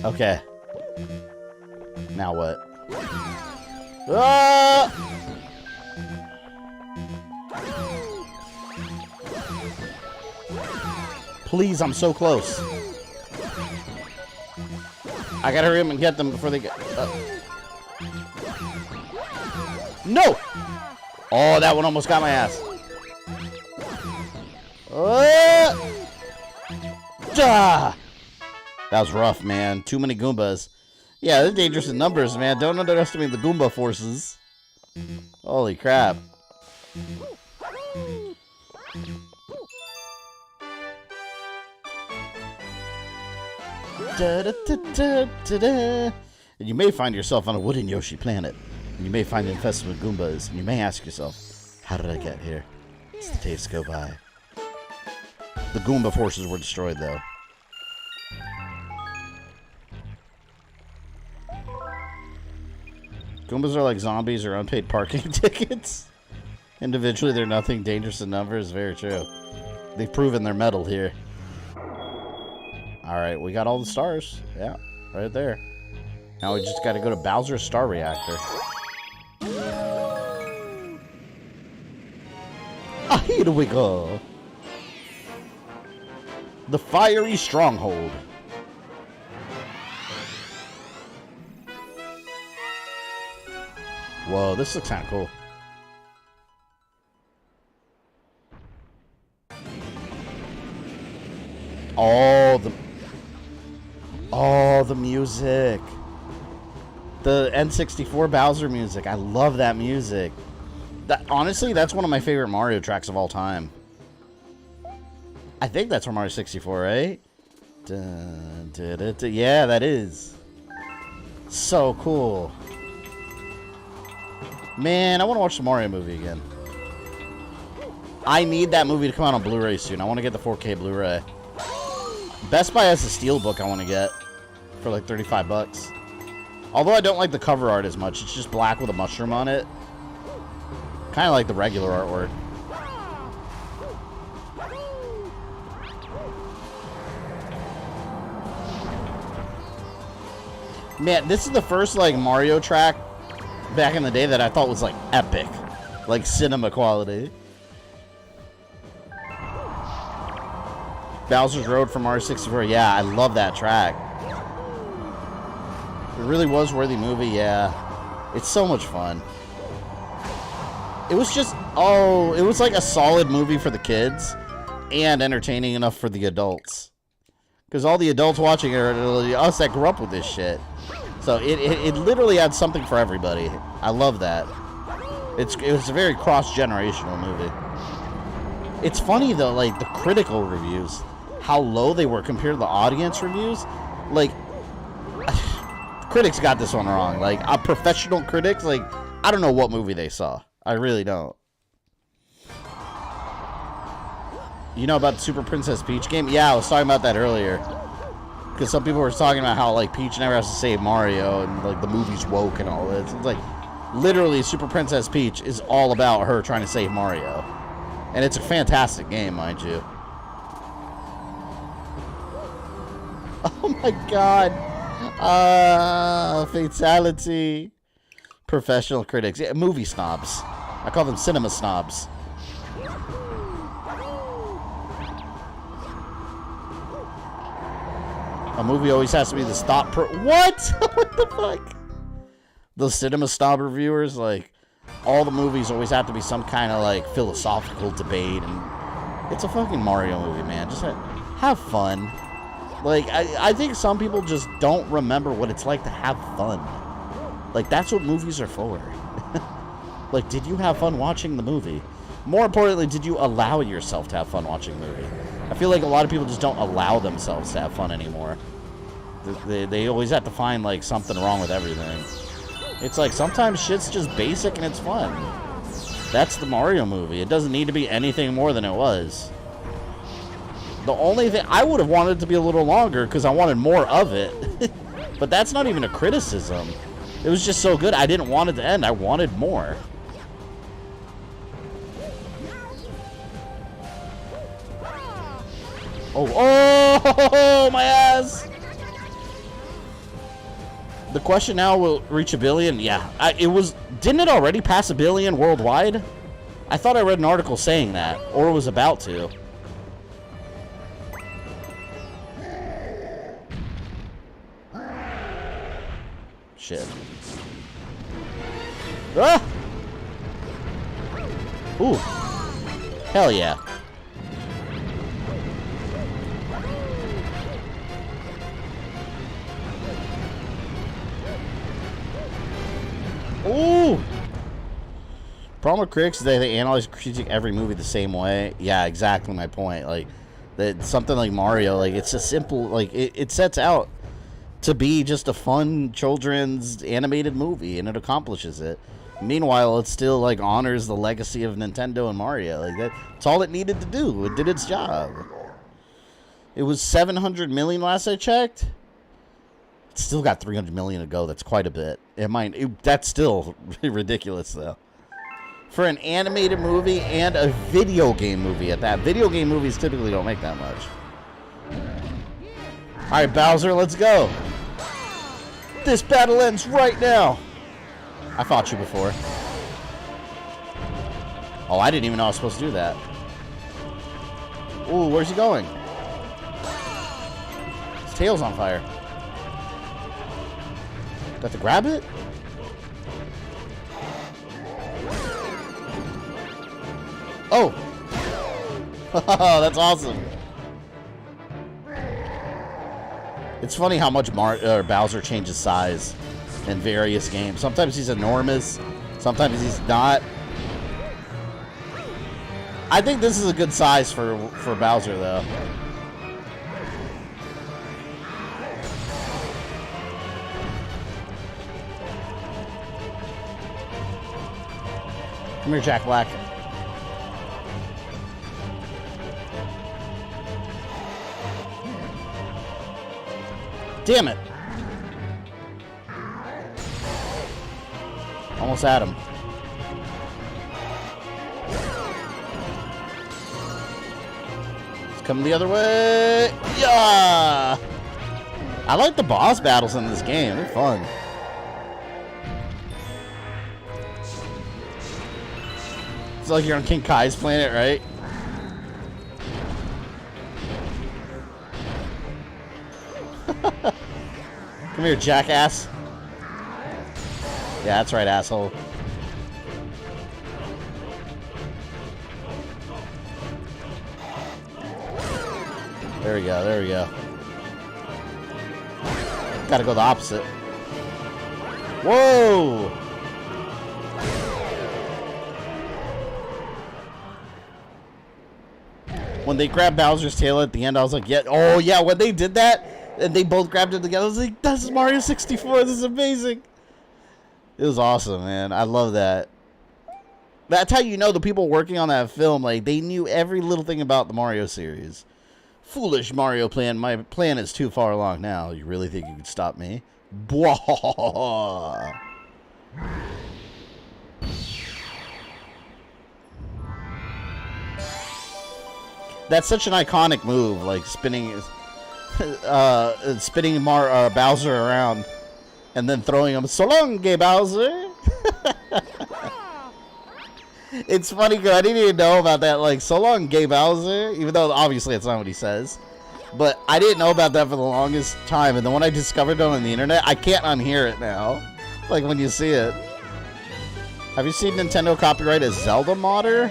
Okay. Now what? Ah! Please, I'm so close. I gotta hurry up and get them before they get... No! Oh, that one almost got my ass. That was rough, man. Too many Goombas. Yeah, they're dangerous in numbers, man. Don't underestimate the Goomba forces. Holy crap. Da, da, da, da, da, da. And you may find yourself on a wooden Yoshi planet. And you may find it infested with Goombas. And you may ask yourself, how did I get here? As the days go by. The Goomba forces were destroyed, though. Goombas are like zombies or unpaid parking tickets. Individually, they're nothing dangerous in numbers. Very true. They've proven their mettle here. Alright, we got all the stars. Yeah, right there. Now we just gotta go to Bowser's Star Reactor. Ah, here we go. The Fiery Stronghold. Whoa, this looks kind of cool. Oh, the music. The N64 Bowser music. I love that music. Honestly, that's one of my favorite Mario tracks of all time. I think that's from Mario 64, right? Dun, dun, dun, dun. Yeah, that is. So cool. Man, I want to watch the Mario movie again. I need that movie to come out on Blu-ray soon. I want to get the 4K Blu-ray. Best Buy has a steelbook I want to get for like 35 bucks. Although I don't like the cover art as much. It's just black with a mushroom on it. Kind of like the regular artwork. Man, this is the first like Mario track back in the day that I thought was like epic, like cinema quality. Bowser's Road from R64. Yeah, I love that track. It really was a worthy movie. Yeah, it's so much fun. It was just, it was like a solid movie for the kids and entertaining enough for the adults. Because all the adults watching it are us that grew up with this shit. So it literally had something for everybody. I love that. It was a very cross-generational movie. It's funny though, like the critical reviews, how low they were compared to the audience reviews. Like, critics got this one wrong. Like, professional critics, like, I don't know what movie they saw. I really don't. You know about the Super Princess Peach game? Yeah, I was talking about that earlier. Because some people were talking about how, like, Peach never has to save Mario and, like, the movie's woke and all this. It's like, literally, Super Princess Peach is all about her trying to save Mario. And it's a fantastic game, mind you. Oh my god. Fatality. Professional critics. Yeah, movie snobs. I call them cinema snobs. A movie always has to be the stop what? What the fuck? The cinema snob reviewers, like, all the movies always have to be some kind of, like, philosophical debate, and it's a fucking Mario movie, man. Just have fun. Like, I think some people just don't remember what it's like to have fun. Like, that's what movies are for. Like, did you have fun watching the movie? More importantly, did you allow yourself to have fun watching the movie? I feel like a lot of people just don't allow themselves to have fun anymore. They always have to find, like, something wrong with everything. It's like, sometimes shit's just basic and it's fun. That's the Mario movie. It doesn't need to be anything more than it was. The only thing, I would have wanted it to be a little longer because I wanted more of it. But that's not even a criticism. It was just so good, I didn't want it to end. I wanted more. Oh, my ass! The question now will reach 1 billion. Yeah, didn't it already pass 1 billion worldwide? I thought I read an article saying that, or was about to. Shit. Ah! Ooh. Hell yeah. Ooh! Problem with critics is they analyze critique every movie the same way. Yeah, exactly my point. Like, that something like Mario, like, it's a simple, like, it sets out to be just a fun children's animated movie, and it accomplishes it. Meanwhile, it still, like, honors the legacy of Nintendo and Mario. Like, that's all it needed to do. It did its job. It was 700 million last I checked. It's still got 300 million to go. That's quite a bit. That's still ridiculous, though. For an animated movie and a video game movie at that. Video game movies typically don't make that much. Alright, Bowser, let's go. This battle ends right now. I fought you before. Oh, I didn't even know I was supposed to do that. Ooh, where's he going? His tail's on fire. Got to grab it? Oh! That's awesome. It's funny how much Bowser changes size in various games. Sometimes he's enormous. Sometimes he's not. I think this is a good size for Bowser, though. Come here, Jack Black. Damn it. Almost had him. It's coming the other way. Yeah! I like the boss battles in this game. They're fun. It's like you're on King Kai's planet, right? Come here, jackass. Yeah, that's right, asshole. There we go, there we go. Gotta go the opposite. Whoa! When they grabbed Bowser's tail at the end, I was like, yeah, oh yeah, when they did that, and they both grabbed it together, I was like, this is Mario 64, this is amazing. It was awesome, man. I love that. That's how you know the people working on that film, like, they knew every little thing about the Mario series. Foolish Mario plan. My plan is too far along now. You really think you could stop me? Bwah. That's such an iconic move, like spinning Bowser around and then throwing him, so long, gay Bowser. It's funny because I didn't even know about that, like, so long, gay Bowser, even though obviously it's not what he says. But I didn't know about that for the longest time, and then when I discovered it on the internet, I can't unhear it now. Like, when you see it. Have you seen Nintendo copyright a Zelda modder?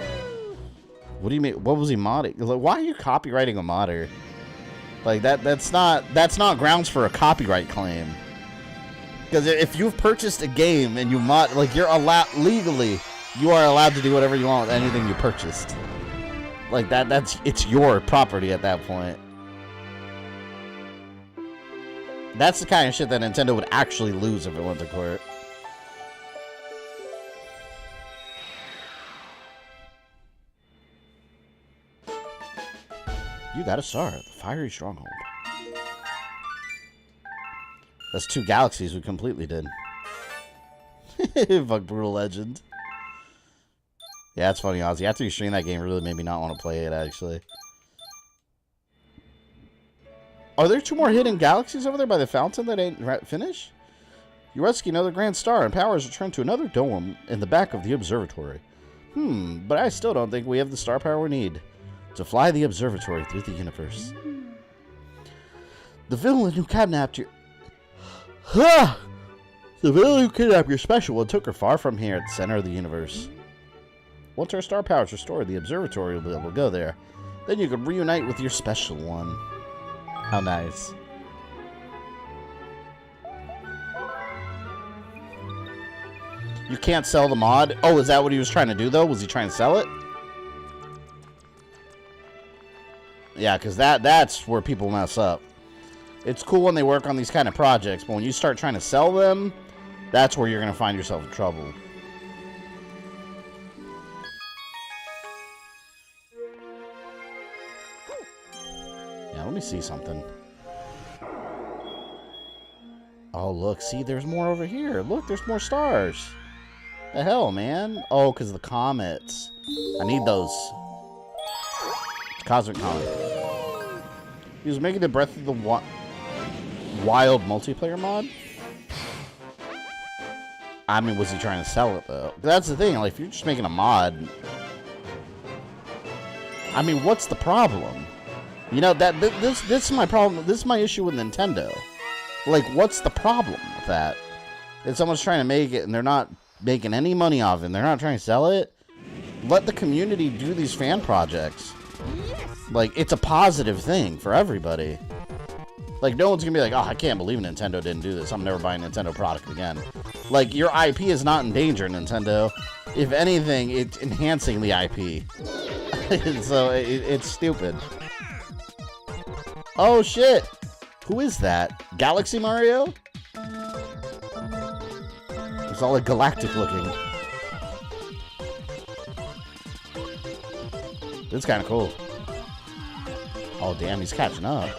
What do you mean? What was he modding? Like, why are you copyrighting a modder? Like, that's not grounds for a copyright claim. Because if you've purchased a game and you mod, like, you're allowed, legally, you are allowed to do whatever you want with anything you purchased. Like, it's your property at that point. That's the kind of shit that Nintendo would actually lose if it went to court. You got a star, the fiery Stronghold. That's 2 galaxies we completely did. Fuck Brutal Legend. Yeah, it's funny, Ozzy. After you stream that game, it really made me not want to play it, actually. Are there 2 more hidden galaxies over there by the fountain that ain't finished? You rescue another grand star and power is returned to another dome in the back of the observatory. But I still don't think we have the star power we need to fly the observatory through the universe. The villain who kidnapped your... The villain who kidnapped your special one took her far from here at the center of the universe. Once our star power is restored, the observatory will be able to go there. Then you can reunite with your special one. How nice. You can't sell the mod? Oh, is that what he was trying to do, though? Was he trying to sell it? Yeah, because that's where people mess up. It's cool when they work on these kind of projects, but when you start trying to sell them, that's where you're going to find yourself in trouble. Yeah, let me see something. Oh, look. See, there's more over here. Look, there's more stars. The hell, man? Oh, because of the comets. I need those. It's Cosmic Comet. He was making the Breath of the Wild multiplayer mod? I mean, was he trying to sell it, though? That's the thing. Like, if you're just making a mod... I mean, what's the problem? You know, this is my problem. This is my issue with Nintendo. Like, what's the problem with that? If someone's trying to make it and they're not making any money off it and they're not trying to sell it, let the community do these fan projects. Like, it's a positive thing for everybody. Like, no one's gonna be like, oh, I can't believe Nintendo didn't do this. I'm never buying a Nintendo product again. Like, your IP is not in danger, Nintendo. If anything, it's enhancing the IP. So, it's stupid. Oh, shit. Who is that? Galaxy Mario? It's all like galactic looking. This is kind of cool. Oh, damn, he's catching up.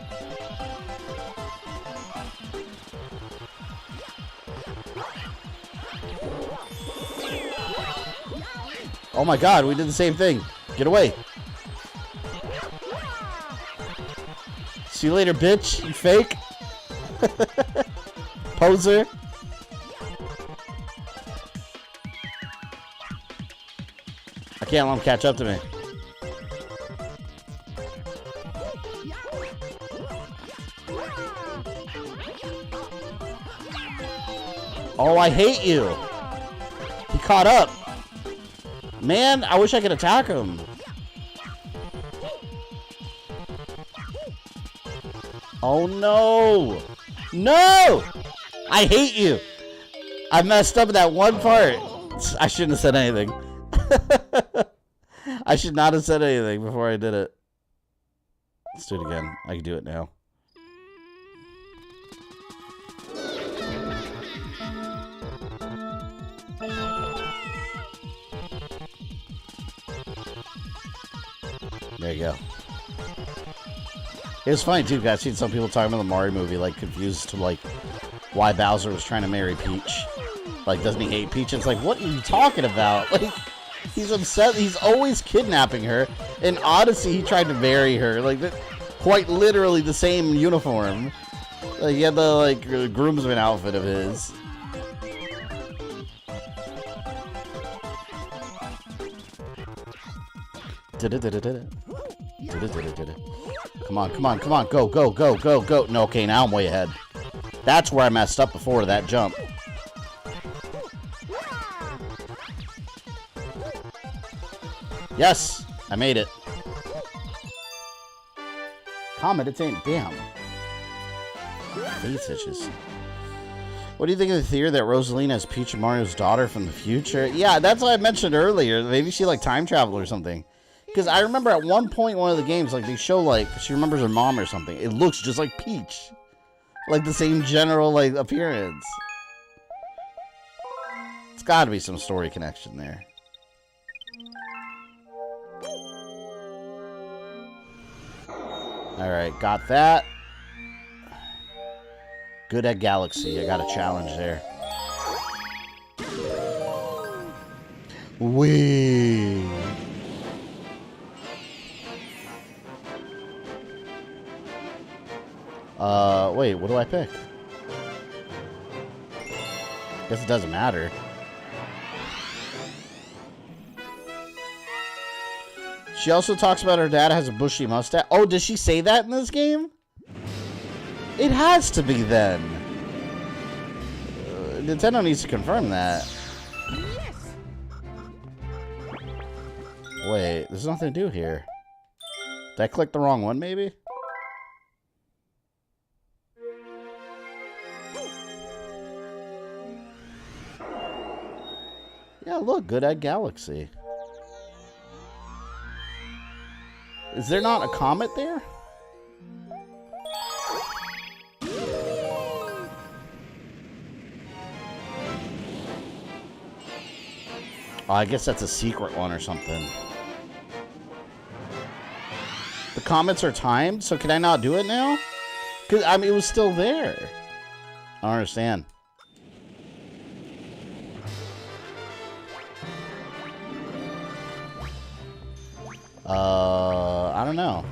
Oh my god, we did the same thing. Get away. See you later, bitch. You fake. Poser. I can't let him catch up to me. Oh, I hate you. He caught up. Man, I wish I could attack him. Oh, no. No! I hate you. I messed up that one part. I shouldn't have said anything. I should not have said anything before I did it. Let's do it again. I can do it now. There you go. It was funny too, guys. I've seen some people talking about the Mario movie, like confused to like why Bowser was trying to marry Peach. Like, doesn't he hate Peach? It's like, what are you talking about? Like, he's upset. He's always kidnapping her. In Odyssey, he tried to marry her. Like, quite literally the same uniform. Like, he had the like groomsman outfit of his. Come on, come on, come on. Go, go, go, go, go. No, okay, now I'm way ahead. That's where I messed up before that jump. Yes, I made it. Comet, it's ain't damn. Face itches. What do you think of the theory that Rosalina is Peach and Mario's daughter from the future? Yeah, that's what I mentioned earlier. Maybe she like time travel or something. Because I remember at one point in one of the games, like they show like she remembers her mom or something. It looks just like Peach, like the same general like appearance. It's got to be some story connection there. All right, got that. Good at Galaxy. I got a challenge there. Wee. Wait, what do I pick? Guess it doesn't matter. She also talks about her dad has a bushy mustache. Oh, does she say that in this game? It has to be then. Nintendo needs to confirm that. Wait, there's nothing to do here. Did I click the wrong one, maybe? Yeah, look, good at Galaxy. Is there not a comet there? Oh, I guess that's a secret one or something. The comets are timed, so can I not do it now? Because, I mean, it was still there. I don't understand. I don't know.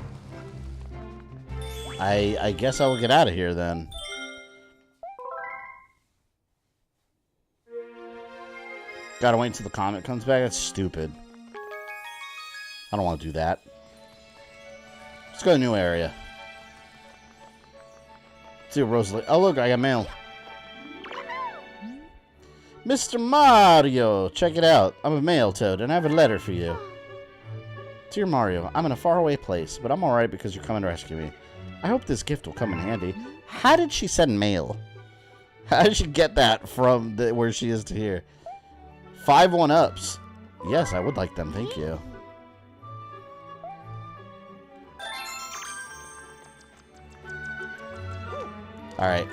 I guess I will get out of here then. Gotta wait until the comet comes back? That's stupid. I don't want to do that. Let's go to a new area. Let's see what Rosalie... Oh, look, I got mail. Mr. Mario! Check it out. I'm a mail toad, and I have a letter for you. Dear Mario, I'm in a faraway place, but I'm alright because you're coming to rescue me. I hope this gift will come in handy. How did she send mail? How did she get that from where she is to here? 5 1-ups. Yes, I would like them, thank you. Alright.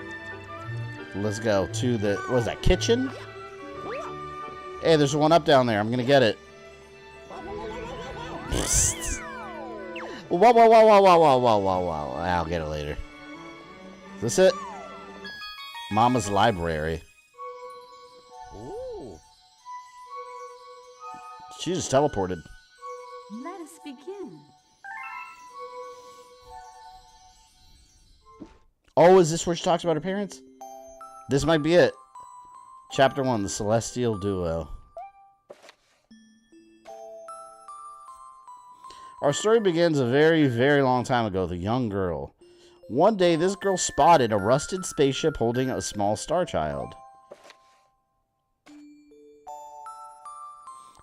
Let's go to the... What is that, kitchen? Hey, there's one up down there. I'm gonna get it. Whoa, whoa, whoa, whoa, whoa, whoa, whoa, whoa, whoa. I'll get it later. Is this it? Mama's library. Ooh. She just teleported. Let us begin. Oh, is this where she talks about her parents? This might be it. Chapter 1, The Celestial Duo. Our story begins a very, very long time ago with a young girl. One day, this girl spotted a rusted spaceship holding a small star child.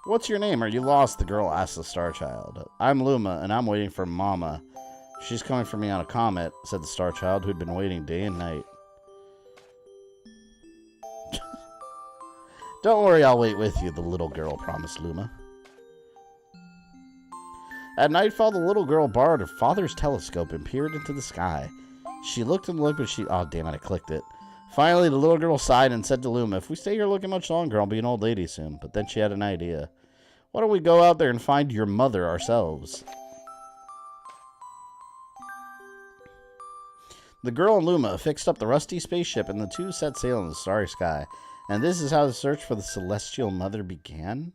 What's your name? Are you lost? The girl asked the star child. I'm Luma, and I'm waiting for Mama. She's coming for me on a comet, said the star child, who'd been waiting day and night. Don't worry, I'll wait with you, the little girl promised Luma. At nightfall, the little girl borrowed her father's telescope and peered into the sky. She looked and looked, but oh, damn it, I clicked it. Finally, the little girl sighed and said to Luma, if we stay here looking much longer, I'll be an old lady soon. But then she had an idea. Why don't we go out there and find your mother ourselves? The girl and Luma fixed up the rusty spaceship, and the two set sail in the starry sky. And this is how the search for the celestial mother began?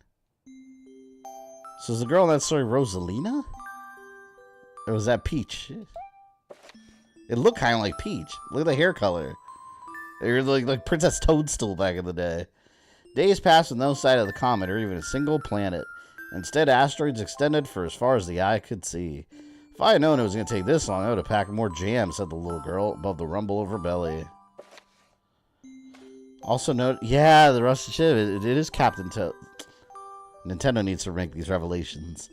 So is the girl in that story Rosalina? Or was that Peach? It looked kind of like Peach. Look at the hair color. You're like Princess Toadstool back in the day. Days passed with no sight of the comet or even a single planet. Instead, asteroids extended for as far as the eye could see. If I had known it was going to take this long, I would have packed more jam, said the little girl above the rumble of her belly. Also note, yeah, the rusted ship, it is Captain Toad. Nintendo needs to make these revelations.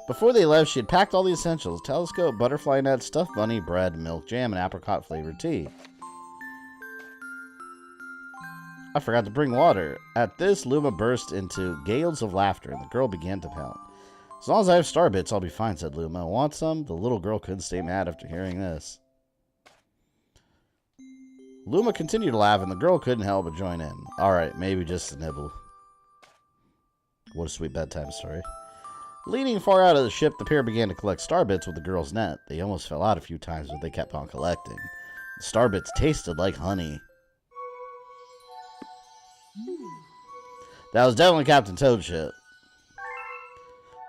Before they left, she had packed all the essentials. Telescope, butterfly net, stuffed bunny, bread, milk, jam, and apricot-flavored tea. I forgot to bring water. At this, Luma burst into gales of laughter, and the girl began to pout. As long as I have star bits, I'll be fine, said Luma. Want some? The little girl couldn't stay mad after hearing this. Luma continued to laugh, and the girl couldn't help but join in. Alright, maybe just a nibble. What a sweet bedtime story. Leaning far out of the ship, the pair began to collect star bits with the girl's net. They almost fell out a few times, but they kept on collecting. The star bits tasted like honey. That was definitely Captain Toad shit.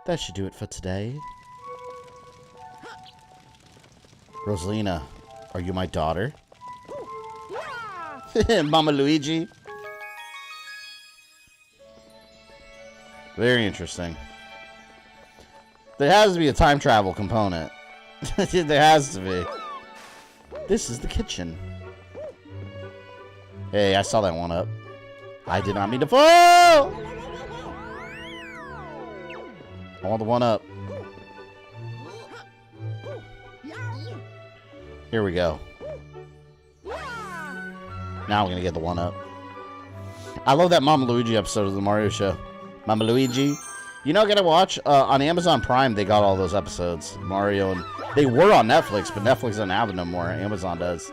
That should do it for today. Rosalina, are you my daughter? Mama Luigi. Very interesting. There has to be a time travel component. There has to be. This is the kitchen. Hey, I saw that one up. I did not mean to fall! I want the one up. Here we go. Now we're gonna get the one up. I love that Mama Luigi episode of the Mario Show. Mama Luigi. You know, I gotta watch on Amazon Prime. They got all those episodes, Mario, and they were on Netflix, but Netflix doesn't have them no more. Amazon does.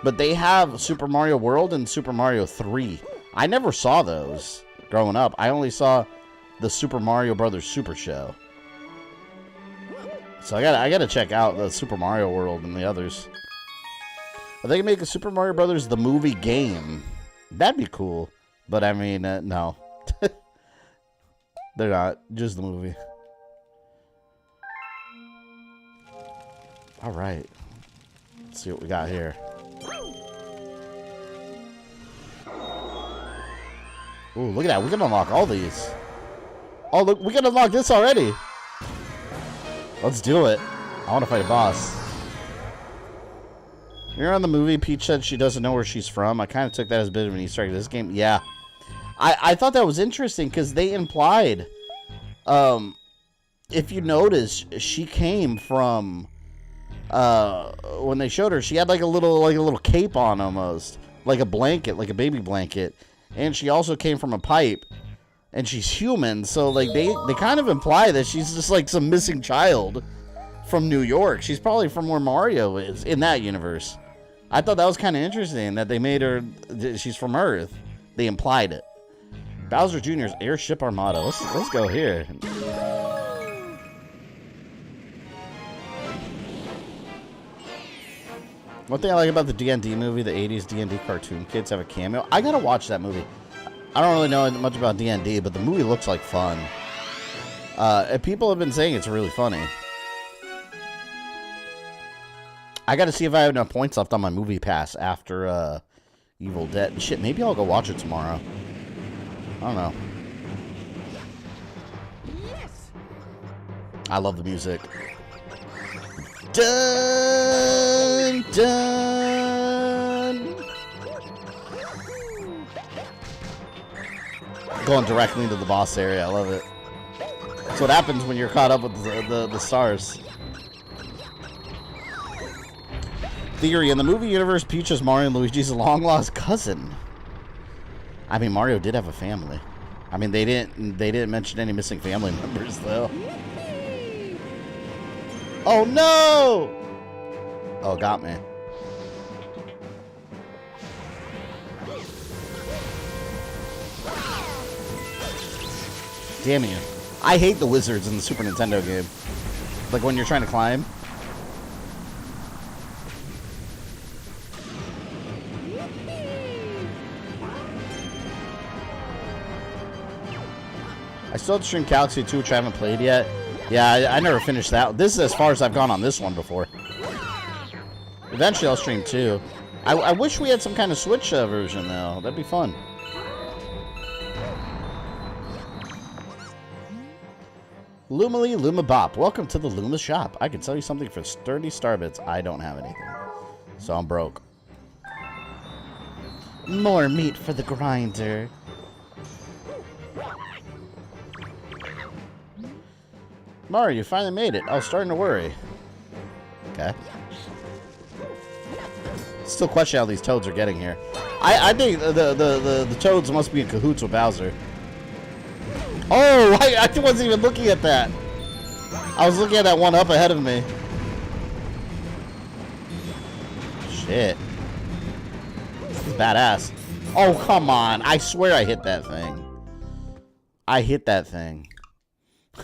But they have Super Mario World and Super Mario 3. I never saw those growing up. I only saw the Super Mario Brothers Super Show. So I gotta check out the Super Mario World and the others. Are they gonna make a Super Mario Brothers the movie game? That'd be cool. But I mean, no. They're not. Just the movie. Alright. Let's see what we got here. Ooh, look at that. We can unlock all these. Oh, look. We can unlock this already. Let's do it. I want to fight a boss. You're on the movie. Peach said she doesn't know where she's from. I kind of took that as a bit of an Easter egg. This game, yeah. I thought that was interesting because they implied, if you notice, she came from, when they showed her, she had like a little cape on almost, like a blanket, like a baby blanket, and she also came from a pipe, and she's human, so like they kind of imply that she's just like some missing child from New York. She's probably from where Mario is in that universe. I thought that was kind of interesting that they made her, she's from Earth. They implied it. Bowser Jr.'s Airship Armada. Let's go here. One thing I like about the D&D movie, the 80s D&D cartoon kids have a cameo. I gotta watch that movie. I don't really know much about D&D, but the movie looks like fun. And people have been saying it's really funny. I gotta see if I have enough points left on my movie pass after Evil Dead. Shit, maybe I'll go watch it tomorrow. I don't know. I love the music. Dun, dun. Going directly into the boss area. I love it. That's what happens when you're caught up with the stars. Theory: in the movie universe, Peach is Mario and Luigi's long-lost cousin. I mean, Mario did have a family. I mean, they didn't mention any missing family members though. Oh no! Oh, got me. Damn you. I hate the wizards in the Super Nintendo game. Like when you're trying to climb. I still have to stream Galaxy 2, which I haven't played yet. Yeah, I never finished that. This is as far as I've gone on this one before. Eventually I'll stream 2. I wish we had some kind of Switch version, though. That'd be fun. Lumily Lumabop. Welcome to the Luma shop. I can sell you something for 30 starbits. I don't have anything, so I'm broke. More meat for the grinder. Mario, you finally made it. I was starting to worry. Okay. Still question how these toads are getting here. I think the toads must be in cahoots with Bowser. Oh, I wasn't even looking at that. I was looking at that one up ahead of me. Shit. This is badass. Oh, come on. I swear I hit that thing. I hit that thing.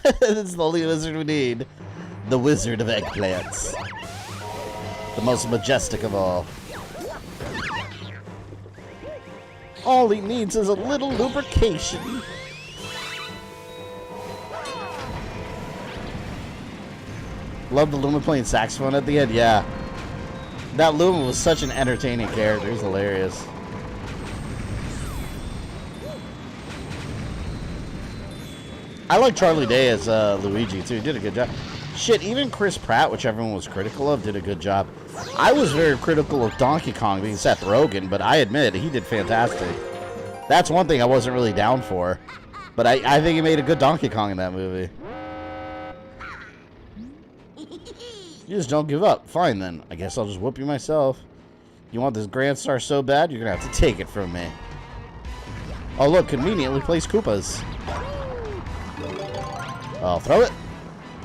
This is the only wizard we need. The Wizard of Eggplants. The most majestic of all. All he needs is a little lubrication. Love the Luma playing saxophone at the end. Yeah. That Luma was such an entertaining character. He's hilarious. I like Charlie Day as Luigi, too. He did a good job. Shit, even Chris Pratt, which everyone was critical of, did a good job. I was very critical of Donkey Kong being Seth Rogen, but I admit, he did fantastic. That's one thing I wasn't really down for. But I think he made a good Donkey Kong in that movie. You just don't give up. Fine, then. I guess I'll just whoop you myself. You want this Grand Star so bad, you're going to have to take it from me. Oh, look. Conveniently placed Koopas. I'll throw it.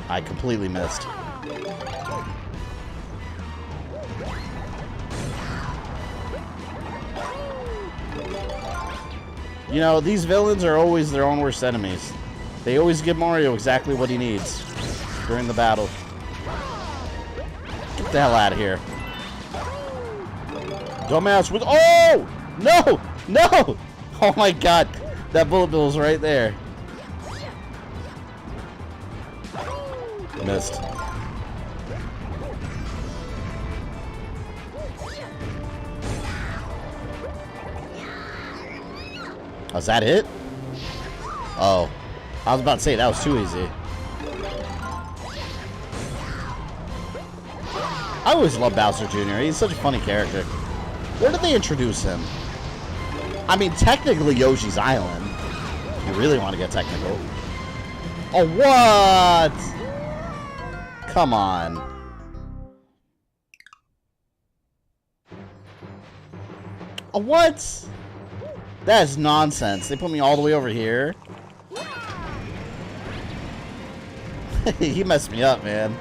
I completely missed. You know, these villains are always their own worst enemies. They always give Mario exactly what he needs during the battle. Get the hell out of here. Dumbass with... Oh! No! No! Oh my god. That bullet bill's right there. Missed. Oh, is that it? Oh. I was about to say, that was too easy. I always love Bowser Jr. He's such a funny character. Where did they introduce him? I mean, technically Yoshi's Island. If you really want to get technical. Oh, what? Come on. Oh, what? That is nonsense. They put me all the way over here. He messed me up, man.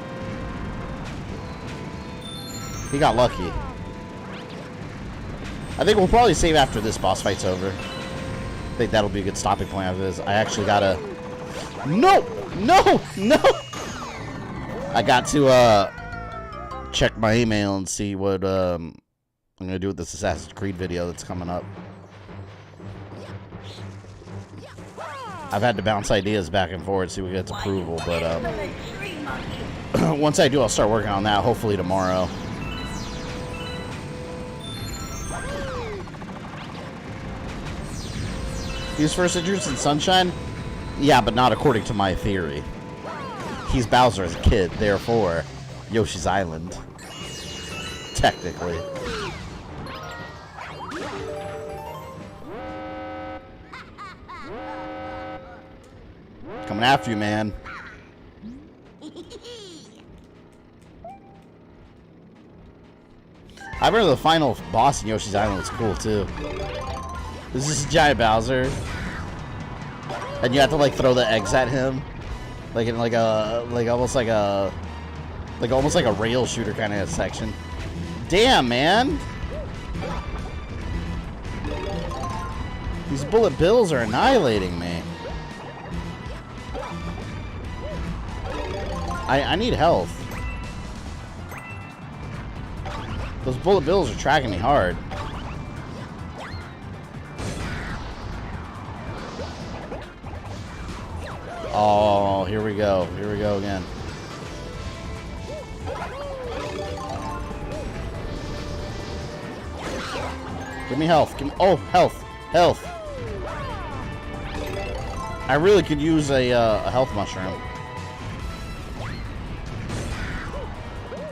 He got lucky. I think we'll probably save after this boss fight's over. I think that'll be a good stopping point after this. I actually gotta... No! No! No! I got to check my email and see what I'm gonna do with this Assassin's Creed video that's coming up. I've had to bounce ideas back and forth, see what gets approval, but once I do, I'll start working on that, hopefully tomorrow. He was first introduced in Sunshine? Yeah, but not according to my theory. he's Bowser as a kid, therefore Yoshi's Island. Technically. Coming after you, man. I remember the final boss in Yoshi's Island was cool too. This is giant Bowser, and you have to like throw the eggs at him, like in like a almost like a rail shooter kind of section. Damn, man! These bullet bills are annihilating me. I need health. Those bullet bills are tracking me hard. Oh, here we go. Here we go again. Give me health. Give me, oh, health. Health. I really could use a health mushroom.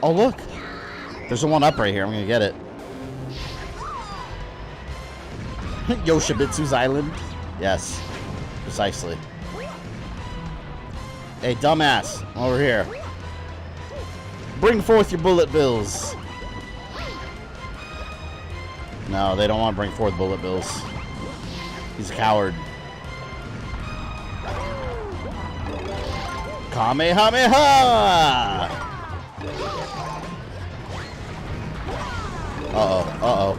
Oh, look. There's a one up right here. I'm going to get it. Yoshibitsu's Island. Yes. Precisely. Hey, dumbass. Over here. Bring forth your bullet bills. No, they don't want to bring forth bullet bills. He's a coward. Kamehameha! Uh-oh, uh-oh.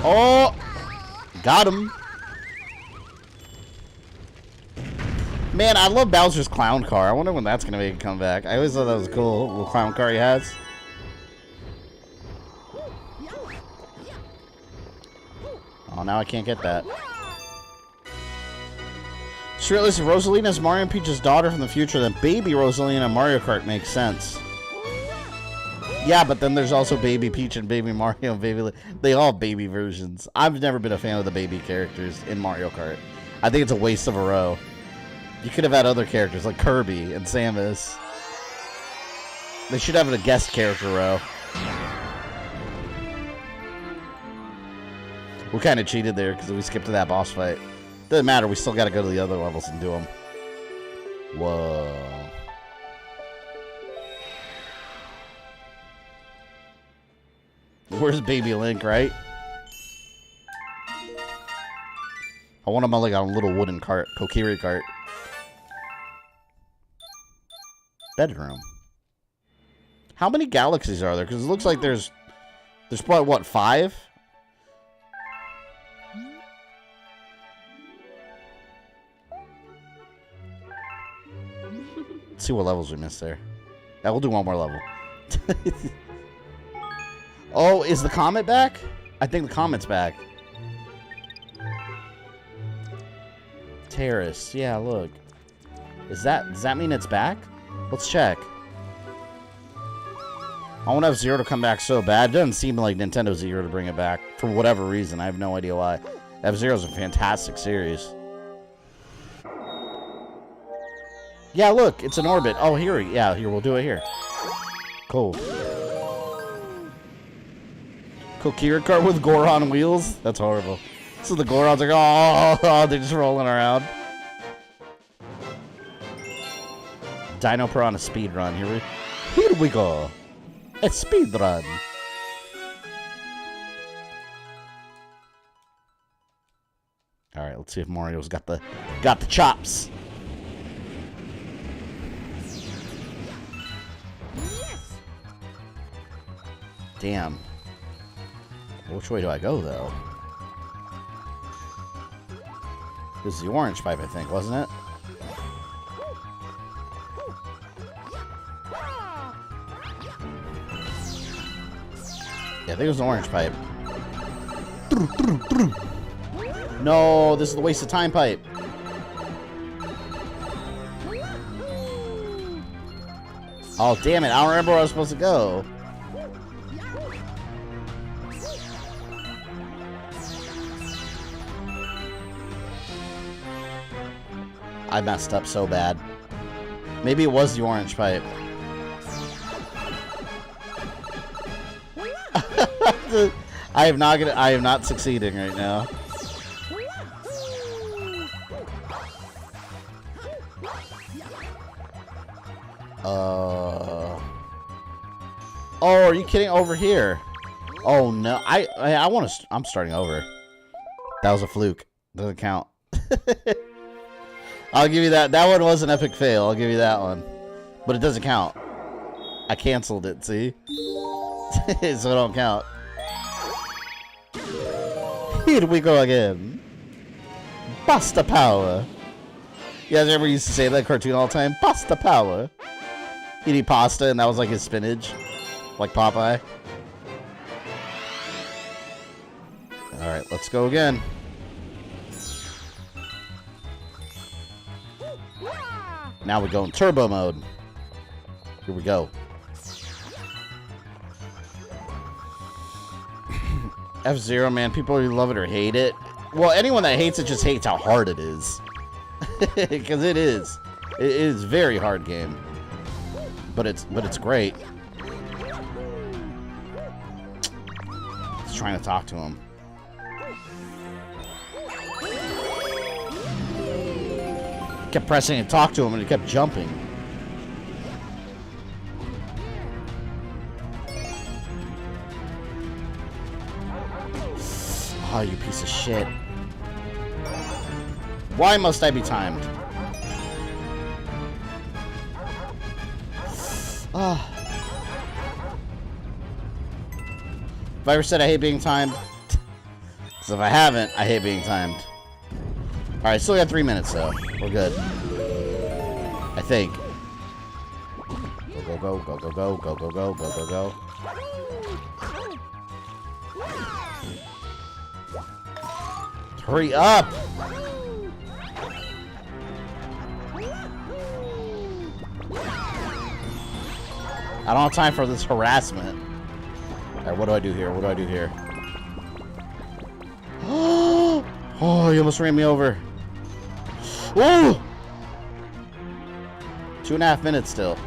Oh! Got him. Man, I love Bowser's clown car. I wonder when that's going to make a comeback. I always thought that was a cool little clown car he has. Oh, now I can't get that. Shirtless, if Rosalina is Mario and Peach's daughter from the future, then baby Rosalina in Mario Kart makes sense. Yeah, but then there's also Baby Peach and Baby Mario and Baby... They all have baby versions. I've never been a fan of the baby characters in Mario Kart. I think it's a waste of a row. You could have had other characters like Kirby and Samus. They should have a guest character row. We kind of cheated there because we skipped to that boss fight. Doesn't matter, we still got to go to the other levels and do them. Whoa. Where's Baby Link, right? I want him on like a little wooden cart, Kokiri cart. Bedroom. How many galaxies are there? Because it looks like there's probably, what, 5? Let's see what levels we missed there. Yeah, we'll do one more level. Oh, is the comet back? I think the comet's back. Terrace. Yeah, look. Does that mean it's back? Let's check. I want F-Zero to come back so bad. It doesn't seem like Nintendo's eager to bring it back. For whatever reason. I have no idea why. F-Zero's a fantastic series. Yeah, look. It's an orbit. Oh, here. Yeah, here. We'll do it here. Cool. Kokiri cart with Goron wheels? That's horrible. So the Gorons are oh, they're just rolling around. Dino Piranha speed run. Here we go. A speed run. All right, let's see if Mario's got the chops. Yes. Damn. Which way do I go though? This is the orange pipe, I think, wasn't it? Yeah, I think it was the orange pipe. No, this is the waste of time pipe. Oh, damn it. I don't remember where I was supposed to go. I messed up so bad. Maybe it was the orange pipe. I am not succeeding right now. Oh, are you kidding? Over here. Oh no. I want to I'm starting over. That was a fluke. Doesn't count. I'll give you that. That one was an epic fail. I'll give you that one. But it doesn't count. I canceled it, see? So it don't count. Here we go again. Pasta power. You guys ever used to say that cartoon all the time? Pasta power. He'd eat pasta and that was like his spinach. Like Popeye. Alright, let's go again. Now we go in turbo mode. Here we go. F-Zero, man, people either love it or hate it. Well, anyone that hates it just hates how hard it is. Because it is. It is a very hard game. But it's great. Just trying to talk to him. Kept pressing and talk to him and he kept jumping. Oh, you piece of shit. Why must I be timed? Ah. If I ever said I hate being timed, so if I haven't, I hate being timed. Alright, still got 3 minutes though. We're good. I think. Go, go, go, go, go, go, go, go, go, go, go. Hurry up! I don't have time for this harassment. Alright, what do I do here? What do I do here? Oh, you almost ran me over. Whoa! 2.5 minutes still.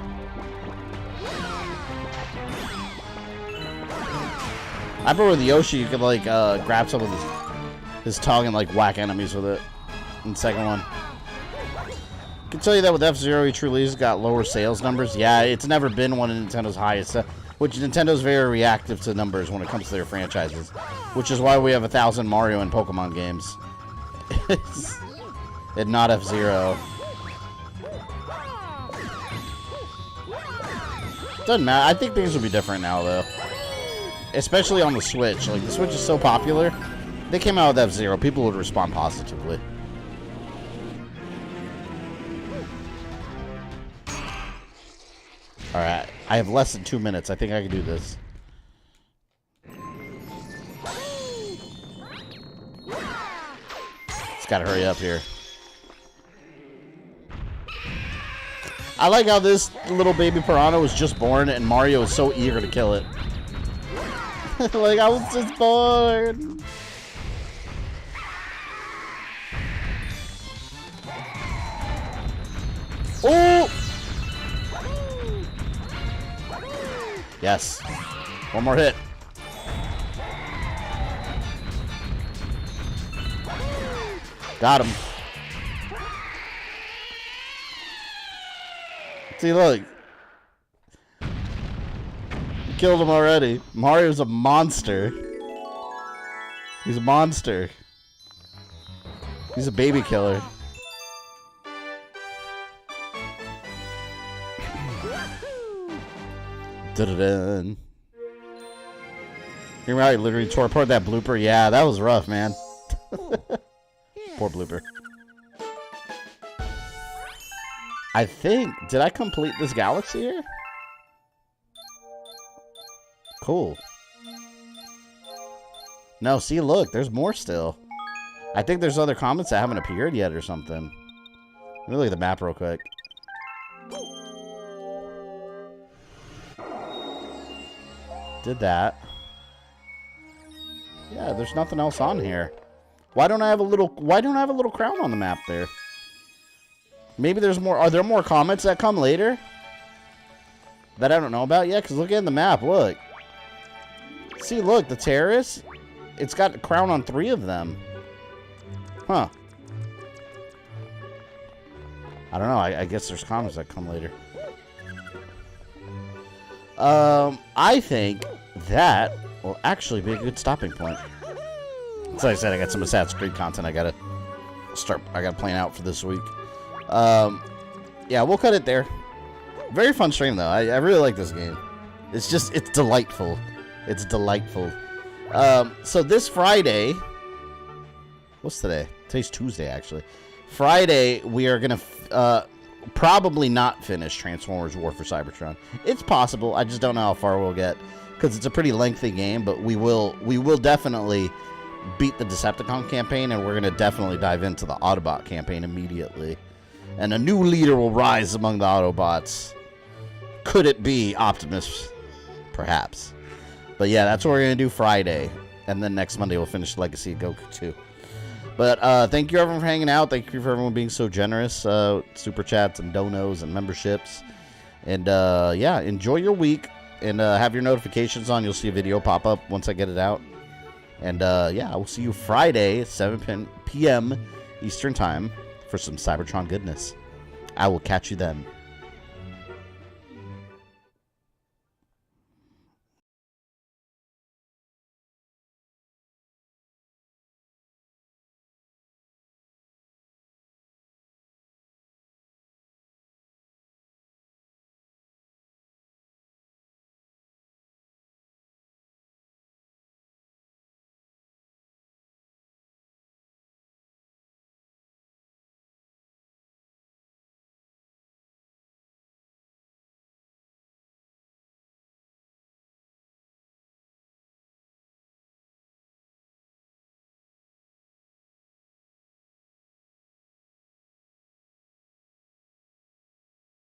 I remember with Yoshi, you could like grab some of his tongue and like whack enemies with it. In the second one. I can tell you that with F-Zero, he truly has got lower sales numbers. Yeah, it's never been one of Nintendo's highest. Which Nintendo's very reactive to numbers when it comes to their franchises. Which is why we have 1,000 Mario and Pokemon games. And not F-Zero. Doesn't matter. I think things will be different now, though. Especially on the Switch. Like, the Switch is so popular. If they came out with F-Zero, people would respond positively. Alright. I have less than 2 minutes. I think I can do this. Just gotta hurry up here. I like how this little baby piranha was just born and Mario is so eager to kill it. Like, I was just born. Oh! Yes. One more hit. Got him. See, look. Killed him already. Mario's a monster. He's a monster. He's a baby killer. Dun-dun-dun. You're right, literally tore apart that blooper. Yeah, that was rough, man. Poor blooper. I think... Did I complete this galaxy here? Cool. No, see, look. There's more still. I think there's other comments that haven't appeared yet or something. Let me look at the map real quick. Did that. Yeah, there's nothing else on here. Why don't I have a little crown on the map there? Maybe there's more. Are there more comets that come later that I don't know about yet? Because look at the map. Look. See, look, the terrace. It's got a crown on 3 of them. Huh. I don't know. I guess there's comets that come later. I think that will actually be a good stopping point. As I said, I got some Assassin's Creed content I gotta plan out for this week. Yeah, we'll cut it there. Very fun stream, though. I really like this game. It's delightful. It's delightful. So this Friday... What's today? Today's Tuesday, actually. Friday, we are going to probably not finish Transformers War for Cybertron. It's possible. I just don't know how far we'll get. Because it's a pretty lengthy game, but we will definitely beat the Decepticon campaign, and we're going to definitely dive into the Autobot campaign immediately. And a new leader will rise among the Autobots. Could it be Optimus? Perhaps. But yeah, that's what we're going to do Friday. And then next Monday we'll finish Legacy of Goku 2. But thank you everyone for hanging out. Thank you for everyone being so generous. Super chats and donos and memberships. And yeah, enjoy your week. And have your notifications on. You'll see a video pop up once I get it out. And yeah, I will see you Friday at 7 p.m. Eastern Time for some Cybertron goodness. I will catch you then.